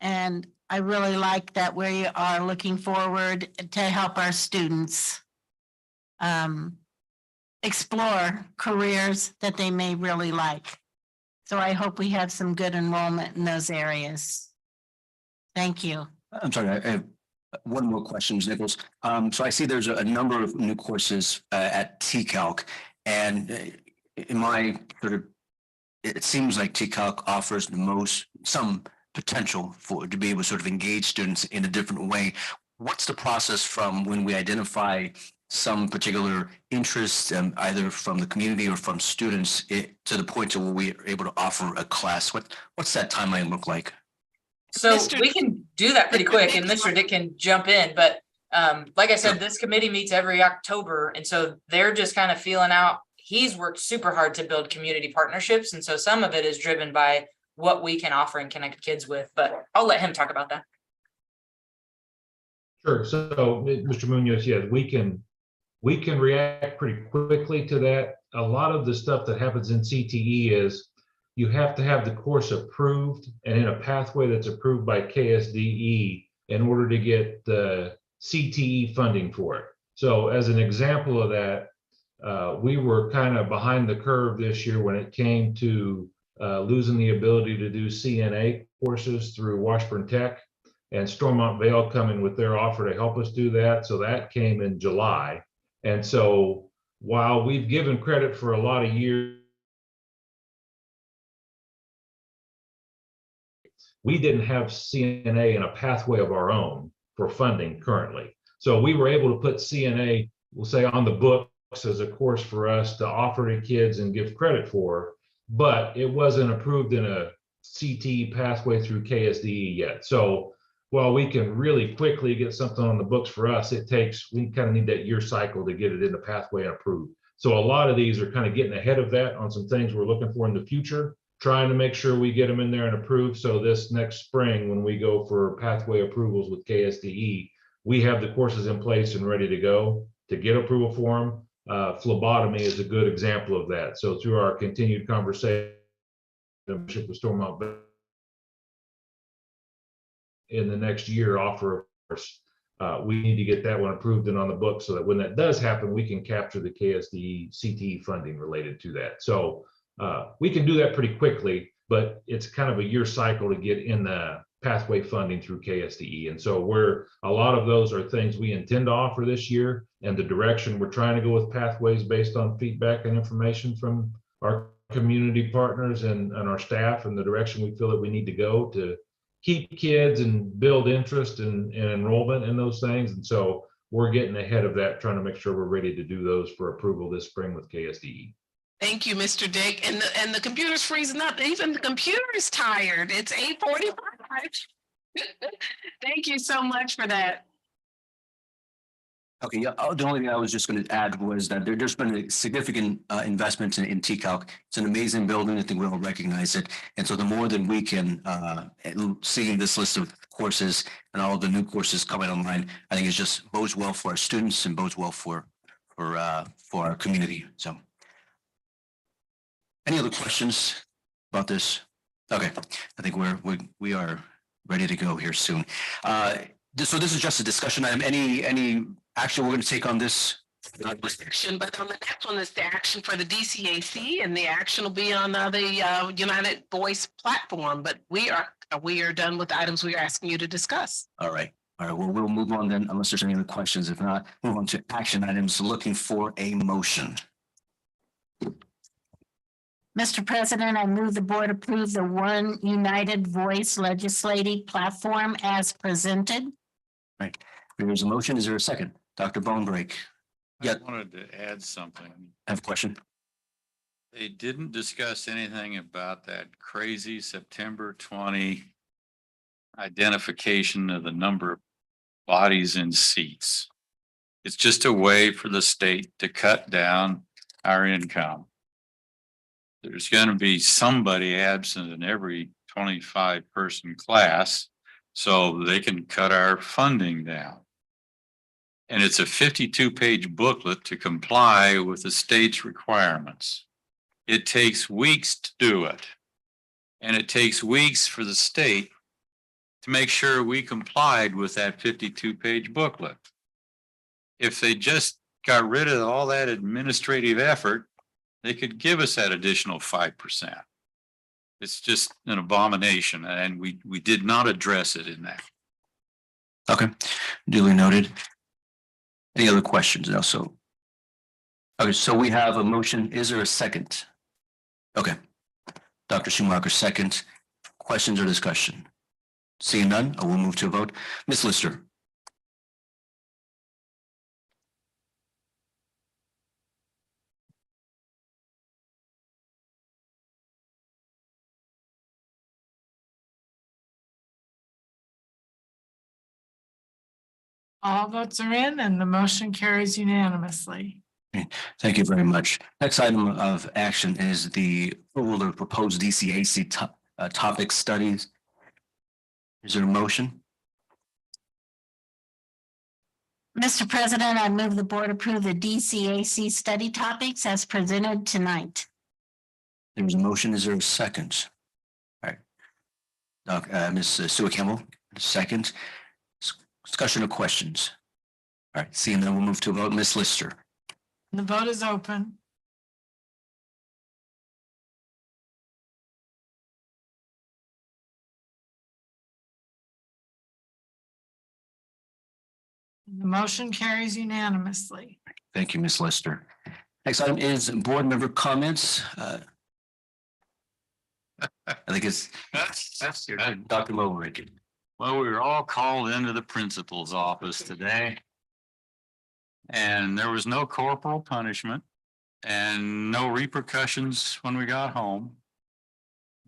And I really like that we are looking forward to help our students explore careers that they may really like. So I hope we have some good enrollment in those areas. Thank you. I'm sorry, I have one more question, Ms. Nichols. So I see there's a number of new courses at TCALC, and in my it seems like TCALC offers some potential to be able to sort of engage students in a different way. What's the process from when we identify some particular interest, either from the community or from students, to the point to where we are able to offer a class? What's that timeline look like? So we can do that pretty quick, and Mr. Dick can jump in. But like I said, this committee meets every October, and so they're just kind of feeling out. He's worked super hard to build community partnerships, and so some of it is driven by what we can offer and connect kids with. But I'll let him talk about that. Sure. So, Mr. Munoz, yes, we can react pretty quickly to that. A lot of the stuff that happens in CTE is you have to have the course approved and in a pathway that's approved by KSDE in order to get the CTE funding for it. So as an example of that, we were kind of behind the curve this year when it came to losing the ability to do CNA courses through Washburn Tech, and Stormont Vail coming with their offer to help us do that. So that came in July. And so while we've given credit for a lot of years, we didn't have CNA in a pathway of our own for funding currently. So we were able to put CNA, we'll say, on the books as a course for us to offer to kids and give credit for, but it wasn't approved in a CTE pathway through KSDE yet. So while we can really quickly get something on the books for us, we kind of need that year cycle to get it in the pathway and approved. So a lot of these are kind of getting ahead of that on some things we're looking for in the future, trying to make sure we get them in there and approved. So this next spring, when we go for pathway approvals with KSDE, we have the courses in place and ready to go to get approval for them. Phlebotomy is a good example of that. So through our continued conversation with Stormont in the next year offer, we need to get that one approved and on the book so that when that does happen, we can capture the KSDE CTE funding related to that. So we can do that pretty quickly, but it's kind of a year cycle to get in the pathway funding through KSDE. And so a lot of those are things we intend to offer this year, and the direction we're trying to go with pathways based on feedback and information from our community partners and our staff, and the direction we feel that we need to go to keep kids and build interest and enrollment in those things. And so we're getting ahead of that, trying to make sure we're ready to do those for approval this spring with KSDE. Thank you, Mr. Dick. And the computer's freezing up. Even the computer is tired. It's 8:45. Thank you so much for that. Okay, yeah, the only thing I was just going to add was that there's been a significant investment in TCALC. It's an amazing building. I think we all recognize it. And so the more that we can see this list of courses and all of the new courses coming online, I think it just bodes well for our students and bodes well for our community. So any other questions about this? Okay, I think we are ready to go here soon. So this is just a discussion item. Any action we're going to take on this? Action, but on the next one is the action for the DCAC, and the action will be on the United Voice platform. But we are done with the items we are asking you to discuss. All right. Well, we'll move on then, unless there's any other questions. If not, move on to action items. Looking for a motion. Mr. President, I move the board approve the One United Voice legislative platform as presented. Right. There's a motion. Is there a second? Dr. Bonebreak. I wanted to add something. I have a question. They didn't discuss anything about that crazy September 20 identification of the number of bodies in seats. It's just a way for the state to cut down our income. There's going to be somebody absent in every 25-person class, so they can cut our funding down. And it's a 52-page booklet to comply with the state's requirements. It takes weeks to do it. And it takes weeks for the state to make sure we complied with that 52-page booklet. If they just got rid of all that administrative effort, they could give us that additional 5%. It's just an abomination, and we did not address it in that. Okay, duly noted. Any other questions also? Okay, so we have a motion. Is there a second? Okay. Dr. Schumacher, second. Questions or discussion? Seeing none, I will move to a vote. Ms. Lister. All votes are in and the motion carries unanimously. Thank you very much. Next item of action is the approval of proposed DCAC topic studies. Is there a motion? Mr. President, I move the board approve the DCAC study topics as presented tonight. There's a motion. Is there a second? All right. Ms. Sue Campbell, second. Discussion or questions? All right, seeing that, we'll move to a vote. Ms. Lister. The vote is open. The motion carries unanimously. Thank you, Ms. Lister. Next item is board member comments. I think it's Dr. Mulrick. Well, we were all called into the principal's office today. And there was no corporal punishment and no repercussions when we got home.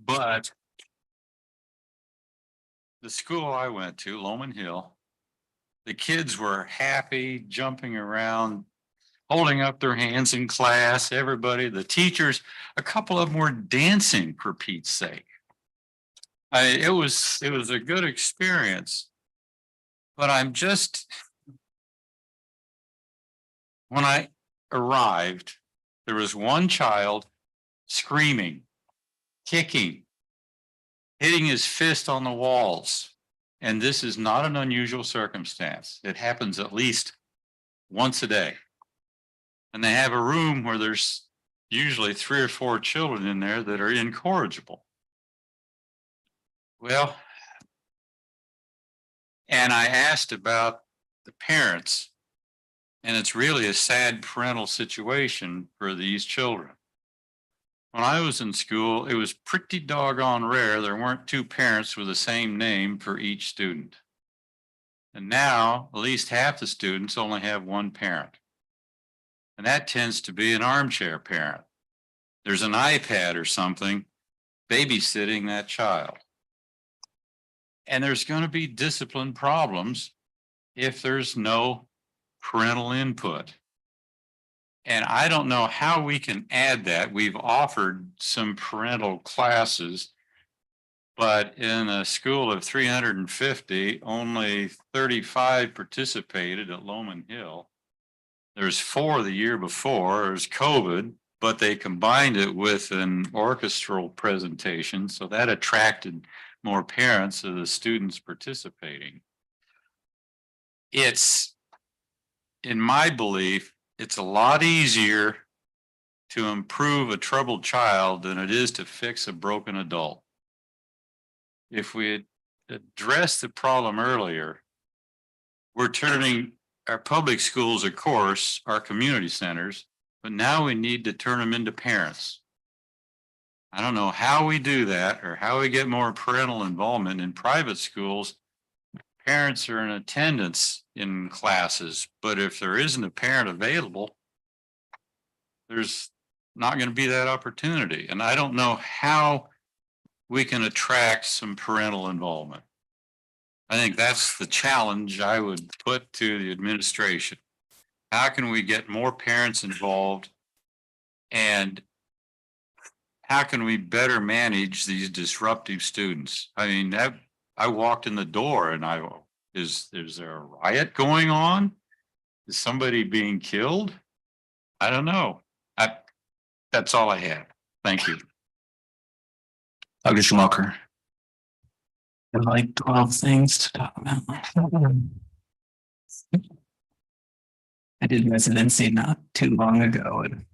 But the school I went to, Loman Hill, the kids were happy, jumping around, holding up their hands in class, everybody, the teachers, a couple of them were dancing for Pete's sake. It was a good experience, but when I arrived, there was one child screaming, kicking, hitting his fist on the walls. And this is not an unusual circumstance. It happens at least once a day. And they have a room where there's usually 3 or 4 children in there that are incorrigible. Well, and I asked about the parents, and it's really a sad parental situation for these children. When I was in school, it was pretty doggone rare there weren't 2 parents with the same name for each student. And now, at least half the students only have 1 parent. And that tends to be an armchair parent. There's an iPad or something babysitting that child. And there's going to be discipline problems if there's no parental input. And I don't know how we can add that. We've offered some parental classes, but in a school of 350, only 35 participated at Loman Hill. There's 4 the year before. There's COVID, but they combined it with an orchestral presentation, so that attracted more parents of the students participating. It's, in my belief, it's a lot easier to improve a troubled child than it is to fix a broken adult. If we had addressed the problem earlier, we're turning our public schools, of course, our community centers, but now we need to turn them into parents. I don't know how we do that or how we get more parental involvement in private schools. Parents are in attendance in classes, but if there isn't a parent available, there's not going to be that opportunity. And I don't know how we can attract some parental involvement. I think that's the challenge I would put to the administration. How can we get more parents involved, and how can we better manage these disruptive students? I mean, I walked in the door and is there a riot going on? Is somebody being killed? I don't know. That's all I have. Thank you. Dr. Schumacher. I have like 12 things to talk about. I did residency not too long ago, and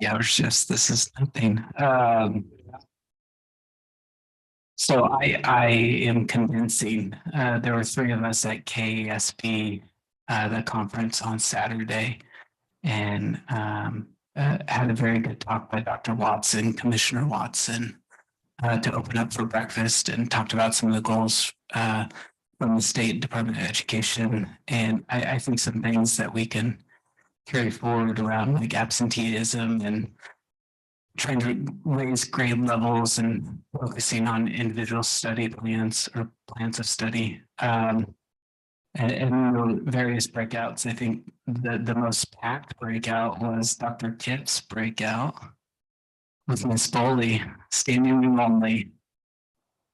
yeah, it was just, this is nothing. So I am convincing, there were 3 of us at KASP, the conference on Saturday, and had a very good talk by Dr. Watson, Commissioner Watson, to open up for breakfast, and talked about some of the goals from the State Department of Education. And I think some things that we can carry forward around like absenteeism and trying to raise grade levels and focusing on individual study plans or plans of study. And various breakouts. I think the most packed breakout was Dr. Kipp's breakout with Miss Foley, standing room only.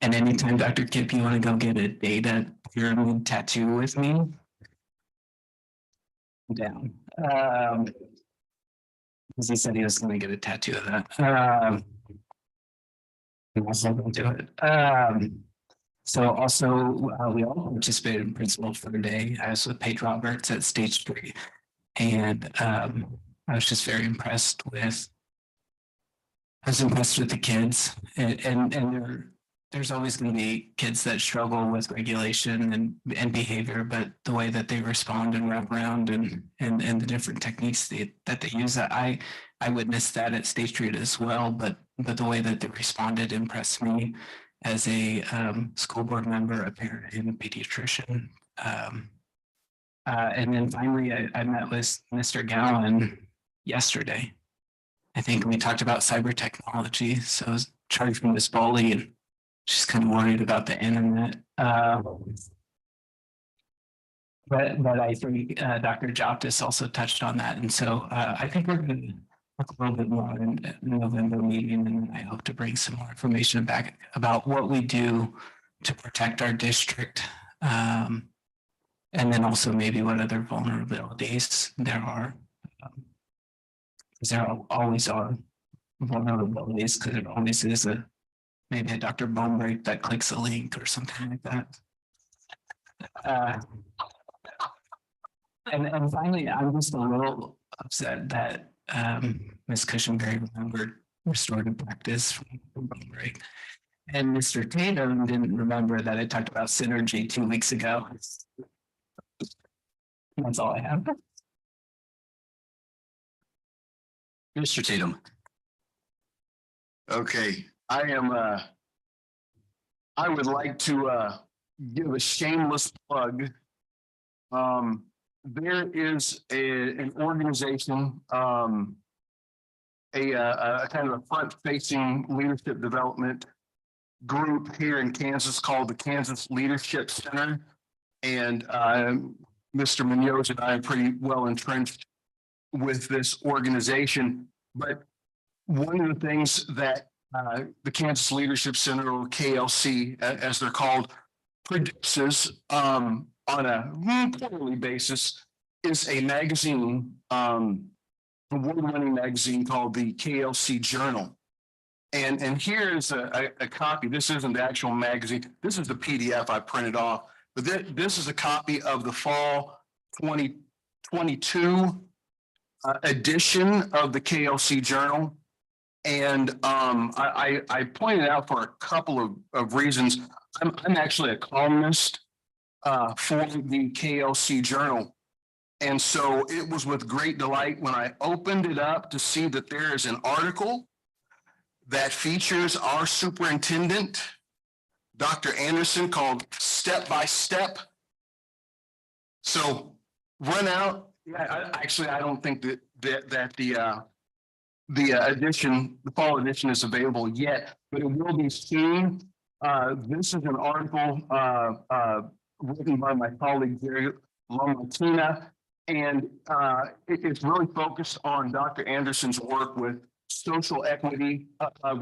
And anytime, Dr. Kipp, you want to go get a data pyramid tattoo with me? Down. Because he said he was going to get a tattoo of that. I'm also going to do it. So also, we all participated in Principal for the Day. I was with Paige Roberts at State Street, and I was just very impressed with. I was impressed with the kids, and there's always going to be kids that struggle with regulation and behavior, but the way that they respond and wrap around and the different techniques that they use, I witnessed that at State Street as well, but the way that they responded impressed me as a school board member, a parent, and a pediatrician. And then finally, I met with Mr. Gowan yesterday. I think we talked about cyber technology. So I was charged from Ms. Bowley, and She's kind of worried about the internet. But I think Dr. Joptis also touched on that. And so I think we're going to talk a little bit more in the November meeting, and I hope to bring some more information back about what we do to protect our district. And then also maybe what other vulnerabilities there are. Because there always are vulnerabilities, because it always is maybe a Dr. Bonebreak that clicks a link or something like that. And finally, I'm just a little upset that Ms. Cushenberry remembered restorative practice from Bonebreak. And Mr. Tatum didn't remember that I talked about synergy 2 weeks ago. That's all I have. Mr. Tatum. Okay, I would like to give a shameless plug. There is an organization, a kind of a front-facing leadership development group here in Kansas called the Kansas Leadership Center. And Mr. Munoz and I are pretty well entrenched with this organization. But one of the things that the Kansas Leadership Center, or KLC, as they're called, produces on a quarterly basis is a magazine, award-winning magazine called the KLC Journal. And here's a copy. This isn't the actual magazine. This is the PDF I printed off. But this is a copy of the fall 2022 edition of the KLC Journal. And I pointed out for a couple of reasons. I'm actually a columnist for the KLC Journal. And so it was with great delight when I opened it up to see that there is an article that features our superintendent, Dr. Anderson, called Step by Step. So run out. I don't think that the edition, the fall edition, is available yet, but it will be soon. This is an article written by my colleague Gary Lamartina, and it's really focused on Dr. Anderson's work with social equity,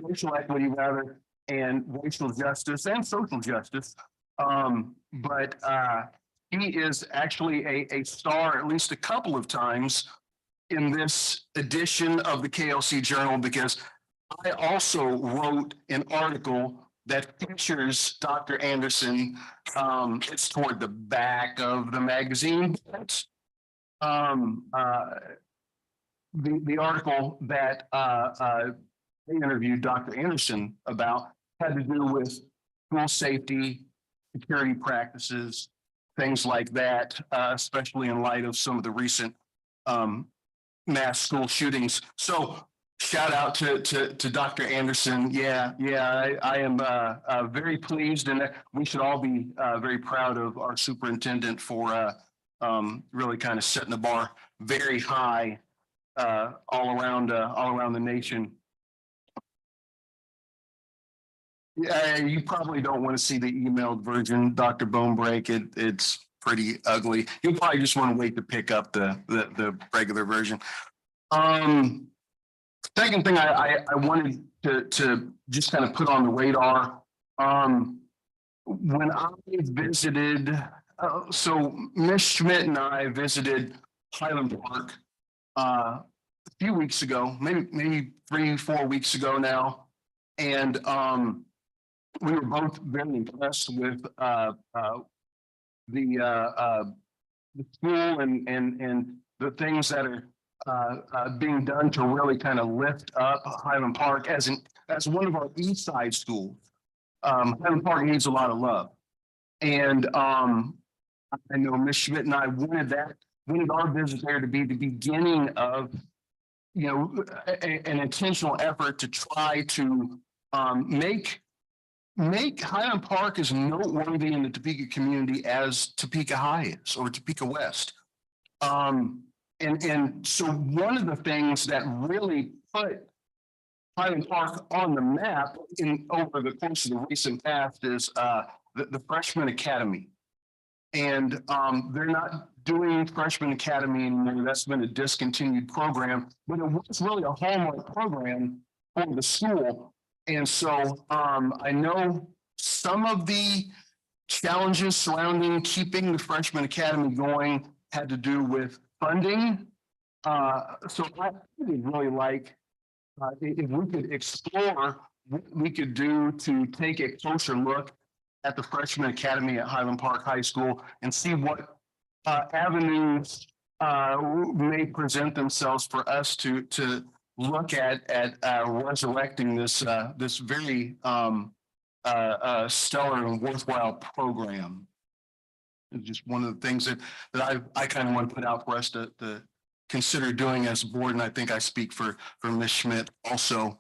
racial equity rather, and racial justice and social justice. But he is actually a star at least a couple of times in this edition of the KLC Journal, because I also wrote an article that features Dr. Anderson. It's toward the back of the magazine. The article that they interviewed Dr. Anderson about had to do with school safety, security practices, things like that, especially in light of some of the recent mass school shootings. So shout out to Dr. Anderson. I am very pleased, and we should all be very proud of our superintendent for really kind of setting the bar very high all around the nation. Yeah, you probably don't want to see the emailed version, Dr. Bonebreak. It's pretty ugly. You'll probably just want to wait to pick up the regular version. Second thing I wanted to just kind of put on the radar. When I visited, so Ms. Schmidt and I visited Highland Park a few weeks ago, maybe 3-4 weeks ago now, and we were both very impressed with the school and the things that are being done to really kind of lift up Highland Park as one of our East Side schools. Highland Park needs a lot of love, and I know Ms. Schmidt and I wanted our visit there to be the beginning of, an intentional effort to try to make Highland Park as noteworthy in the Topeka community as Topeka High is, or Topeka West. And so one of the things that really put Highland Park on the map in over the course of the recent past is the Freshman Academy. And they're not doing Freshman Academy anymore. That's been a discontinued program, but it was really a hallmark program for the school. And so I know some of the challenges surrounding keeping the Freshman Academy going had to do with funding. So I would really like if we could explore what we could do to take a closer look at the Freshman Academy at Highland Park High School and see what avenues may present themselves for us to look at resurrecting this this very stellar and worthwhile program. It's just one of the things that I kind of want to put out for us to consider doing as a board, and I think I speak for Ms. Schmidt also.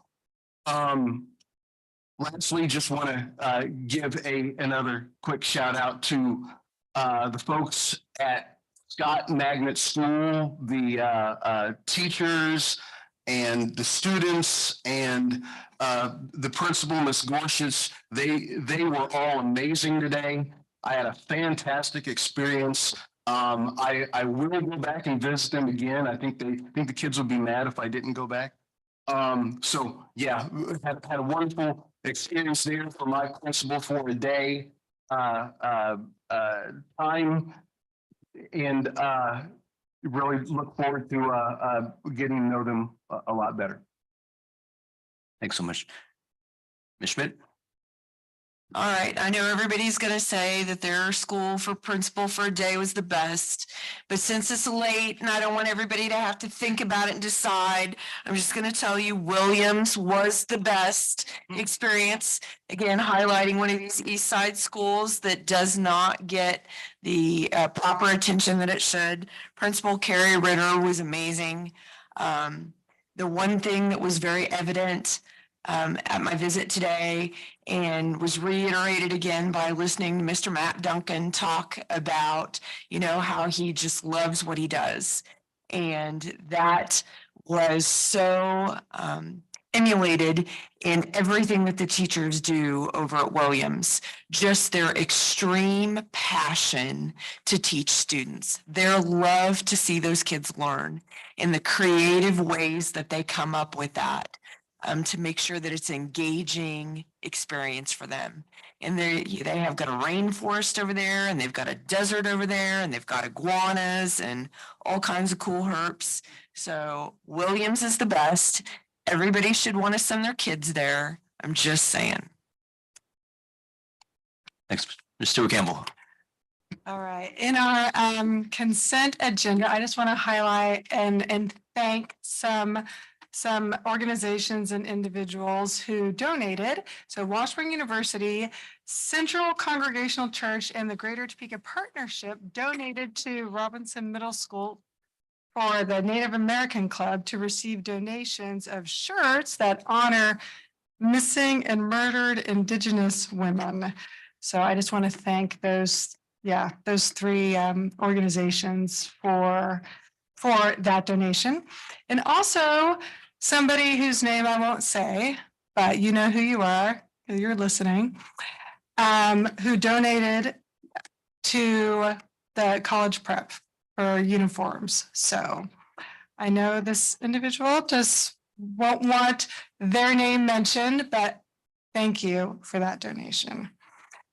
Lastly, just want to give another quick shout out to the folks at Scott Magnet School, the teachers and the students and the principal, Ms. Gorsuch. They were all amazing today. I had a fantastic experience. I will go back and visit them again. I think the kids would be mad if I didn't go back. So yeah, had a wonderful experience there for my principal for a day time, and really look forward to getting to know them a lot better. Thanks so much. Ms. Schmidt? All right, I know everybody's going to say that their school for principal for a day was the best, but since it's late and I don't want everybody to have to think about it and decide, I'm just going to tell you Williams was the best experience. Again, highlighting one of these East Side schools that does not get the proper attention that it should. Principal Carrie Ritter was amazing. The one thing that was very evident at my visit today and was reiterated again by listening to Mr. Matt Duncan talk about, how he just loves what he does. And that was so emulated in everything that the teachers do over at Williams, just their extreme passion to teach students, their love to see those kids learn in the creative ways that they come up with that. To make sure that it's an engaging experience for them. And they have got a rainforest over there, and they've got a desert over there, and they've got iguanas and all kinds of cool herps. So Williams is the best. Everybody should want to send their kids there. I'm just saying. Thanks, Ms. Stewart Campbell. All right, in our consent agenda, I just want to highlight and thank some organizations and individuals who donated. So Washburn University, Central Congregational Church, and the Greater Topeka Partnership donated to Robinson Middle School for the Native American Club to receive donations of shirts that honor missing and murdered Indigenous women. So I just want to thank those three organizations for that donation. And also somebody whose name I won't say, but you know who you are, you're listening, who donated to the college prep for uniforms. So I know this individual just won't want their name mentioned, but thank you for that donation.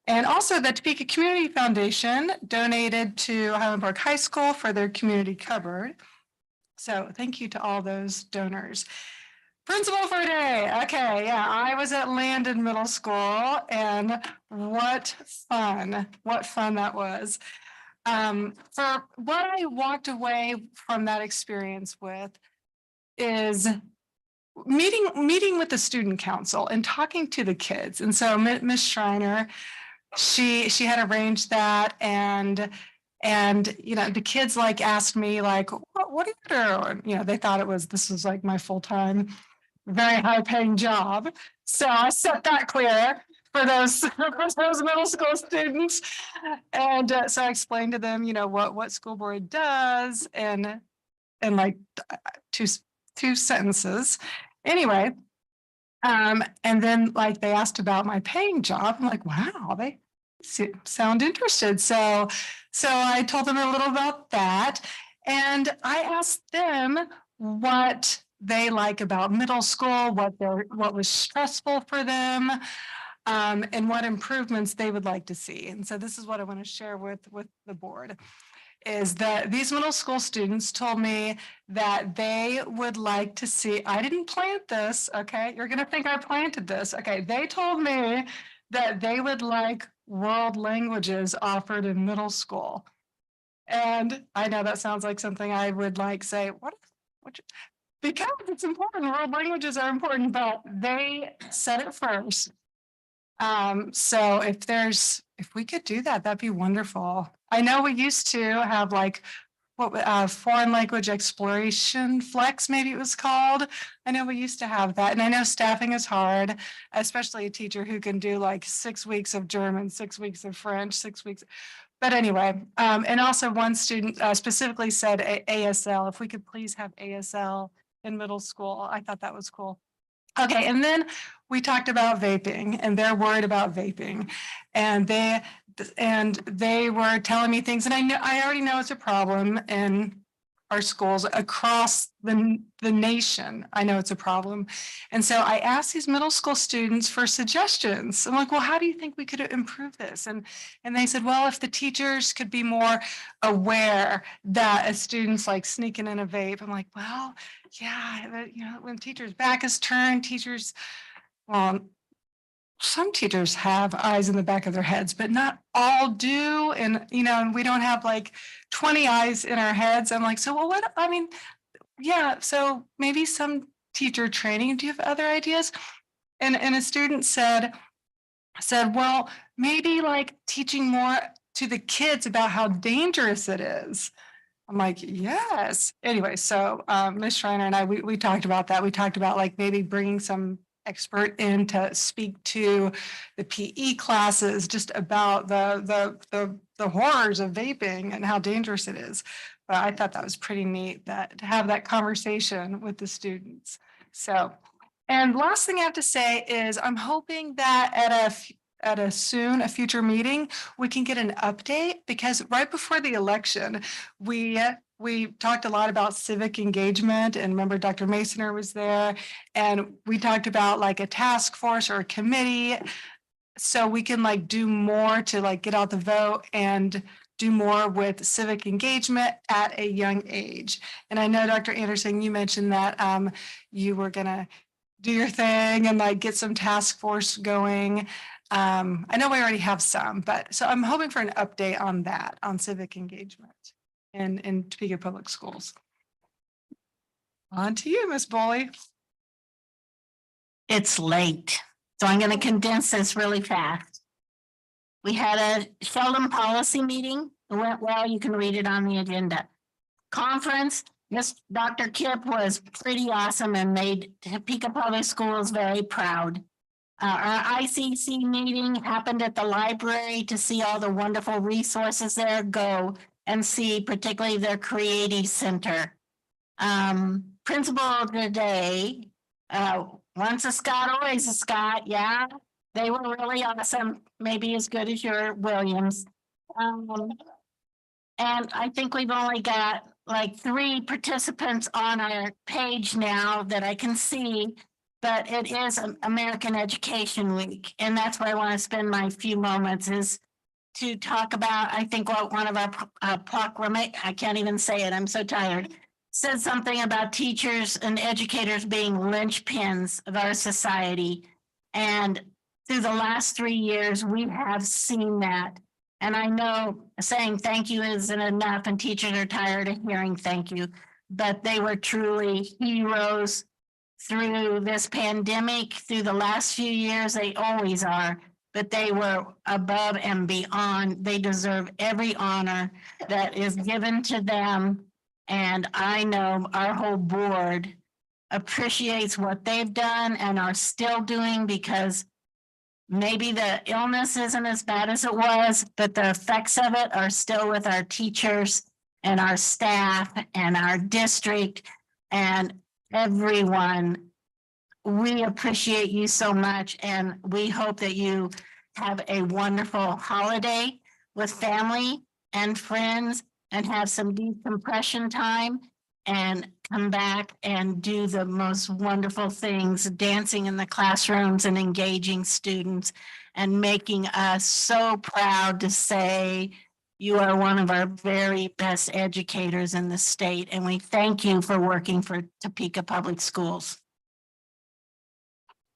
And also the Topeka Community Foundation donated to Highland Park High School for their community cupboard. So thank you to all those donors. Principal for a day. Okay, yeah, I was at Landon Middle School, and what fun that was. For what I walked away from that experience with is meeting with the student council and talking to the kids. And so Ms. Schreiner, she had arranged that, and the kids asked me what are you doing? They thought this was like my full-time, very high-paying job. So I set that clear for those middle school students, and so I explained to them what school board does, and like two sentences. Anyway, And then like they asked about my paying job. I'm like, wow, they sound interested. So I told them a little about that. And I asked them what they like about middle school, what was stressful for them, and what improvements they would like to see. And so this is what I want to share with the board, is that these middle school students told me that they would like to see, I didn't plant this, okay? You're gonna think I planted this. Okay, they told me that they would like world languages offered in middle school. And I know that sounds like something I would like say, what because it's important, world languages are important, but they said it first. So if we could do that, that'd be wonderful. I know we used to have like foreign language exploration flex, maybe it was called. I know we used to have that. And I know staffing is hard, especially a teacher who can do like 6 weeks of German, 6 weeks of French, 6 weeks. But anyway, and also one student specifically said ASL, if we could please have ASL in middle school. I thought that was cool. Okay, and then we talked about vaping, and they're worried about vaping, and they were telling me things, and I already know it's a problem in our schools across the nation. I know it's a problem, and so I asked these middle school students for suggestions. I'm like, well, how do you think we could improve this? And they said, well, if the teachers could be more aware that a student's like sneaking in a vape. I'm like, well, yeah, but, when teachers' back is turned, some teachers have eyes in the back of their heads, but not all do. And, and we don't have like 20 eyes in our heads. I'm like, so yeah, so maybe some teacher training. Do you have other ideas? And a student said, well, maybe like teaching more to the kids about how dangerous it is. I'm like, yes. Anyway, so Ms. Schreiner and I, we talked about that. We talked about like maybe bringing some expert in to speak to the PE classes just about the horrors of vaping and how dangerous it is. But I thought that was pretty neat to have that conversation with the students. So, and last thing I have to say is I'm hoping that at a future meeting, we can get an update, because right before the election, we talked a lot about civic engagement, and remember Dr. Masoner was there, and we talked about like a task force or a committee, so we can like do more to like get out the vote and do more with civic engagement at a young age. And I know, Dr. Anderson, you mentioned that you were gonna do your thing and like get some task force going. I know we already have some, but so I'm hoping for an update on that, on civic engagement in Topeka Public Schools. On to you, Ms. Boley. It's late, so I'm going to condense this really fast. We had a Sheldon policy meeting. It went well. You can read it on the agenda. Conference. Dr. Kipp was pretty awesome and made Topeka Public Schools very proud. Our ICC meeting happened at the library. To see all the wonderful resources there, go and see particularly their Creative Center. Principal of the day, once a Scott, always a Scott. Yeah, they were really awesome. Maybe as good as your Williams. And I think we've only got like 3 participants on our page now that I can see. But it is American Education Week, and that's where I want to spend my few moments, is to talk about, I think what one of our proclamation, I can't even say it, I'm so tired, said something about teachers and educators being linchpins of our society. And through the last 3 years, we have seen that. And I know saying thank you isn't enough, and teachers are tired of hearing thank you, but they were truly heroes through this pandemic, through the last few years. They always are, but they were above and beyond. They deserve every honor that is given to them. And I know our whole board appreciates what they've done and are still doing, because maybe the illness isn't as bad as it was, but the effects of it are still with our teachers and our staff and our district and everyone we appreciate you so much, and we hope that you have a wonderful holiday with family and friends and have some decompression time and come back and do the most wonderful things, dancing in the classrooms and engaging students and making us so proud to say you are one of our very best educators in the state, and we thank you for working for Topeka Public Schools.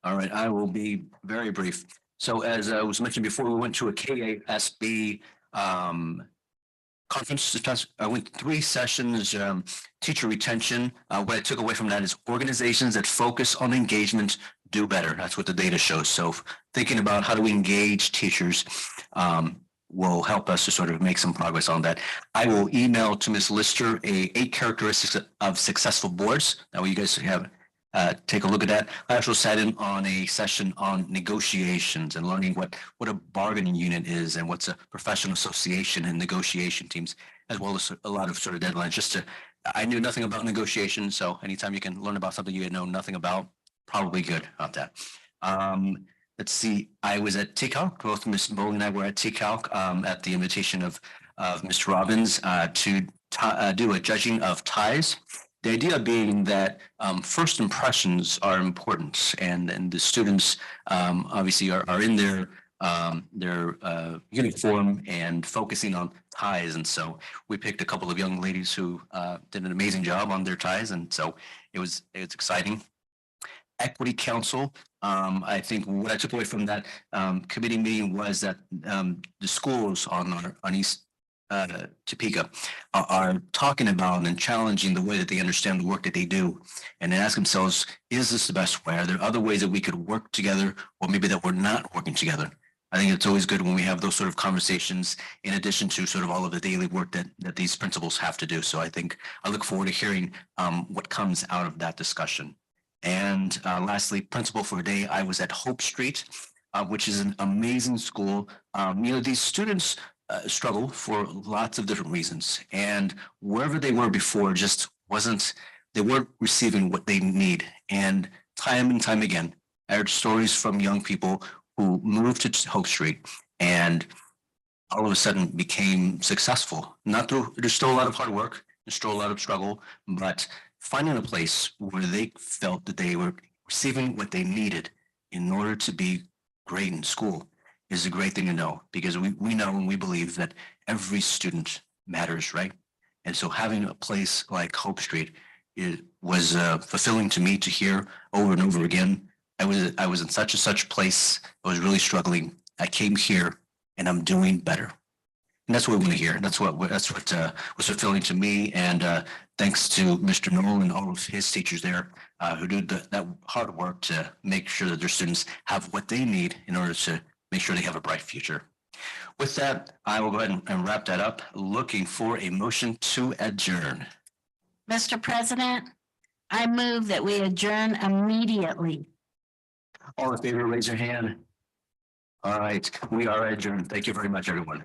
All right, I will be very brief. So as was mentioned before, we went to a KASB conference this past, I went 3 sessions, teacher retention. What I took away from that is organizations that focus on engagement do better. That's what the data shows. So thinking about how do we engage teachers will help us to sort of make some progress on that. I will email to Ms. Lister 8 characteristics of successful boards. That way you guys have take a look at that. I also sat in on a session on negotiations and learning what a bargaining unit is and what's a professional association and negotiation teams, as well as a lot of sort of deadlines. I knew nothing about negotiation, so anytime you can learn about something you know nothing about, probably good about that. Let's see, I was at TCALC, both Ms. Bowling and I were at TCALC at the invitation of Mr. Robbins to do a judging of ties. The idea being that first impressions are important, and the students obviously are in their uniform and focusing on ties. And so we picked a couple of young ladies who did an amazing job on their ties, and so it's exciting. Equity Council. I think what I took away from that committee meeting was that the schools on East Topeka are talking about and challenging the way that they understand the work that they do, and they ask themselves, is this the best way? Are there other ways that we could work together, or maybe that we're not working together? I think it's always good when we have those sort of conversations in addition to sort of all of the daily work that these principals have to do. So I think I look forward to hearing what comes out of that discussion. And lastly, principal for a day, I was at Hope Street, which is an amazing school. These students struggle for lots of different reasons, and wherever they were before they weren't receiving what they need. And time again, I heard stories from young people who moved to Hope Street and all of a sudden became successful. There's still a lot of hard work, there's still a lot of struggle, but finding a place where they felt that they were receiving what they needed in order to be great in school is a great thing to know, because we know and we believe that every student matters, right? And so having a place like Hope Street was fulfilling to me to hear over and over again. I was in such place. I was really struggling. I came here and I'm doing better. And that's what we want to hear. That's what was fulfilling to me. And thanks to Mr. Knoll and all of his teachers there who do that hard work to make sure that their students have what they need in order to make sure they have a bright future. With that, I will go ahead and wrap that up. Looking for a motion to adjourn. Mr. President, I move that we adjourn immediately. All in favor, raise your hand. All right, we are adjourned. Thank you very much, everyone.